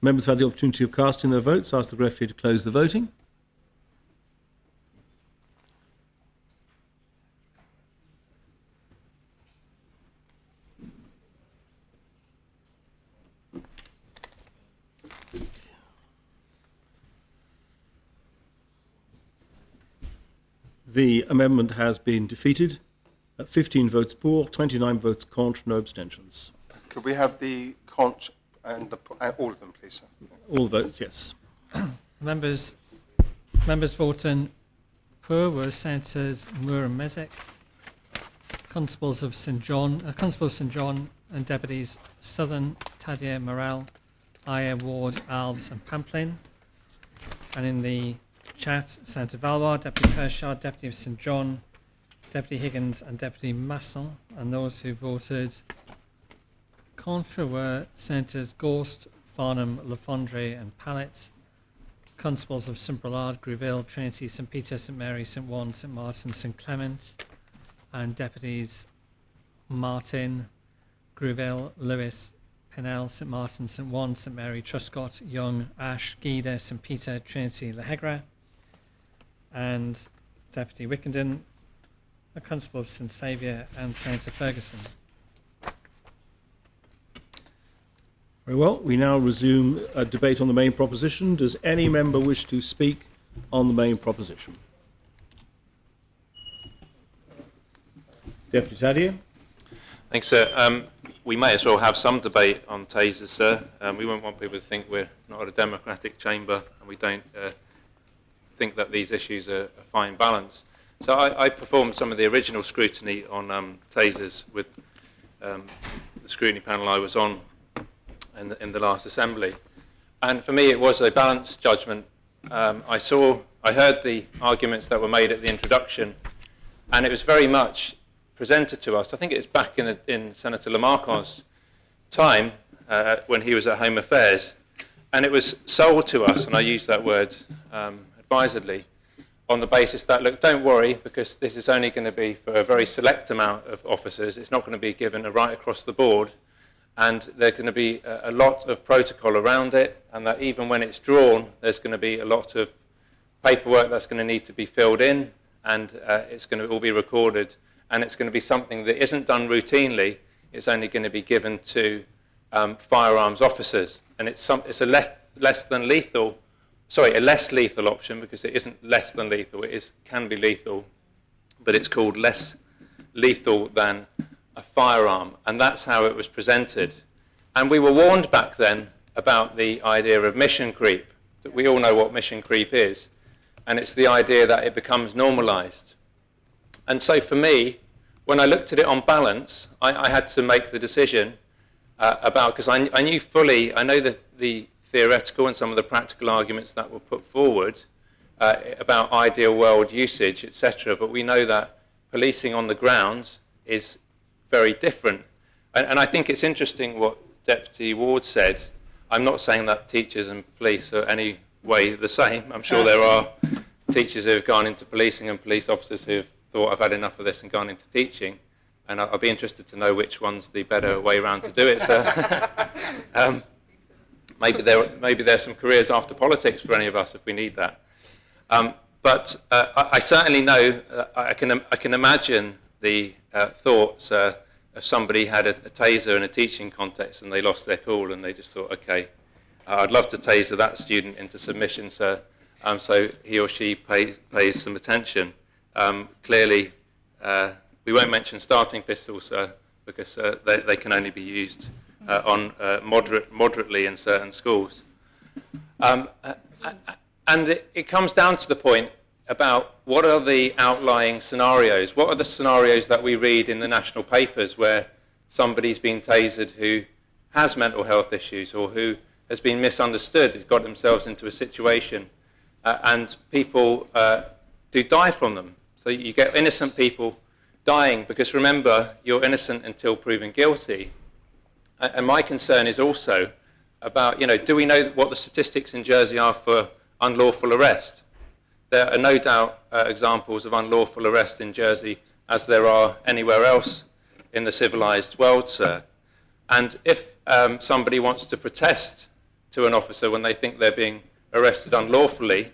Members have had the opportunity of casting their votes. Ask the greffier to close the voting. The amendment has been defeated. 15 votes pour, 29 votes contre, no abstentions. Could we have the conch and all of them, please, sir? All the votes, yes. Members voting pour were Senators Moore and Mezek, Constables of St John and Deputies Southern, Tadia Morel, Aya Ward, Alves and Pamplin. And in the chat, Senator Valois, Deputy Kershaw, Deputy of St John, Deputy Higgins and Deputy Masson. And those who voted contra were Senators Gorst, Farnham, Lafondre and Pallet, Constables of St Brelard, Greville, Trinity, St Peter, St Mary, St Juan, St Martin, St Clement, and Deputies Martin, Greville, Lewis, Pennell, St Martin, St Juan, St Mary, Truscott, Young, Ash, Geda, St Peter, Trinity, Lehegra, and Deputy Wickenden, a Constable of St Saviour, and Senator Ferguson. Very well. We now resume a debate on the main proposition. Does any member wish to speak on the main proposition? Deputy Tadier. Thanks, sir. We may as well have some debate on tasers, sir. We won't want people to think we're not a democratic chamber and we don't think that these issues are a fine balance. So I performed some of the original scrutiny on tasers with the scrutiny panel I was on in the last Assembly. And for me, it was a balanced judgment. I heard the arguments that were made at the introduction, and it was very much presented to us. I think it was back in Senator Lamarcque's time when he was at Home Affairs, and it was sold to us, and I use that word advisedly, on the basis that, look, don't worry, because this is only going to be for a very select amount of officers. It's not going to be given right across the board, and there's going to be a lot of protocol around it, and that even when it's drawn, there's going to be a lot of paperwork that's going to need to be filled in, and it's going to all be recorded, and it's going to be something that isn't done routinely. It's only going to be given to firearms officers, and it's a less lethal option, because it isn't less than lethal. It can be lethal, but it's called less lethal than a firearm, and that's how it was presented. And we were warned back then about the idea of mission creep. That we all know what mission creep is, and it's the idea that it becomes normalised. And so for me, when I looked at it on balance, I had to make the decision because I know the theoretical and some of the practical arguments that were put forward about ideal world usage, etc. But we know that policing on the ground is very different. And I think it's interesting what Deputy Ward said. I'm not saying that teachers and police are any way the same. I'm sure there are teachers who have gone into policing and police officers who have thought, I've had enough of this and gone into teaching. And I'll be interested to know which one's the better way around to do it, sir. maybe there are some careers after politics for any of us if we need that. But I certainly know, I can imagine the thoughts of somebody had a taser in a teaching context and they lost their cool and they just thought, okay, I'd love to taser that student into submission, sir, so he or she pays some attention. Clearly, we won't mention starting pistols, sir, because they can only be used moderately in certain schools. And it comes down to the point about what are the outlying scenarios? What are the scenarios that we read in the national papers where somebody's been tasered who has mental health issues or who has been misunderstood, has got themselves into a situation, and people do die from them. So you get innocent people dying because, remember, you're innocent until proven guilty. And my concern is also about, do we know what the statistics in Jersey are for unlawful arrest? There are no doubt examples of unlawful arrest in Jersey, as there are anywhere else in the civilized world, sir. And if somebody wants to protest to an officer when they think they're being arrested unlawfully,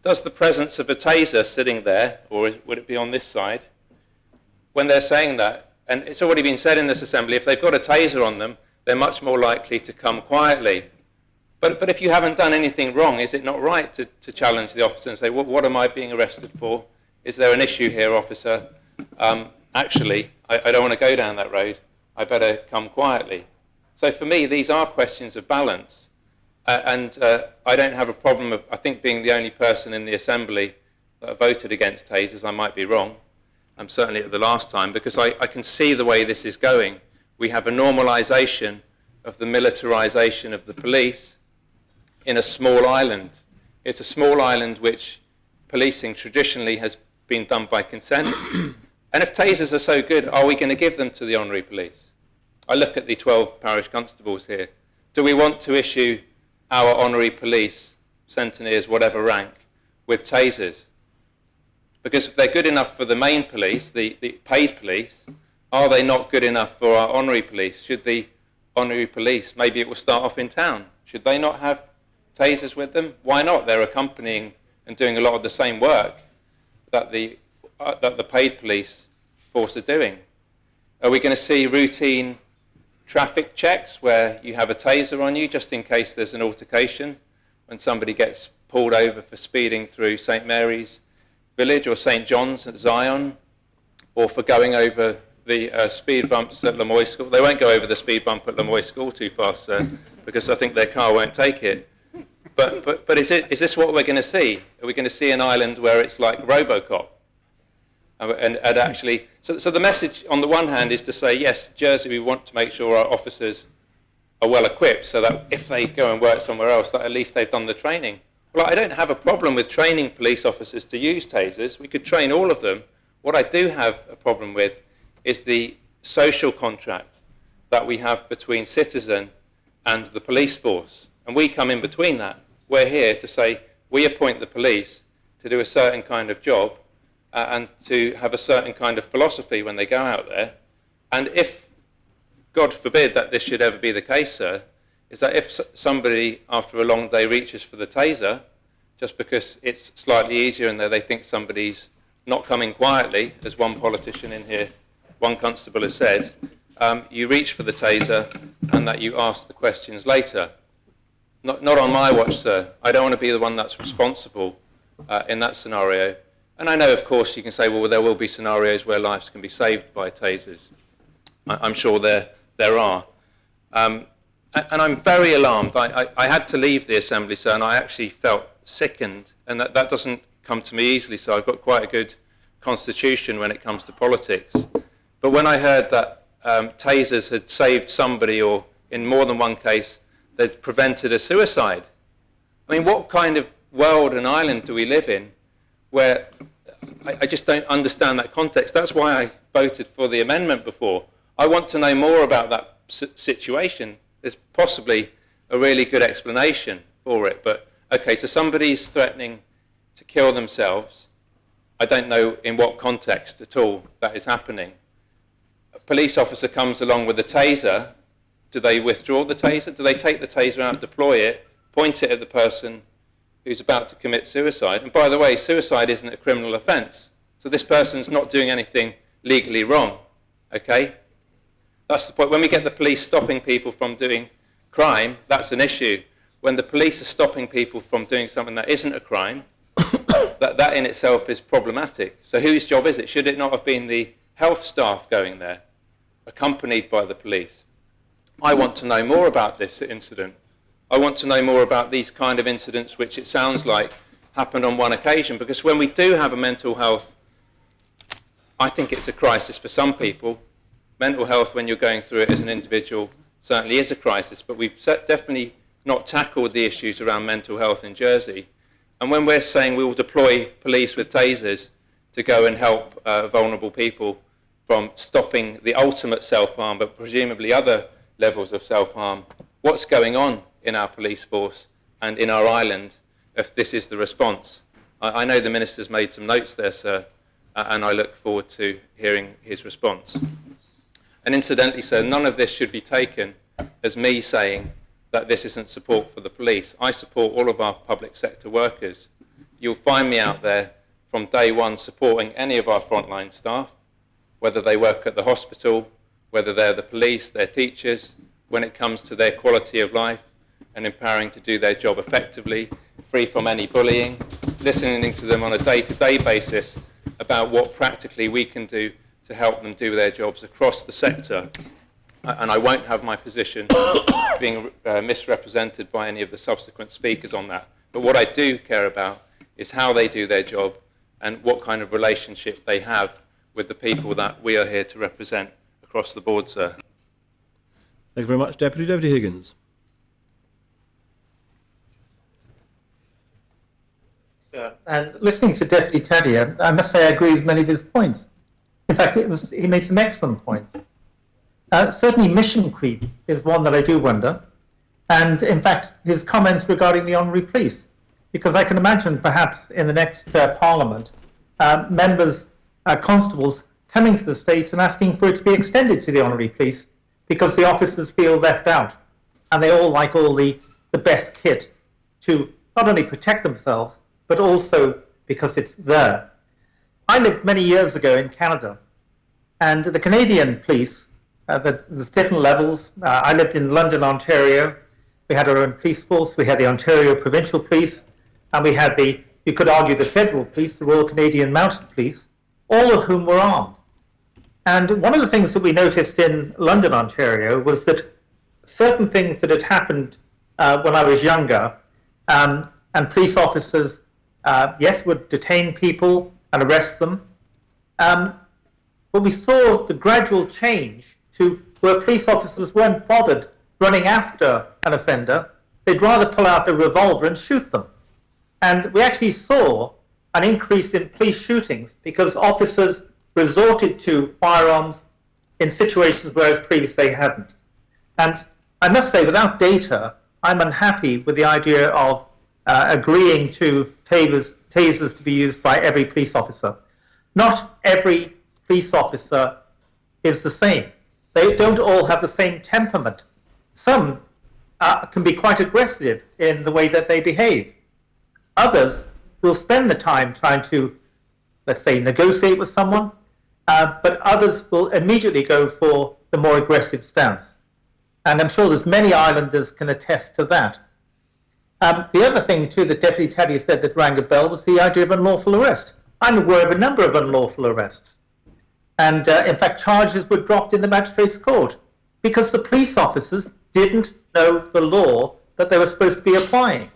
does the presence of a taser sitting there, or would it be on this side, when they're saying that, and it's already been said in this assembly, if they've got a taser on them, they're much more likely to come quietly. But if you haven't done anything wrong, is it not right to challenge the officer and say, well, what am I being arrested for? Is there an issue here, officer? Actually, I don't want to go down that road. I better come quietly. So for me, these are questions of balance. And I don't have a problem of, I think, being the only person in the assembly that voted against tasers. I might be wrong. I'm certainly at the last time, because I can see the way this is going. We have a normalisation of the militarisation of the police in a small island. It's a small island which policing traditionally has been done by consent. And if tasers are so good, are we going to give them to the honorary police? I look at the 12 parish constables here. Do we want to issue our honorary police, centenaries, whatever rank, with tasers? Because if they're good enough for the main police, the paid police, are they not good enough for our honorary police? Should the honorary police, maybe it will start off in town, should they not have tasers with them? Why not? They're accompanying and doing a lot of the same work that the paid police force are doing. Are we going to see routine traffic checks where you have a taser on you just in case there's an altercation when somebody gets pulled over for speeding through St. Mary's Village or St. John's at Zion, or for going over the speed bumps at Lamoy School? They won't go over the speed bump at Lamoy School too fast, sir, because I think their car won't take it. But is this what we're going to see? Are we going to see an island where it's like RoboCop? And actually, so the message on the one hand is to say, yes, Jersey, we want to make sure our officers are well equipped so that if they go and work somewhere else, that at least they've done the training. Well, I don't have a problem with training police officers to use tasers. We could train all of them. What I do have a problem with is the social contract that we have between citizen and the police force. And we come in between that. We're here to say we appoint the police to do a certain kind of job and to have a certain kind of philosophy when they go out there. And if, God forbid that this should ever be the case, sir, is that if somebody after a long day reaches for the taser, just because it's slightly easier and they think somebody's not coming quietly, as one politician in here, one constable has said, you reach for the taser and that you ask the questions later. Not on my watch, sir. I don't want to be the one that's responsible in that scenario. And I know, of course, you can say, well, there will be scenarios where lives can be saved by tasers. I'm sure there are. And I'm very alarmed. I had to leave the assembly, sir, and I actually felt sickened. And that doesn't come to me easily, so I've got quite a good constitution when it comes to politics. But when I heard that tasers had saved somebody, or in more than one case, they'd prevented a suicide. I mean, what kind of world and island do we live in where I just don't understand that context? That's why I voted for the amendment before. I want to know more about that situation. There's possibly a really good explanation for it. But, okay, so somebody's threatening to kill themselves. I don't know in what context at all that is happening. A police officer comes along with a taser Do they withdraw the taser? Do they take the taser out, deploy it, point it at the person who's about to commit suicide? And by the way, suicide isn't a criminal offence. So this person's not doing anything legally wrong, okay? That's the point. When we get the police stopping people from doing crime, that's an issue. When the police are stopping people from doing something that isn't a crime, that in itself is problematic. So whose job is it? Should it not have been the health staff going there, accompanied by the police? I want to know more about this incident. I want to know more about these kind of incidents which it sounds like happened on one occasion, because when we do have a mental health, I think it's a crisis for some people. Mental health, when you're going through it as an individual, certainly is a crisis, but we've definitely not tackled the issues around mental health in Jersey. And when we're saying we will deploy police with tasers to go and help vulnerable people from stopping the ultimate self-harm, but presumably other levels of self-harm, what's going on in our police force and in our island if this is the response? I know the Minister's made some notes there, sir, and I look forward to hearing his response. And incidentally, sir, none of this should be taken as me saying that this isn't support for the police. I support all of our public sector workers. You'll find me out there from day one supporting any of our frontline staff, whether they work at the hospital, whether they're the police, they're teachers, when it comes to their quality of life and empowering to do their job effectively, free from any bullying, listening to them on a day-to-day basis about what practically we can do to help them do their jobs across the sector. And I won't have my position being misrepresented by any of the subsequent speakers on that. But what I do care about is how they do their job and what kind of relationship they have with the people that we are here to represent across the board, sir. Thank you very much. Deputy Higgins. And listening to Deputy Taddy, I must say I agree with many of his points. In fact, he made some excellent points. Certainly mission creep is one that I do wonder. And in fact, his comments regarding the honorary police, because I can imagine perhaps in the next Parliament, members, constables coming to the States and asking for it to be extended to the honorary police because the officers feel left out. And they all like all the best kit to not only protect themselves, but also because it's there. I lived many years ago in Canada, and the Canadian police, there's different levels. I lived in London, Ontario. We had our own police force. We had the Ontario Provincial Police, and we had you could argue, the Federal Police, the Royal Canadian Mounted Police, all of whom were armed. And one of the things that we noticed in London, Ontario, was that certain things that had happened when I was younger, and police officers, yes, would detain people and arrest them, but we saw the gradual change to where police officers weren't bothered running after an offender. They'd rather pull out the revolver and shoot them. And we actually saw an increase in police shootings because officers resorted to firearms in situations whereas previously they hadn't. And I must say, without data, I'm unhappy with the idea of agreeing to tasers to be used by every police officer. Not every police officer is the same. They don't all have the same temperament. Some can be quite aggressive in the way that they behave. Others will spend the time trying to, let's say, negotiate with someone, but others will immediately go for the more aggressive stance. And I'm sure there's many islanders can attest to that. The other thing, too, that Deputy Taddy said that rang a bell was the idea of unlawful arrest. I'm aware of a number of unlawful arrests. And in fact, charges were dropped in the magistrate's court because the police officers didn't know the law that they were supposed to be applying.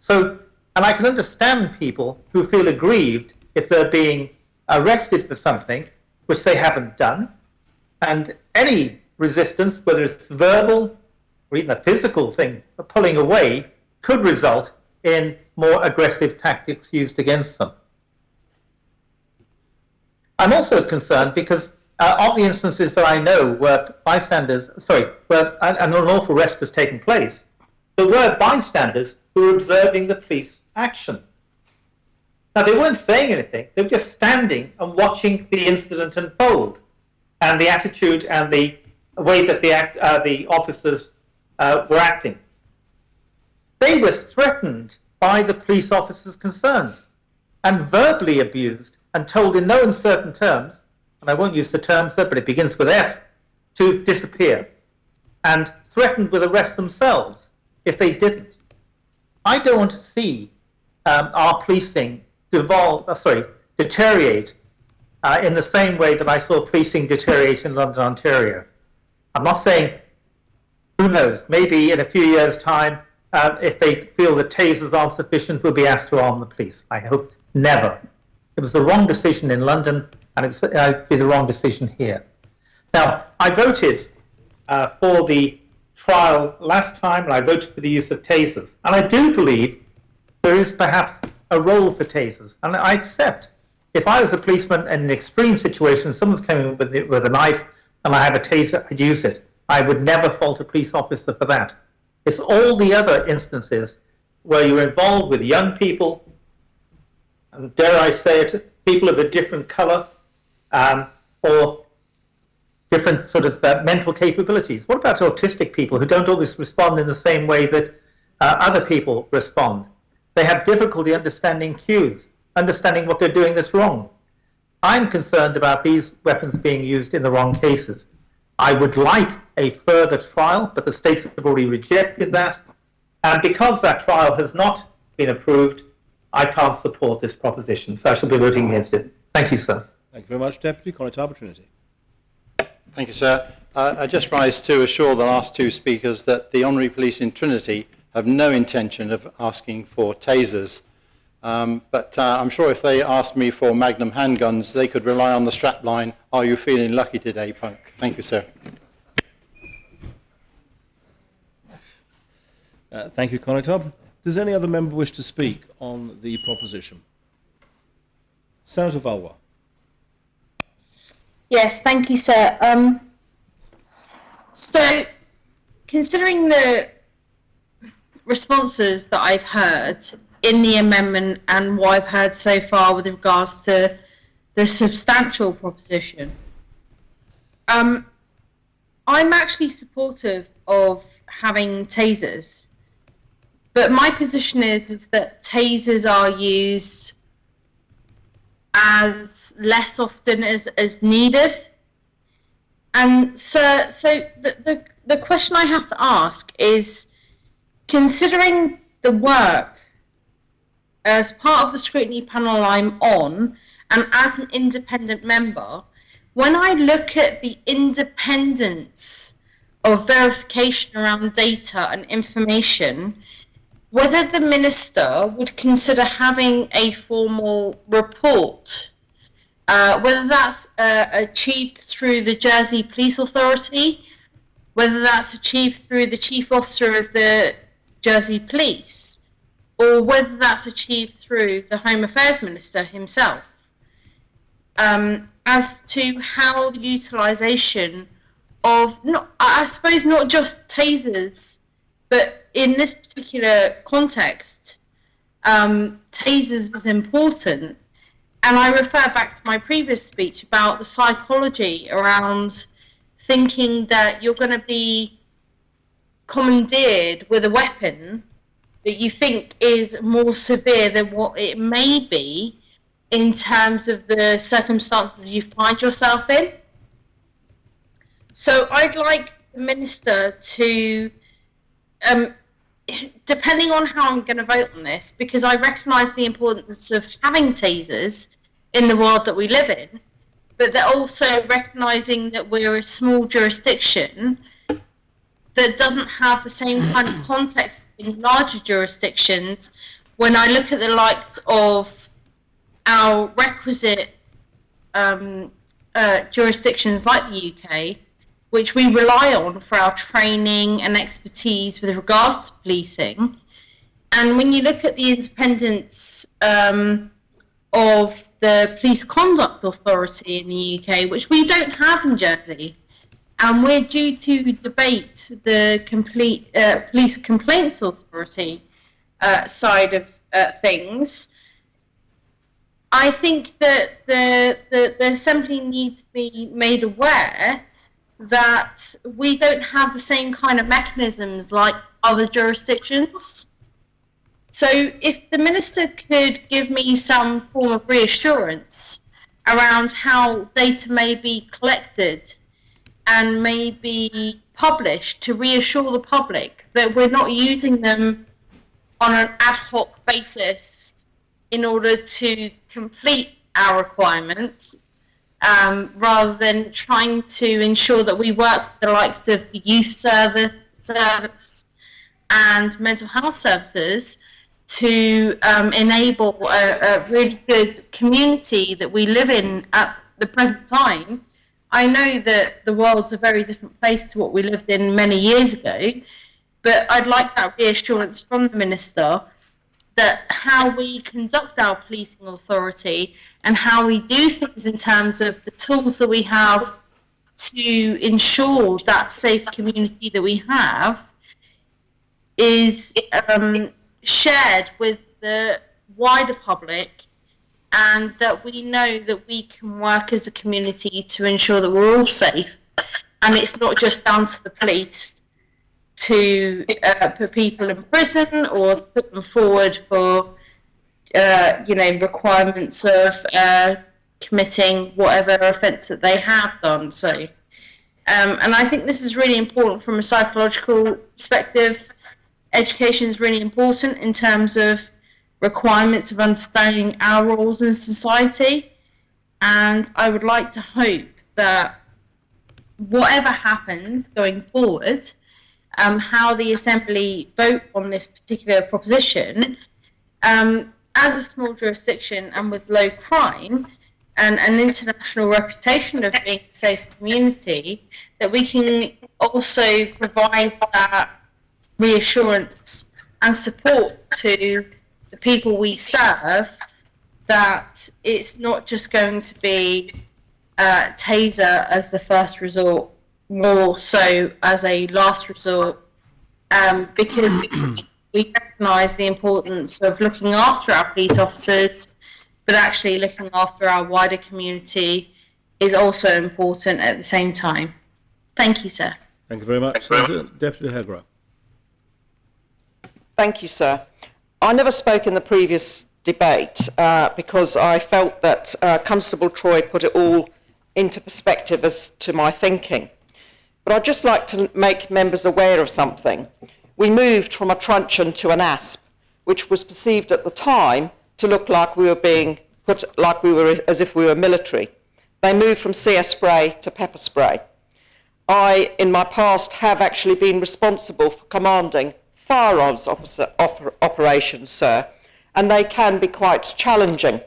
So, and I can understand people who feel aggrieved if they're being arrested for something which they haven't done. And any resistance, whether it's verbal or even a physical thing, pulling away, could result in more aggressive tactics used against them. I'm also concerned because of the instances that I know where where an unlawful arrest has taken place, there were bystanders who were observing the police action. Now, they weren't saying anything. They were just standing and watching the incident unfold and the attitude and the way that the officers were acting. They were threatened by the police officers concerned and verbally abused and told in no uncertain terms, and I won't use the term, sir, but it begins with F, to disappear, and threatened with arrest themselves if they didn't. I don't want to see our policing deteriorate in the same way that I saw policing deteriorate in London, Ontario. I'm not saying, who knows, maybe in a few years' time, if they feel that tasers aren't sufficient, we'll be asked to arm the police. I hope never. It was the wrong decision in London, and it would be the wrong decision here. Now, I voted for the trial last time, and I voted for the use of tasers. And I do believe there is perhaps a role for tasers. And I accept, if I was a policeman in an extreme situation, someone's coming with a knife, and I have a taser, I'd use it. I would never fault a police officer for that. It's all the other instances where you're involved with young people, and dare I say it, people of a different colour, or different sort of mental capabilities. What about autistic people who don't always respond in the same way that other people respond? They have difficulty understanding cues, understanding what they're doing that's wrong. I'm concerned about these weapons being used in the wrong cases. I would like a further trial, but the states have already rejected that. And because that trial has not been approved, I can't support this proposition, so I shall be voting against it. Thank you, sir. Thank you very much, Deputy Constable Trinity. Thank you, sir. I just rise to assure the last two speakers that the Honorary Police in Trinity have no intention of asking for tasers. But I'm sure if they asked me for Magnum handguns, they could rely on the strapline, "Are you feeling lucky today, punk?" Thank you, sir. Thank you, Constable. Does any other member wish to speak on the proposition? Senator Valois. Yes, thank you, sir. So, considering the responses that I've heard in the amendment and what I've heard so far with regards to the substantial proposition, I'm actually supportive of having tasers, but my position is that tasers are used as less often as needed. And so the question I have to ask is, considering the work as part of the scrutiny panel I'm on, and as an independent member, when I look at the independence of verification around data and information, whether the Minister would consider having a formal report, whether that's achieved through the Jersey Police Authority, whether that's achieved through the Chief Officer of the Jersey Police, or whether that's achieved through the Home Affairs Minister himself, as to how the utilisation of, I suppose, not just tasers, but in this particular context, tasers is important. And I refer back to my previous speech about the psychology around thinking that you're going to be commandeered with a weapon that you think is more severe than what it may be in terms of the circumstances you find yourself in. So I'd like the Minister to, depending on how I'm going to vote on this, because I recognise the importance of having tasers in the world that we live in, but they're also recognising that we're a small jurisdiction that doesn't have the same kind of context in larger jurisdictions. When I look at the likes of our requisite jurisdictions like the UK, which we rely on for our training and expertise with regards to policing. And when you look at the independence of the Police Conduct Authority in the UK, which we don't have in Jersey, and we're due to debate the Police Complaints Authority side of things, I think that the Assembly needs to be made aware that we don't have the same kind of mechanisms like other jurisdictions. So if the Minister could give me some form of reassurance around how data may be collected and may be published to reassure the public that we're not using them on an ad hoc basis in order to complete our requirements, rather than trying to ensure that we work with the likes of the youth service and mental health services to enable a really good community that we live in at the present time. I know that the world's a very different place to what we lived in many years ago, but I'd like that reassurance from the Minister that how we conduct our policing authority and how we do things in terms of the tools that we have to ensure that safe community that we have is shared with the wider public, and that we know that we can work as a community to ensure that we're all safe, and it's not just down to the police to put people in prison or to put them forward for requirements of committing whatever offence that they have done. So and I think this is really important from a psychological perspective. Education is really important in terms of requirements of understanding our roles in society, and I would like to hope that whatever happens going forward, how the Assembly vote on this particular proposition, as a small jurisdiction and with low crime and an international reputation of being a safe community, that we can also provide that reassurance and support to the people we serve, that it's not just going to be taser as the first resort, more so as a last resort, because we recognise the importance of looking after our police officers, but actually looking after our wider community is also important at the same time. Thank you, sir. Thank you very much. Deputy Hegra. Thank you, sir. I never spoke in the previous debate because I felt that Constable Troy put it all into perspective as to my thinking. But I'd just like to make members aware of something. We moved from a truncheon to an asp, which was perceived at the time to look like we were being put, like we were as if we were military. They moved from CS spray to pepper spray. I, in my past, have actually been responsible for commanding firearms operations, sir, and they can be quite challenging,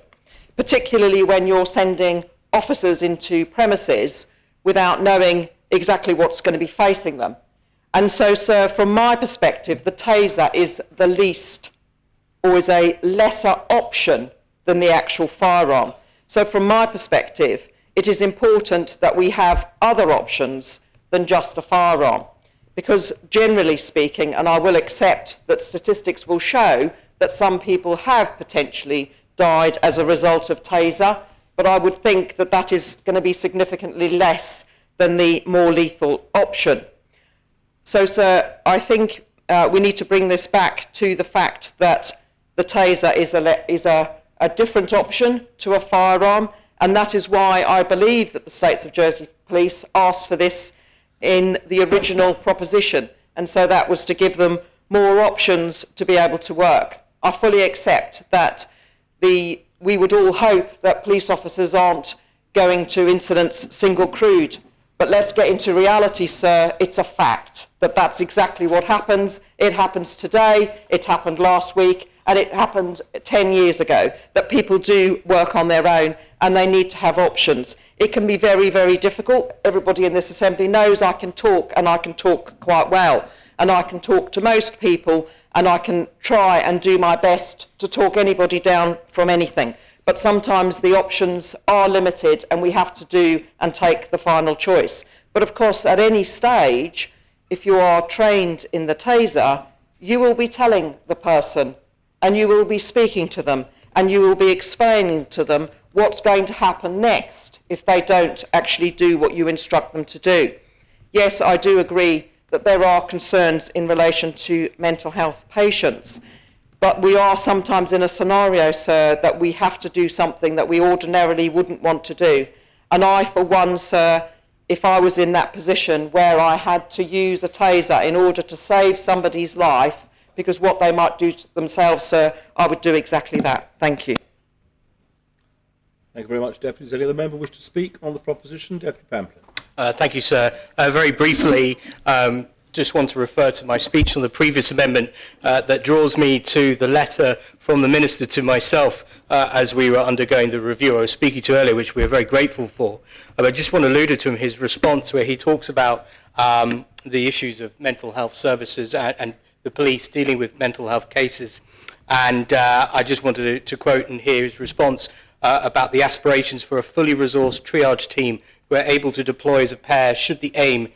particularly when you're sending officers into premises without knowing exactly what's going to be facing them. And so, sir, from my perspective, the taser is the least, or is a lesser option than the actual firearm. So from my perspective, it is important that we have other options than just a firearm. Because generally speaking, and I will accept that statistics will show that some people have potentially died as a result of taser, but I would think that that is going to be significantly less than the more lethal option. So, sir, I think we need to bring this back to the fact that the taser is a different option to a firearm, and that is why I believe that the States of Jersey Police asked for this in the original proposition, and so that was to give them more options to be able to work. I fully accept that we would all hope that police officers aren't going to incidents single-crewed, but let's get into reality, sir. It's a fact that that's exactly what happens. It happens today, it happened last week, and it happened 10 years ago, that people do work on their own and they need to have options. It can be very, very difficult. Everybody in this assembly knows I can talk, and I can talk quite well, and I can talk to most people, and I can try and do my best to talk anybody down from anything. But sometimes the options are limited and we have to do and take the final choice. But of course, at any stage, if you are trained in the taser, you will be telling the person, and you will be speaking to them, and you will be explaining to them what's going to happen next if they don't actually do what you instruct them to do. yes, I do agree that there are concerns in relation to mental health patients. But we are sometimes in a scenario, sir, that we have to do something that we ordinarily wouldn't want to do. And I, for one, sir, if I was in that position where I had to use a taser in order to save somebody's life, because what they might do to themselves, sir, I would do exactly that. Thank you. Thank you very much, Deputy. Does any other member wish to speak on the proposition? Deputy Pamplin. Thank you, sir. Very briefly, just want to refer to my speech on the previous amendment that draws me to the letter from the Minister to myself as we were undergoing the review I was speaking to earlier, which we are very grateful for. I just want to allude to his response where he talks about the issues of mental health services and the police dealing with mental health cases. And I just wanted to quote and hear his response about the aspirations for a fully resourced triage team who are able to deploy as a pair should the aim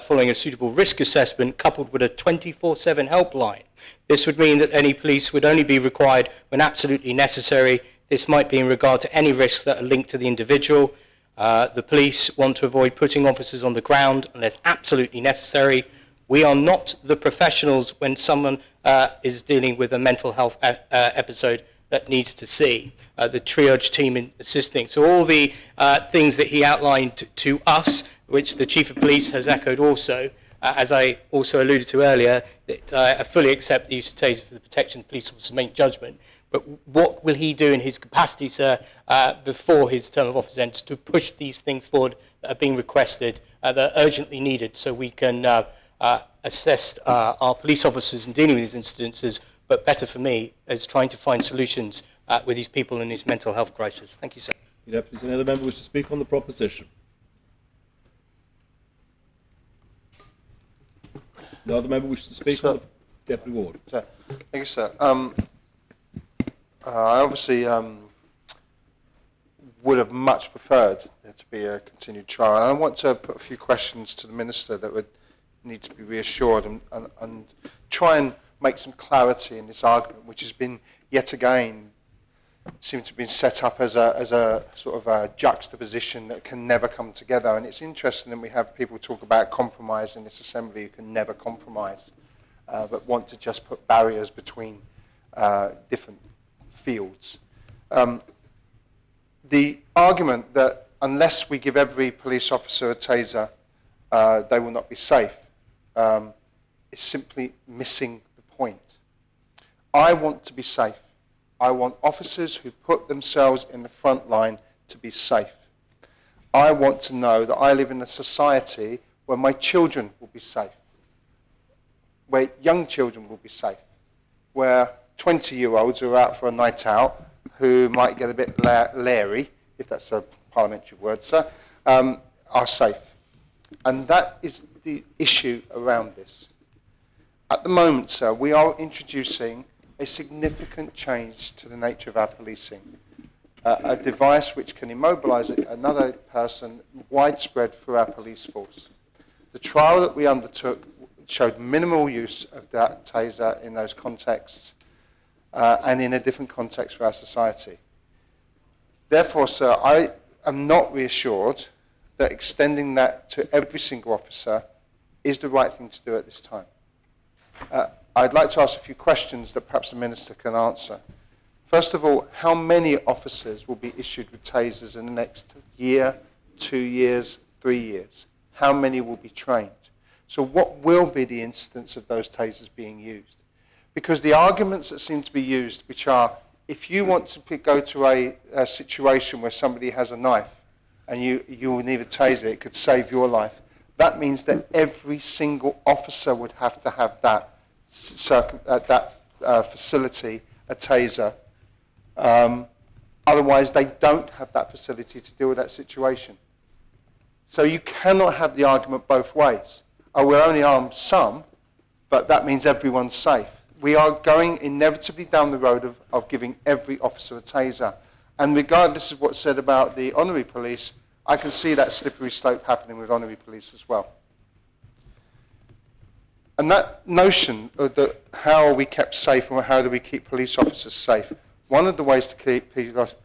following a suitable risk assessment coupled with a 24/7 helpline. This would mean that any police would only be required when absolutely necessary. This might be in regard to any risks that are linked to the individual. The police want to avoid putting officers on the ground unless absolutely necessary. We are not the professionals when someone is dealing with a mental health episode that needs to see. The triage team in assisting. So all the things that he outlined to us, which the Chief of Police has echoed also, as I also alluded to earlier, that I fully accept the use of taser for the protection of police officers to make judgment. But what will he do in his capacity, sir, before his term of office ends to push these things forward that are being requested, that are urgently needed so we can assess our police officers in dealing with these incidences, but better for me is trying to find solutions with these people in this mental health crisis. Thank you, sir. Does any other member wish to speak on the proposition? No other member wishes to speak on the Deputy Ward. Sir. Thank you, sir. I obviously would have much preferred there to be a continued trial. And I want to put a few questions to the Minister that would need to be reassured and try and make some clarity in this argument, which has been yet again seemed to have been set up as a sort of a juxtaposition that can never come together. And it's interesting that we have people talk about compromise in this assembly who can never compromise, but want to just put barriers between different fields. The argument that unless we give every police officer a taser, they will not be safe, is simply missing the point. I want to be safe. I want officers who put themselves in the front line to be safe. I want to know that I live in a society where my children will be safe, where young children will be safe, where 20-year-olds who are out for a night out, who might get a bit leery, if that's a parliamentary word, sir, are safe. And that is the issue around this. At the moment, sir, we are introducing a significant change to the nature of our policing. A device which can immobilise another person widespread through our police force. The trial that we undertook showed minimal use of that taser in those contexts and in a different context for our society. Therefore, sir, I am not reassured that extending that to every single officer is the right thing to do at this time. I'd like to ask a few questions that perhaps the Minister can answer. First of all, how many officers will be issued with tasers in the next year, 2 years, 3 years? How many will be trained? So what will be the incidence of those tasers being used? Because the arguments that seem to be used, which are, if you want to go to a situation where somebody has a knife and you will need a taser, it could save your life, that means that every single officer would have to have that facility, a taser. Otherwise, they don't have that facility to deal with that situation. So you cannot have the argument both ways. Oh, we'll only arm some, but that means everyone's safe. We are going inevitably down the road of giving every officer a taser. And regardless of what's said about the honorary police, I can see that slippery slope happening with honorary police as well. And that notion of how are we kept safe and how do we keep police officers safe, one of the ways to keep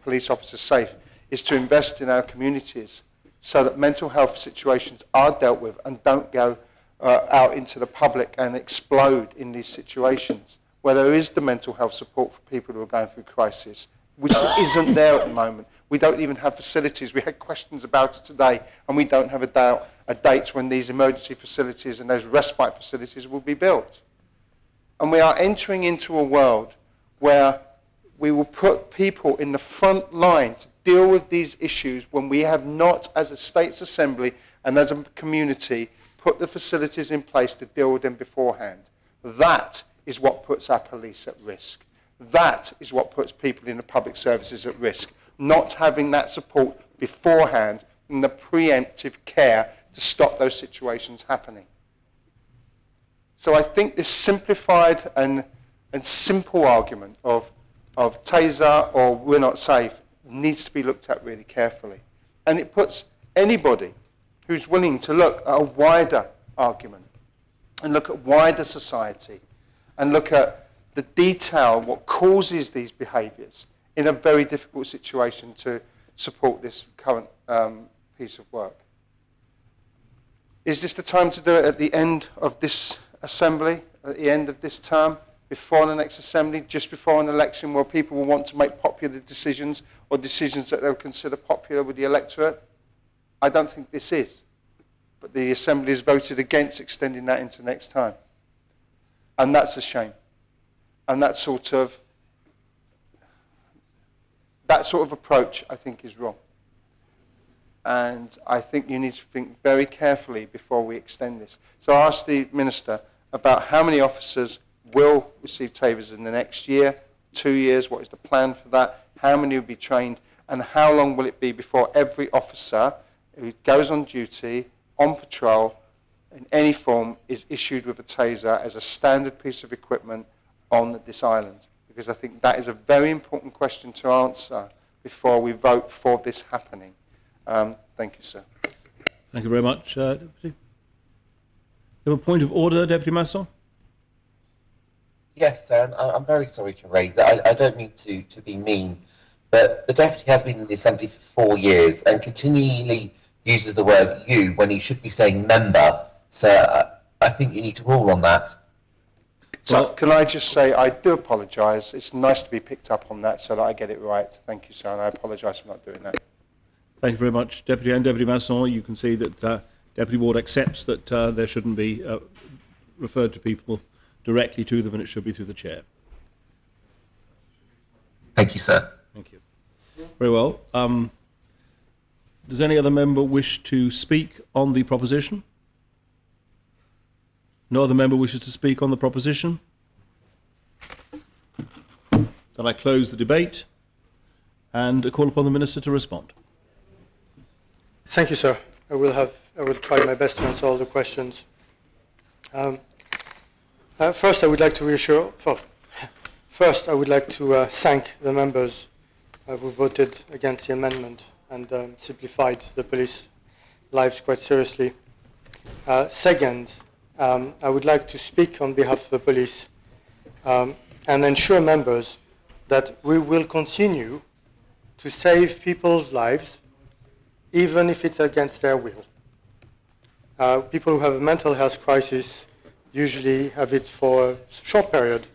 police officers safe is to invest in our communities, so that mental health situations are dealt with and don't go out into the public and explode in these situations, where there is the mental health support for people who are going through crisis, which isn't there at the moment. We don't even have facilities. We had questions about it today, and we don't have a date when these emergency facilities and those respite facilities will be built. And we are entering into a world where we will put people in the front line to deal with these issues when we have not, as a States Assembly and as a community, put the facilities in place to deal with them beforehand. That is what puts our police at risk. That is what puts people in the public services at risk, not having that support beforehand and the preemptive care to stop those situations happening. So I think this simplified and simple argument of taser or we're not safe needs to be looked at really carefully. And it puts anybody who's willing to look at a wider argument and look at wider society and look at the detail, what causes these behaviours, in a very difficult situation to support this current piece of work. Is this the time to do it at the end of this Assembly, at the end of this term, before the next Assembly, just before an election where people will want to make popular decisions or decisions that they'll consider popular with the electorate? I don't think this is. But the Assembly has voted against extending that into next time. And that's a shame. And that sort of approach, I think, is wrong. And I think you need to think very carefully before we extend this. So I asked the Minister about how many officers will receive tasers in the next year, 2 years, what is the plan for that, how many will be trained, and how long will it be before every officer who goes on duty, on patrol, in any form, is issued with a taser as a standard piece of equipment on this island? Because I think that is a very important question to answer before we vote for this happening. Thank you, sir. Thank you very much, Deputy. You have a point of order, Deputy Masson? Yes, sir, and I'm very sorry to raise it. I don't mean to be mean, but the Deputy has been in the Assembly for 4 years and continually uses the word you when he should be saying member. So I think you need to rule on that. So can I just say I do apologise. It's nice to be picked up on that so that I get it right. Thank you, sir, and I apologise for not doing that. Thank you very much, Deputy. And Deputy Masson, you can see that Deputy Ward accepts that there shouldn't be referred to people directly to them, and it should be through the chair. Thank you, sir. Thank you. Very well. Does any other member wish to speak on the proposition? No other member wishes to speak on the proposition? Then I close the debate and call upon the Minister to respond. Thank you, sir. I will try my best to answer all the questions. First, I would like to thank the members who voted against the amendment and simplified the police lives quite seriously. Second, I would like to speak on behalf of the police and ensure members that we will continue to save people's lives even if it's against their will. People who have a mental health crisis usually have it for a short period,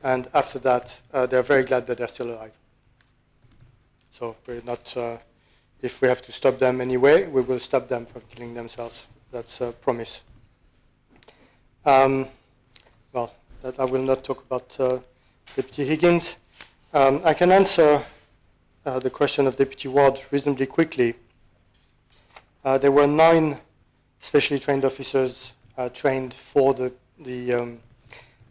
and after that, they're very glad that they're still alive. So we're not, if we have to stop them anyway, we will stop them from killing themselves. That's a promise. Well, that I will not talk about Deputy Higgins. I can answer the question of Deputy Ward reasonably quickly. There were 9 specially trained officers trained for the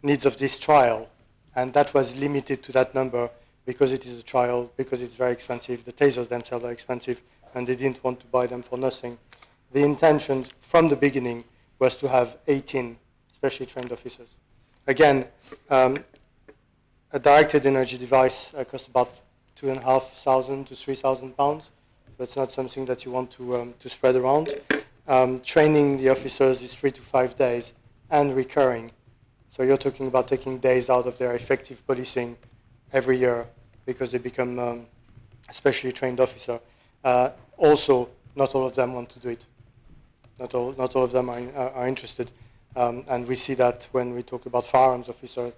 needs of this trial, and that was limited to that number because it is a trial, because it's very expensive. The tasers themselves are expensive, and they didn't want to buy them for nothing. The intention from the beginning was to have 18 specially trained officers. Again, a directed energy device costs about £2,500 to £3,000. So it's not something that you want to spread around. Training the officers is 3 to 5 days and recurring. So you're talking about taking days out of their effective policing every year because they become a specially trained officer. Also, not all of them want to do it. Not all of them are interested. And we see that when we talk about firearms officers,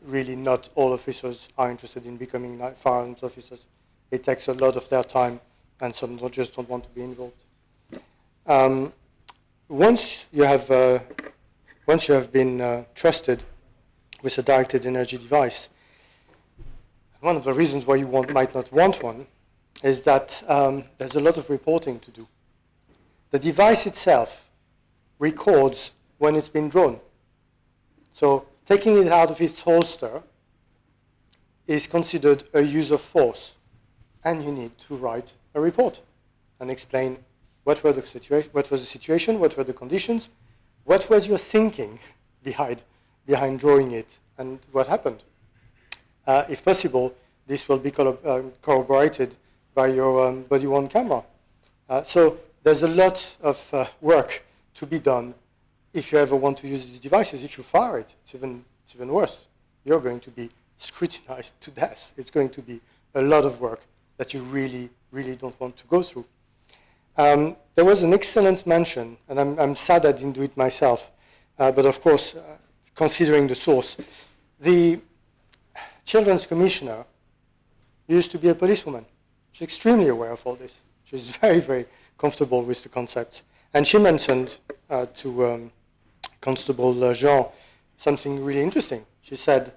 really not all officers are interested in becoming firearms officers. It takes a lot of their time, and some just don't want to be involved. Once you have been trusted with a directed energy device, one of the reasons why you might not want one is that there's a lot of reporting to do. The device itself records when it's been drawn. So taking it out of its holster is considered a use of force, and you need to write a report and explain what was the situation, what were the conditions, what was your thinking behind drawing it, and what happened. If possible, this will be corroborated by your body-worn camera. So there's a lot of work to be done if you ever want to use these devices. If you fire it, it's even worse. You're going to be scrutinized to death. It's going to be a lot of work that you really, really don't want to go through. There was an excellent mention, and I'm sad I didn't do it myself, but of course, considering the source, the Children's Commissioner used to be a policewoman. She's extremely aware of all this. She's very, very comfortable with the concepts. And she mentioned to Constable Jean something really interesting. She said,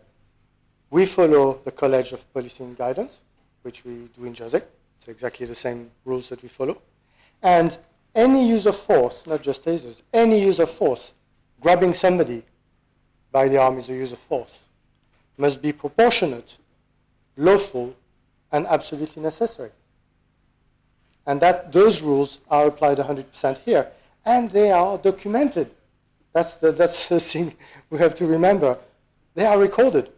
we follow the College of Policing Guidance, which we do in Jersey. It's exactly the same rules that we follow. And any use of force, not just tasers, any use of force, grabbing somebody by the arm is a use of force, must be proportionate, lawful, and absolutely necessary. And those rules are applied 100% here. And they are documented. That's the thing we have to remember. They are recorded.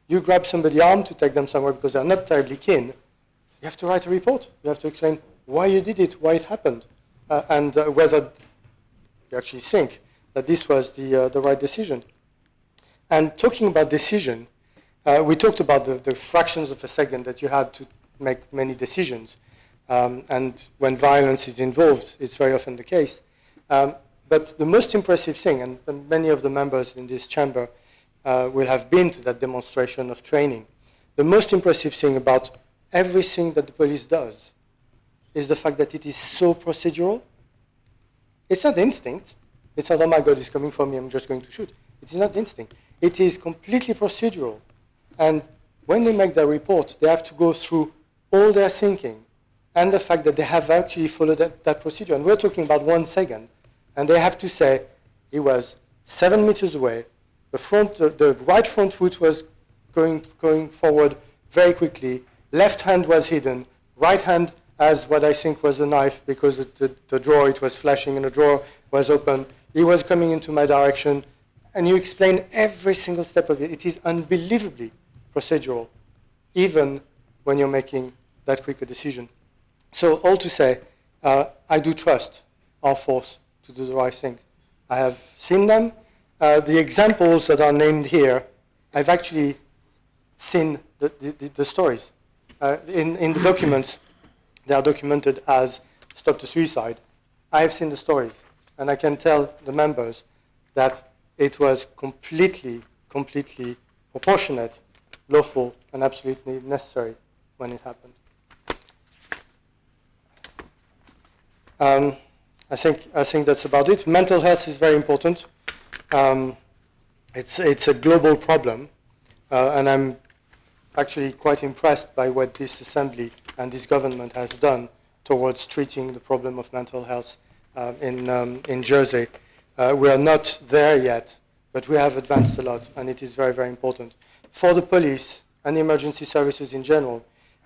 You grab somebody's arm to take them somewhere because they're not terribly keen, you have to write a report. You have to explain why you did it, why it happened, and whether you actually think that this was the right decision. And talking about decision, we talked about the fractions of a second that you had to make many decisions. And when violence is involved, it's very often the case. But the most impressive thing, and many of the members in this chamber will have been to that demonstration of training, the most impressive thing about everything that the police does is the fact that it is so procedural. It's not instinct. It's not, oh my God, it's coming for me, I'm just going to shoot. It is not instinct. It is completely procedural. And when they make their report, they have to go through all their thinking and the fact that they have actually followed that procedure. And we're talking about 1 second. And they have to say, he was 7 meters away, the right front foot was going forward very quickly, left hand was hidden, right hand has what I think was a knife because the drawer, it was flashing and the drawer was open. He was coming into my direction. And you explain every single step of it. It is unbelievably procedural, even when you're making that quick a decision. So all to say, I do trust our force to do the right thing. I have seen them. The examples that are named here, I've actually seen the stories. In the documents, they are documented as Stop the Suicide. I have seen the stories, and I can tell the members that it was completely proportionate, lawful, and absolutely necessary when it happened. I think that's about it. Mental health is very important. It's a global problem, and I'm actually quite impressed by what this Assembly and this government has done towards treating the problem of mental health in Jersey. We are not there yet, but we have advanced a lot, and it is very, very important. For the police and the emergency services in general,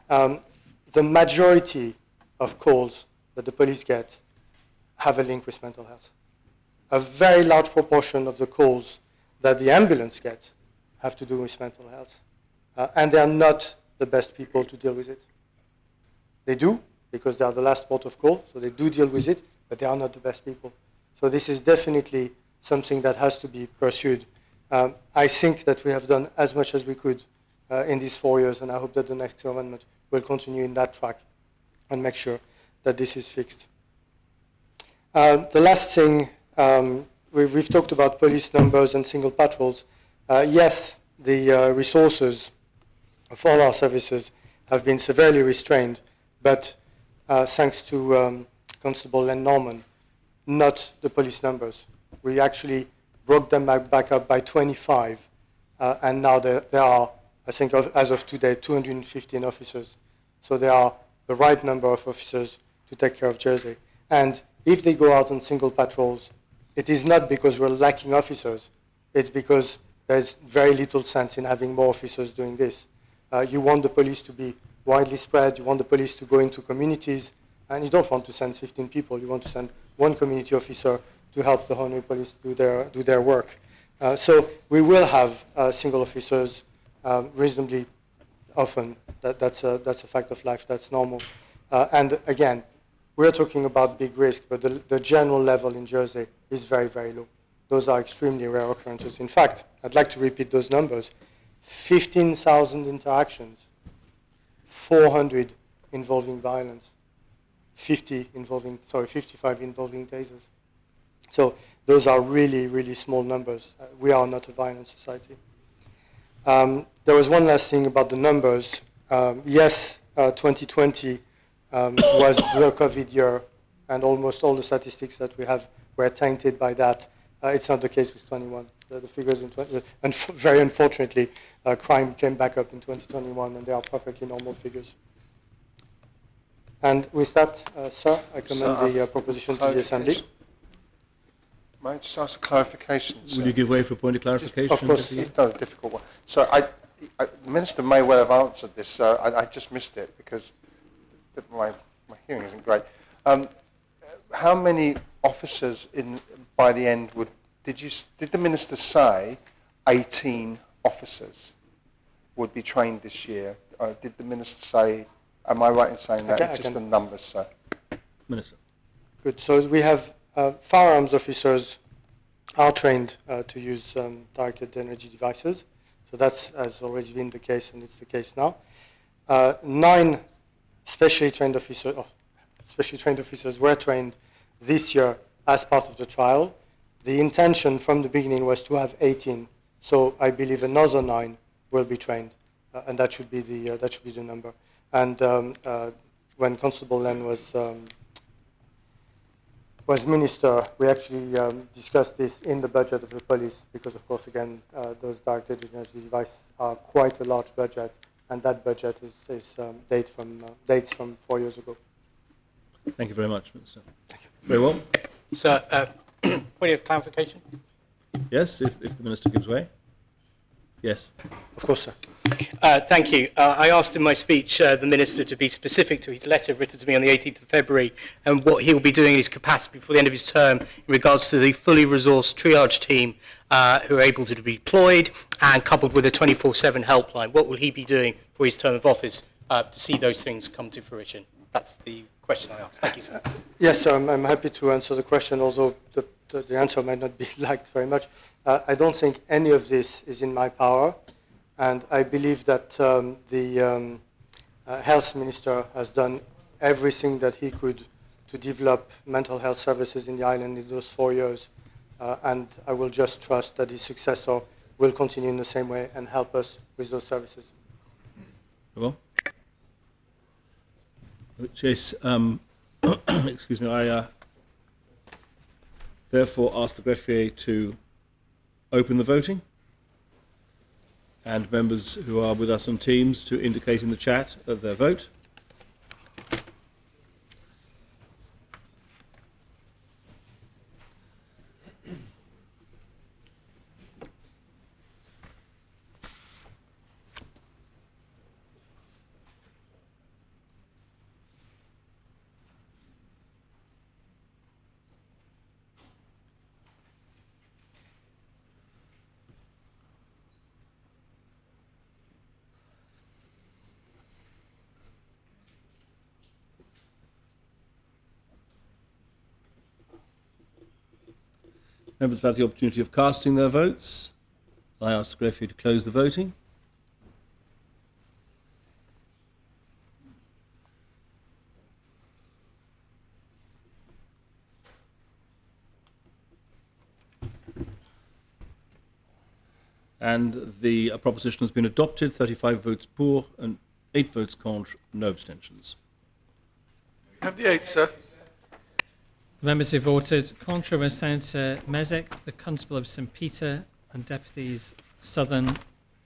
the majority of calls that the police get have a link with mental health. A very large proportion of the calls that the ambulance gets have to do with mental health. And they are not the best people to deal with it. They do, because they are the last port of call, so they do deal with it, but they are not the best people. So this is definitely something that has to be pursued. I think that we have done as much as we could in these 4 years, and I hope that the next government will continue in that track and make sure that this is fixed. The last thing, we've talked about police numbers and single patrols. Yes, the resources of all our services have been severely restrained, but thanks to Constable Len Norman, not the police numbers. We actually broke them back up by 25, and now there are, I think, as of today, 215 officers. So there are the right number of officers to take care of Jersey. And if they go out on single patrols, it is not because we're lacking officers. It's because there's very little sense in having more officers doing this. You want the police to be widely spread. You want the police to go into communities. And you don't want to send 15 people. You want to send one community officer to help the Honolulu police do their work. So we will have single officers reasonably often. That's a fact of life. That's normal. And again, we're talking about big risk, but the general level in Jersey is very, very low. Those are extremely rare occurrences. In fact, I'd like to repeat those numbers. 15,000 interactions, 400 involving violence, 55 involving tasers. So those are really, really small numbers. We are not a violent society. There was one last thing about the numbers. Yes, 2020 was the COVID year, and almost all the statistics that we have were tainted by that. It's not the case with 21. The figures in 20, and very unfortunately, crime came back up in 2021, and they are perfectly normal figures. And with that, sir, I commend the proposition to the Assembly. May I just ask a clarification? Will you give way for a point of clarification? Of course, it's not a difficult one. So the Minister may well have answered this, so I just missed it because my hearing isn't great. How many officers by the end did the Minister say 18 officers would be trained this year? Did the Minister say, am I right in saying that? It's just the numbers, sir. Minister. Good. So we have firearms officers are trained to use directed energy devices. So that has already been the case, and it's the case now. 9 specially trained officers were trained this year as part of the trial. The intention from the beginning was to have 18. So I believe another 9 will be trained, and that should be the number. And when Constable Len was minister, we actually discussed this in the budget of the police because, of course, again, those directed energy devices are quite a large budget, and that budget dates from 4 years ago. Thank you very much, Minister. Thank you. Very well. Sir, point of clarification? Yes, if the Minister gives way. Yes. Of course, sir. Thank you. I asked in my speech the Minister to be specific to his letter written to me on the 18th of February and what he will be doing in his capacity before the end of his term in regards to the fully resourced triage team who are able to be deployed and coupled with a 24/7 helpline. What will he be doing for his term of office to see those things come to fruition? That's the question I asked. Thank you, sir. Yes, sir, I'm happy to answer the question, although the answer might not be liked very much. I don't think any of this is in my power, and I believe that the health minister has done everything that he could to develop mental health services in the island in those 4 years, and I will just trust that his successor will continue in the same way and help us with those services. Well, Chase, excuse me, I therefore ask the greffier to open the voting, and members who are with us on Teams to indicate in the chat their vote. Members have had the opportunity of casting their votes. I ask the greffier to close the voting. And the proposition has been adopted, 35 votes pour and 8 votes contre, no abstentions. Have the 8, sir. The members who voted contra were Senator Mezek, the Constable of St Peter, and Deputies Southern,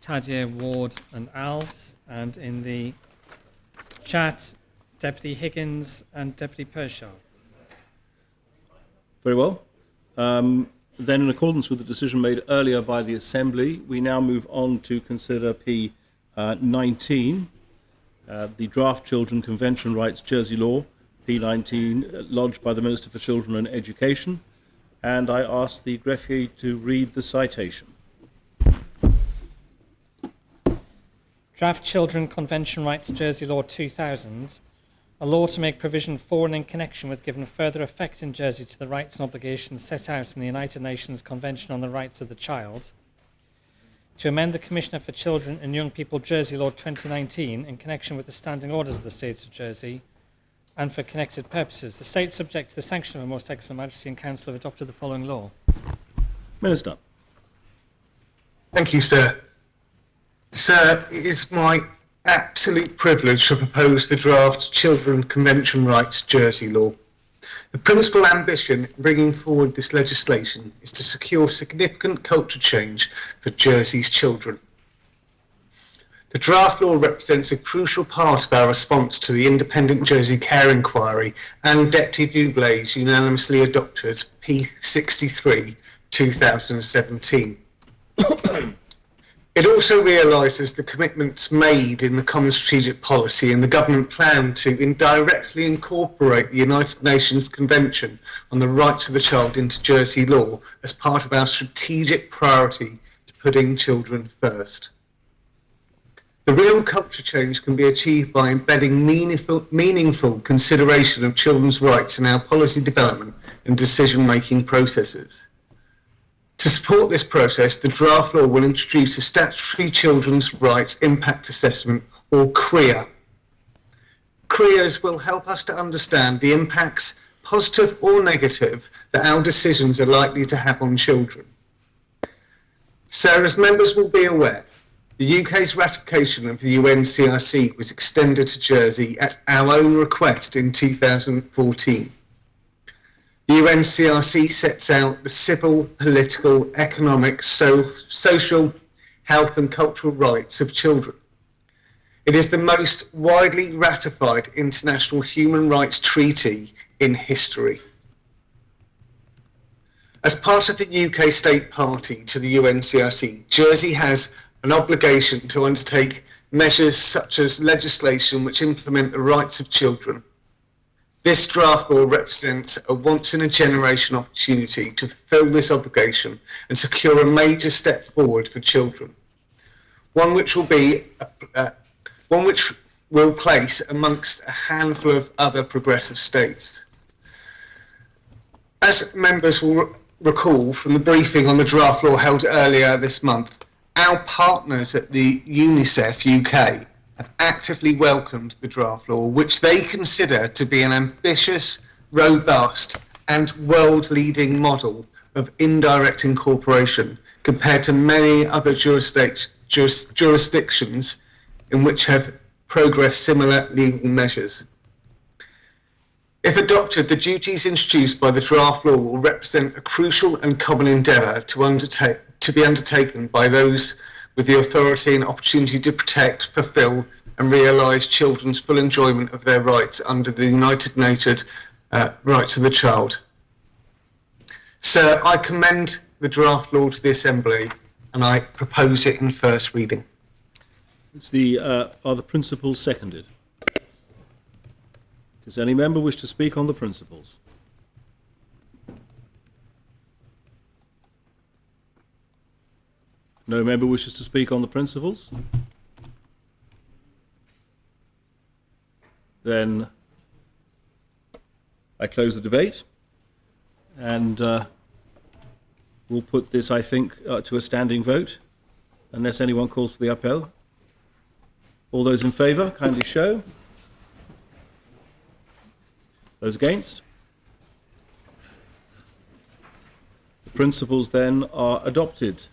Tadia, Ward and Alves, and in the chat, Deputy Higgins and Deputy Pershaw. Very well. Then, in accordance with the decision made earlier by the Assembly, we now move on to consider P19, the Draft Children Convention Rights Jersey Law, P19, lodged by the Minister for Children and Education. And I ask the greffier to read the citation. Draft Children Convention Rights Jersey Law 2000, a law to make provision for and in connection with giving further effect in Jersey to the rights and obligations set out in the United Nations Convention on the Rights of the Child, to amend the Commissioner for Children and Young People Jersey Law 2019 in connection with the standing orders of the State of Jersey, and for connected purposes. The State, subject to the sanction of Her Most Excellent Majesty and Council, have adopted the following law. Minister. Thank you, sir. Sir, it is my absolute privilege to propose the draft Children Convention Rights Jersey Law. The principal ambition in bringing forward this legislation is to secure significant culture change for Jersey's children. The draft law represents a crucial part of our response to the Independent Jersey Care Inquiry and Deputy Dublay's unanimously adopted P63 2017. It also realises the commitments made in the Common Strategic Policy and the government plan to indirectly incorporate the United Nations Convention on the Rights of the Child into Jersey law as part of our strategic priority to putting children first. The real culture change can be achieved by embedding meaningful consideration of children's rights in our policy development and decision-making processes. To support this process, the draft law will introduce a Statutory Children's Rights Impact Assessment, or CRIA. CRIAs will help us to understand the impacts, positive or negative, that our decisions are likely to have on children. So, as members will be aware, the UK's ratification of the UNCRC was extended to Jersey at our own request in 2014. The UNCRC sets out the civil, political, economic, social, health and cultural rights of children. It is the most widely ratified international human rights treaty in history. As part of the UK state party to the UNCRC, Jersey has an obligation to undertake measures such as legislation which implement the rights of children. This draft law represents a once-in-a-generation opportunity to fulfil this obligation and secure a major step forward for children, one which will place amongst a handful of other progressive states. As members will recall from the briefing on the draft law held earlier this month, our partners at the UNICEF UK have actively welcomed the draft law, which they consider to be an ambitious, robust and world-leading model of indirect incorporation compared to many other jurisdictions in which have progressed similar legal measures. If adopted, the duties introduced by the draft law will represent a crucial and common endeavour to be undertaken by those with the authority and opportunity to protect, fulfil and realise children's full enjoyment of their rights under the United Nations Rights of the Child. Sir, I commend the draft law to the Assembly and I propose it in first reading. Are the principles seconded? Does any member wish to speak on the principles? No member wishes to speak on the principles? Then I close the debate and we'll put this, I think, to a standing vote, unless anyone calls for the appel. All those in favour, kindly show. Those against? The principles then are adopted.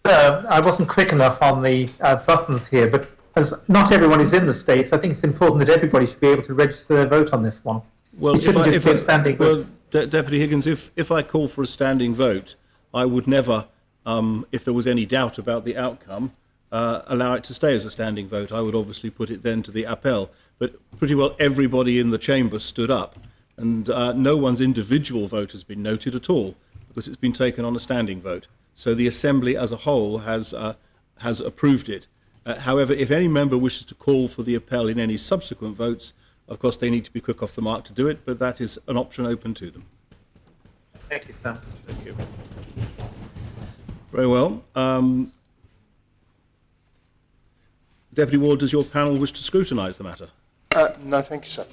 I wasn't quick enough on the buttons here, but as not everyone is in the States, I think it's important that everybody should be able to register their vote on this one. Well, it shouldn't just be a standing vote. Deputy Higgins, if I call for a standing vote, I would never, if there was any doubt about the outcome, allow it to stay as a standing vote. I would obviously put it then to the appel. But pretty well everybody in the chamber stood up, and no one's individual vote has been noted at all, because it's been taken on a standing vote. So the Assembly as a whole has approved it. However, if any member wishes to call for the appel in any subsequent votes, of course they need to be quick off the mark to do it, but that is an option open to them. Thank you, Sam. Thank you. Very well. Deputy Ward, does your panel wish to scrutinise the matter? No, thank you, sir.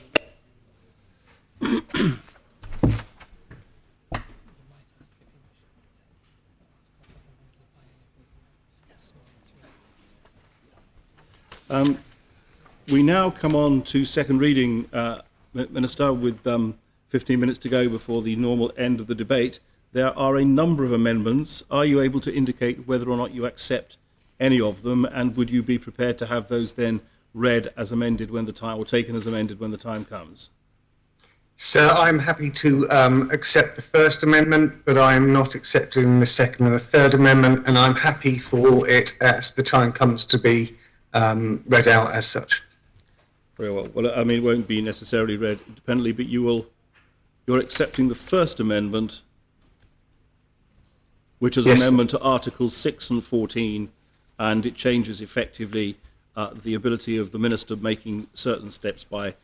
We now come on to second reading, Minister, with 15 minutes to go before the normal end of the debate. There are a number of amendments. Are you able to indicate whether or not you accept any of them, and would you be prepared to have those then read as amended when the time, or taken as amended when the time comes? Sir, I'm happy to accept the first amendment, but I am not accepting the second and the third amendment, and I'm happy for it as the time comes to be read out as such. Very well. Well, I mean, it won't be necessarily read independently, but you're accepting the first amendment, which is an amendment to Articles 6 and 14, and it changes effectively the ability of the Minister making certain steps by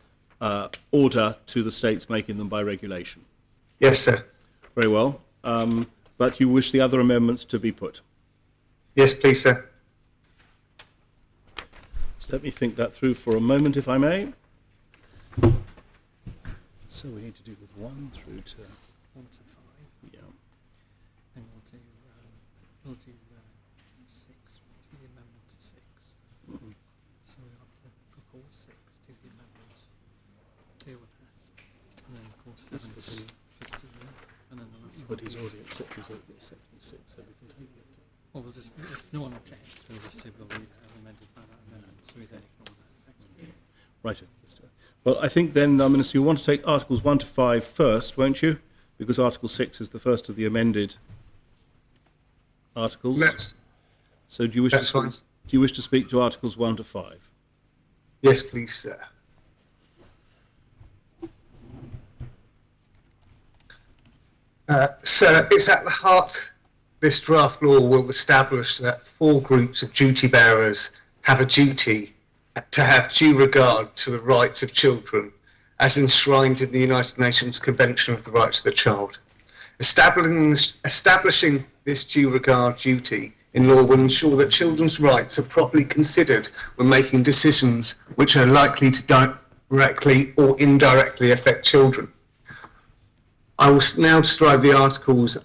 order to the States making them by regulation. Yes, sir. Very well. But you wish the other amendments to be put? Yes, please, sir. So let me think that through for a moment, if I may. So we need to do with 1 through to 1 to 5. Yeah. And we'll do 6. We'll do the amendment to 6. Mm-hmm. So we'll have to propose 6, do the amendment, deal with that, and then of course 7 to 15, and then the last one. But he's already accepting 6, so we can take it. Well, we'll just, if no one objects, we'll just say we'll read it as amended by that amendment, so we don't ignore that effectively. Right. Well, I think then, Minister, you'll want to take Articles 1 to 5 first, won't you? Because Article 6 is the first of the amended articles. So do you wish to speak to Articles 1 to 5? Yes, please, sir. Sir, it's at the heart. This draft law will establish that 4 groups of duty bearers have a duty to have due regard to the rights of children as enshrined in the United Nations Convention of the Rights of the Child. Establishing this due regard duty in law will ensure that children's rights are properly considered when making decisions which are likely to directly or indirectly affect children. I will now describe the articles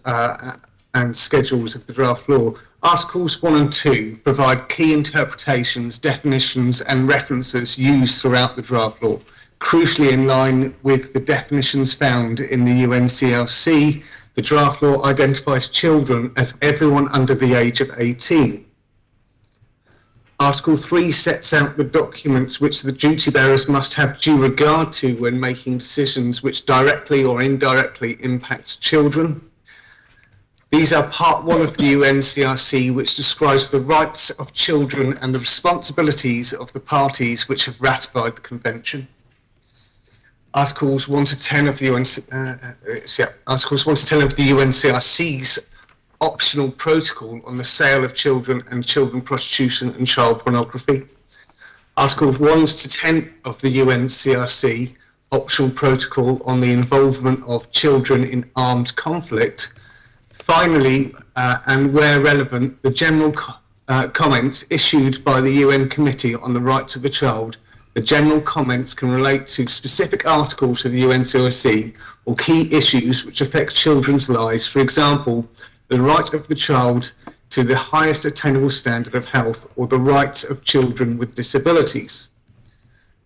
and schedules of the draft law. Articles 1 and 2 provide key interpretations, definitions and references used throughout the draft law, crucially in line with the definitions found in the UNCLC. The draft law identifies children as everyone under the age of 18. Article 3 sets out the documents which the duty bearers must have due regard to when making decisions which directly or indirectly impact children. These are Part 1 of the UNCRC, which describes the rights of children and the responsibilities of the parties which have ratified the Convention. Articles 1 to 10 of the UNCRC's optional protocol on the sale of children and children prostitution and child pornography. Articles 1 to 10 of the UNCRC optional protocol on the involvement of children in armed conflict. Finally, and where relevant, the general comments issued by the UN Committee on the Rights of the Child. The general comments can relate to specific articles of the UNCRC or key issues which affect children's lives. For example, the right of the child to the highest attainable standard of health or the rights of children with disabilities.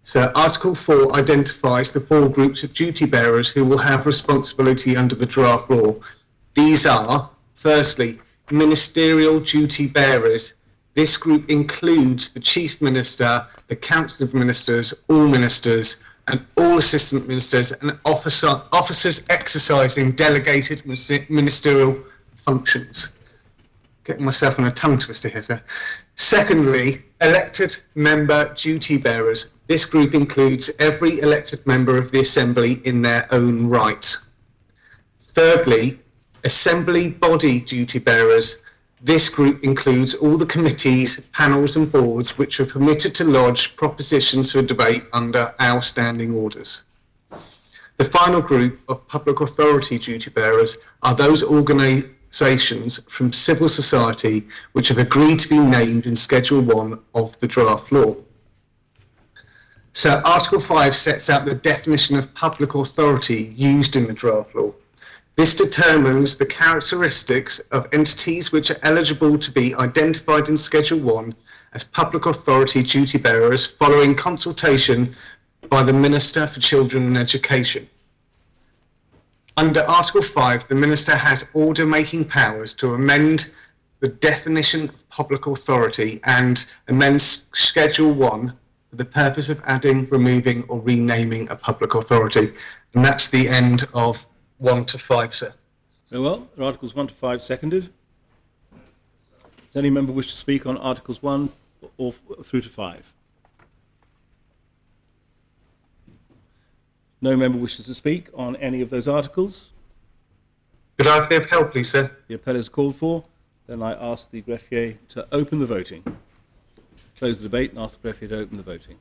So Article 4 identifies the 4 groups of duty bearers who will have responsibility under the draft law. These are, firstly, ministerial duty bearers. This group includes the Chief Minister, the Council of Ministers, all ministers, and all assistant ministers and officers exercising delegated ministerial functions. Getting myself on a tongue twister here, sir. Secondly, elected member duty bearers. This group includes every elected member of the Assembly in their own right. Thirdly, Assembly body duty bearers. This group includes all the committees, panels and boards which are permitted to lodge propositions for debate under our standing orders. The final group of public authority duty bearers are those organisations from civil society which have agreed to be named in Schedule 1 of the draft law. So Article 5 sets out the definition of public authority used in the draft law. This determines the characteristics of entities which are eligible to be identified in Schedule 1 as public authority duty bearers following consultation by the Minister for Children and Education. Under Article 5, the Minister has order-making powers to amend the definition of public authority and amend Schedule 1 for the purpose of adding, removing or renaming a public authority. And that's the end of 1 to 5, sir. Very well. Are Articles 1 to 5 seconded? Does any member wish to speak on Articles 1 or through to 5? No member wishes to speak on any of those articles. Could I have the appel, please, sir? The appel is called for. Then I ask the greffier to open the voting. Close the debate and ask the greffier to open the voting.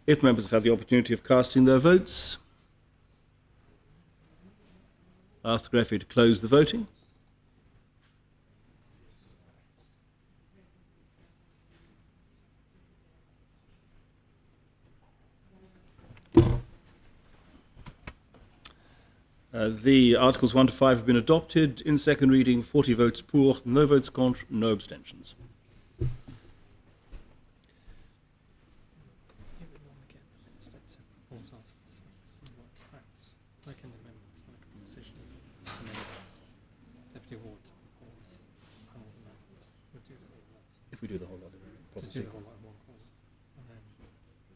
If members have had the opportunity of casting their votes, I ask the greffier to close the voting. The Articles 1 to 5 have been adopted in second reading, 40 votes pour, no votes contre, no abstentions. If we do the whole lot of policy.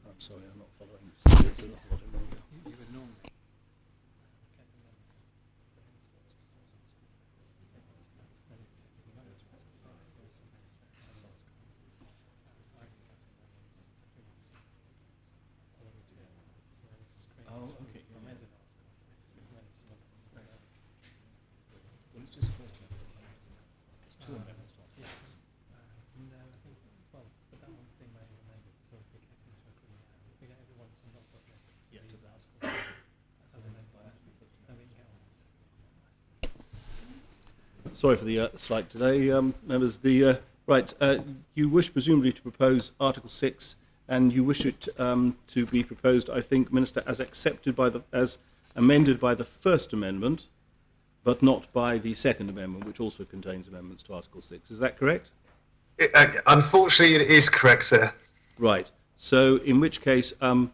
I'm sorry, I'm not following. Do the whole lot in one go. You would normally. Oh, okay. Well, it's just the first amendment. It's two amendments. Yes. No, I think, well, but that one's being made as amended, so if it gets into agreement, we get everyone to not subject to the article as amended by Sorry for the slight delay, members. You wish presumably to propose Article 6, and you wish it to be proposed, I think, Minister, as accepted by as amended by the First Amendment, but not by the Second Amendment, which also contains amendments to Article 6. Is that correct? Unfortunately, it is correct, sir. Right. So, in which case, do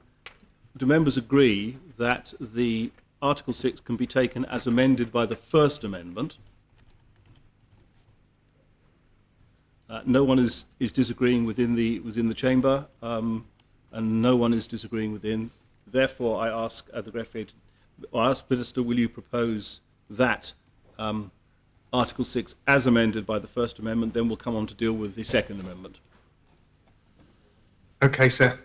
members agree that the Article 6 can be taken as amended by the First Amendment? No one is disagreeing within the chamber, and no one is disagreeing within. Therefore, I ask the greffier, I ask Minister, will you propose that Article 6 as amended by the First Amendment? Then we'll come on to deal with the Second Amendment. Okay, sir.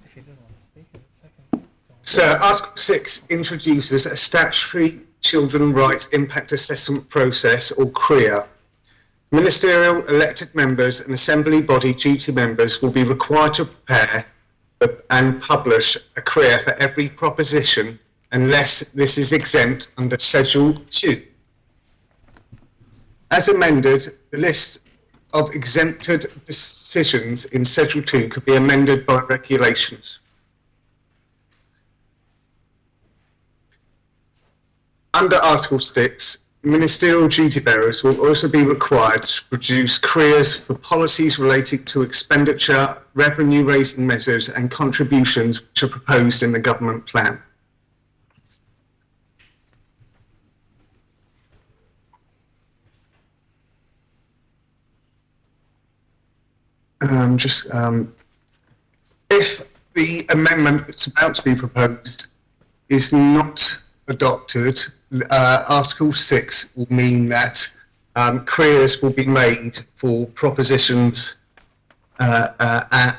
If he doesn't want to speak, is it second? Sir, Article 6 introduces a statutory children's rights impact assessment process, or CRIA. Ministerial elected members and Assembly body duty members will be required to prepare and publish a CRIA for every proposition unless this is exempt under Schedule 2. As amended, the list of exempted decisions in Schedule 2 could be amended by regulations. Under Article 6, ministerial duty bearers will also be required to produce careers for policies relating to expenditure, revenue-raising measures and contributions which are proposed in the government plan. If the amendment that's about to be proposed is not adopted, Article 6 will mean that careers will be made for propositions I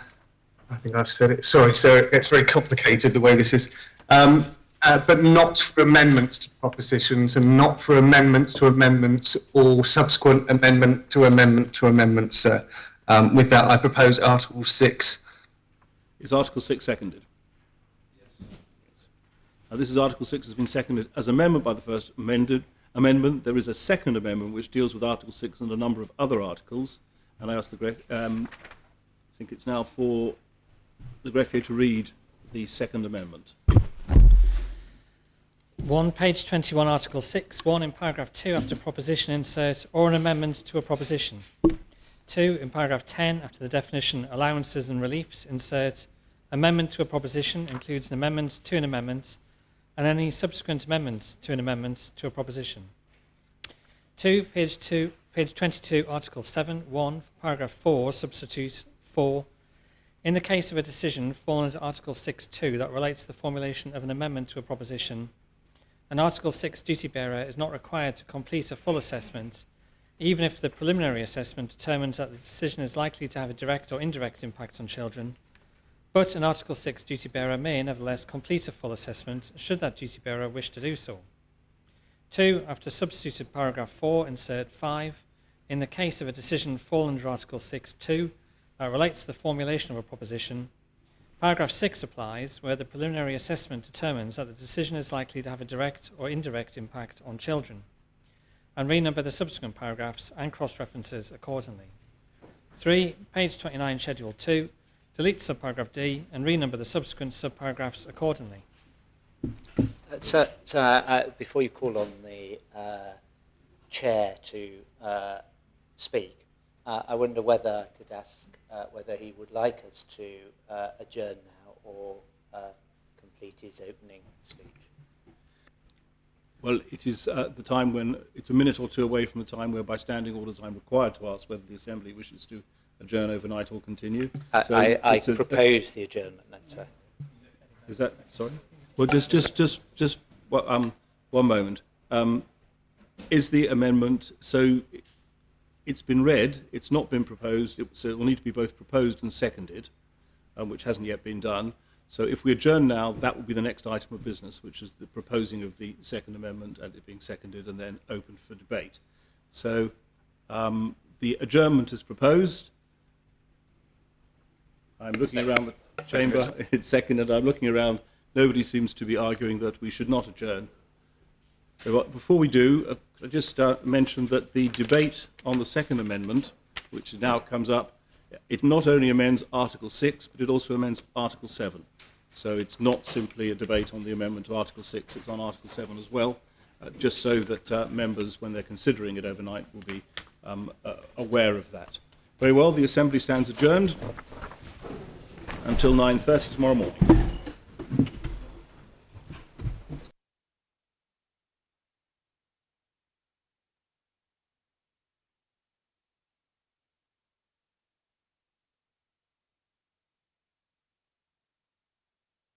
think I've said it, sorry, so it gets very complicated the way this is, but not for amendments to propositions and not for amendments to amendments or subsequent amendment to amendment to amendments. With that, I propose Article 6. Is Article 6 seconded? Now, this is Article 6 has been seconded as amendment by the first amendment. There is a second amendment which deals with Article 6 and a number of other articles. And I ask the I think it's now for the greffier to read the second amendment. 1, page 21, Article 6. 1, in paragraph 2, after proposition, insert or an amendment to a proposition. 2, in paragraph 10, after the definition allowances and reliefs, insert amendment to a proposition includes an amendment to an amendment and any subsequent amendments to an amendment to a proposition. 2, page 22, Article 7, 1, paragraph 4, substitute 4. In the case of a decision fallen under Article 6.2 that relates to the formulation of an amendment to a proposition, an Article 6 duty bearer is not required to complete a full assessment, even if the preliminary assessment determines that the decision is likely to have a direct or indirect impact on children, but an Article 6 duty bearer may nevertheless complete a full assessment should that duty bearer wish to do so. 2, after substituted paragraph 4, insert 5. In the case of a decision fallen under Article 6.2 that relates to the formulation of a proposition, paragraph 6 applies where the preliminary assessment determines that the decision is likely to have a direct or indirect impact on children, and renumber the subsequent paragraphs and cross-references accordingly. 3, page 29, Schedule 2, delete subparagraph D and renumber the subsequent subparagraphs accordingly. Before you call on the chair to speak, I wonder whether I could ask whether he would like us to adjourn now or complete his opening speech. Well, it is at the time when it's a minute or two away from the time where by standing orders I'm required to ask whether the Assembly wishes to adjourn overnight or continue. I propose the adjournment then, sir. Is that, sorry? Well, just one moment. Is the amendment, so it's been read, it's not been proposed, so it will need to be both proposed and seconded, which hasn't yet been done. So if we adjourn now, that will be the next item of business, which is the proposing of the second amendment and it being seconded and then open for debate. So the adjournment is proposed. I'm looking around the chamber, it's seconded, I'm looking around, nobody seems to be arguing that we should not adjourn. So before we do, I just mention that the debate on the second amendment, which now comes up, it not only amends Article 6, but it also amends Article 7. So it's not simply a debate on the amendment to Article 6, it's on Article 7 as well, just so that members, when they're considering it overnight, will be aware of that. Very well, the Assembly stands adjourned until 9:30 tomorrow morning.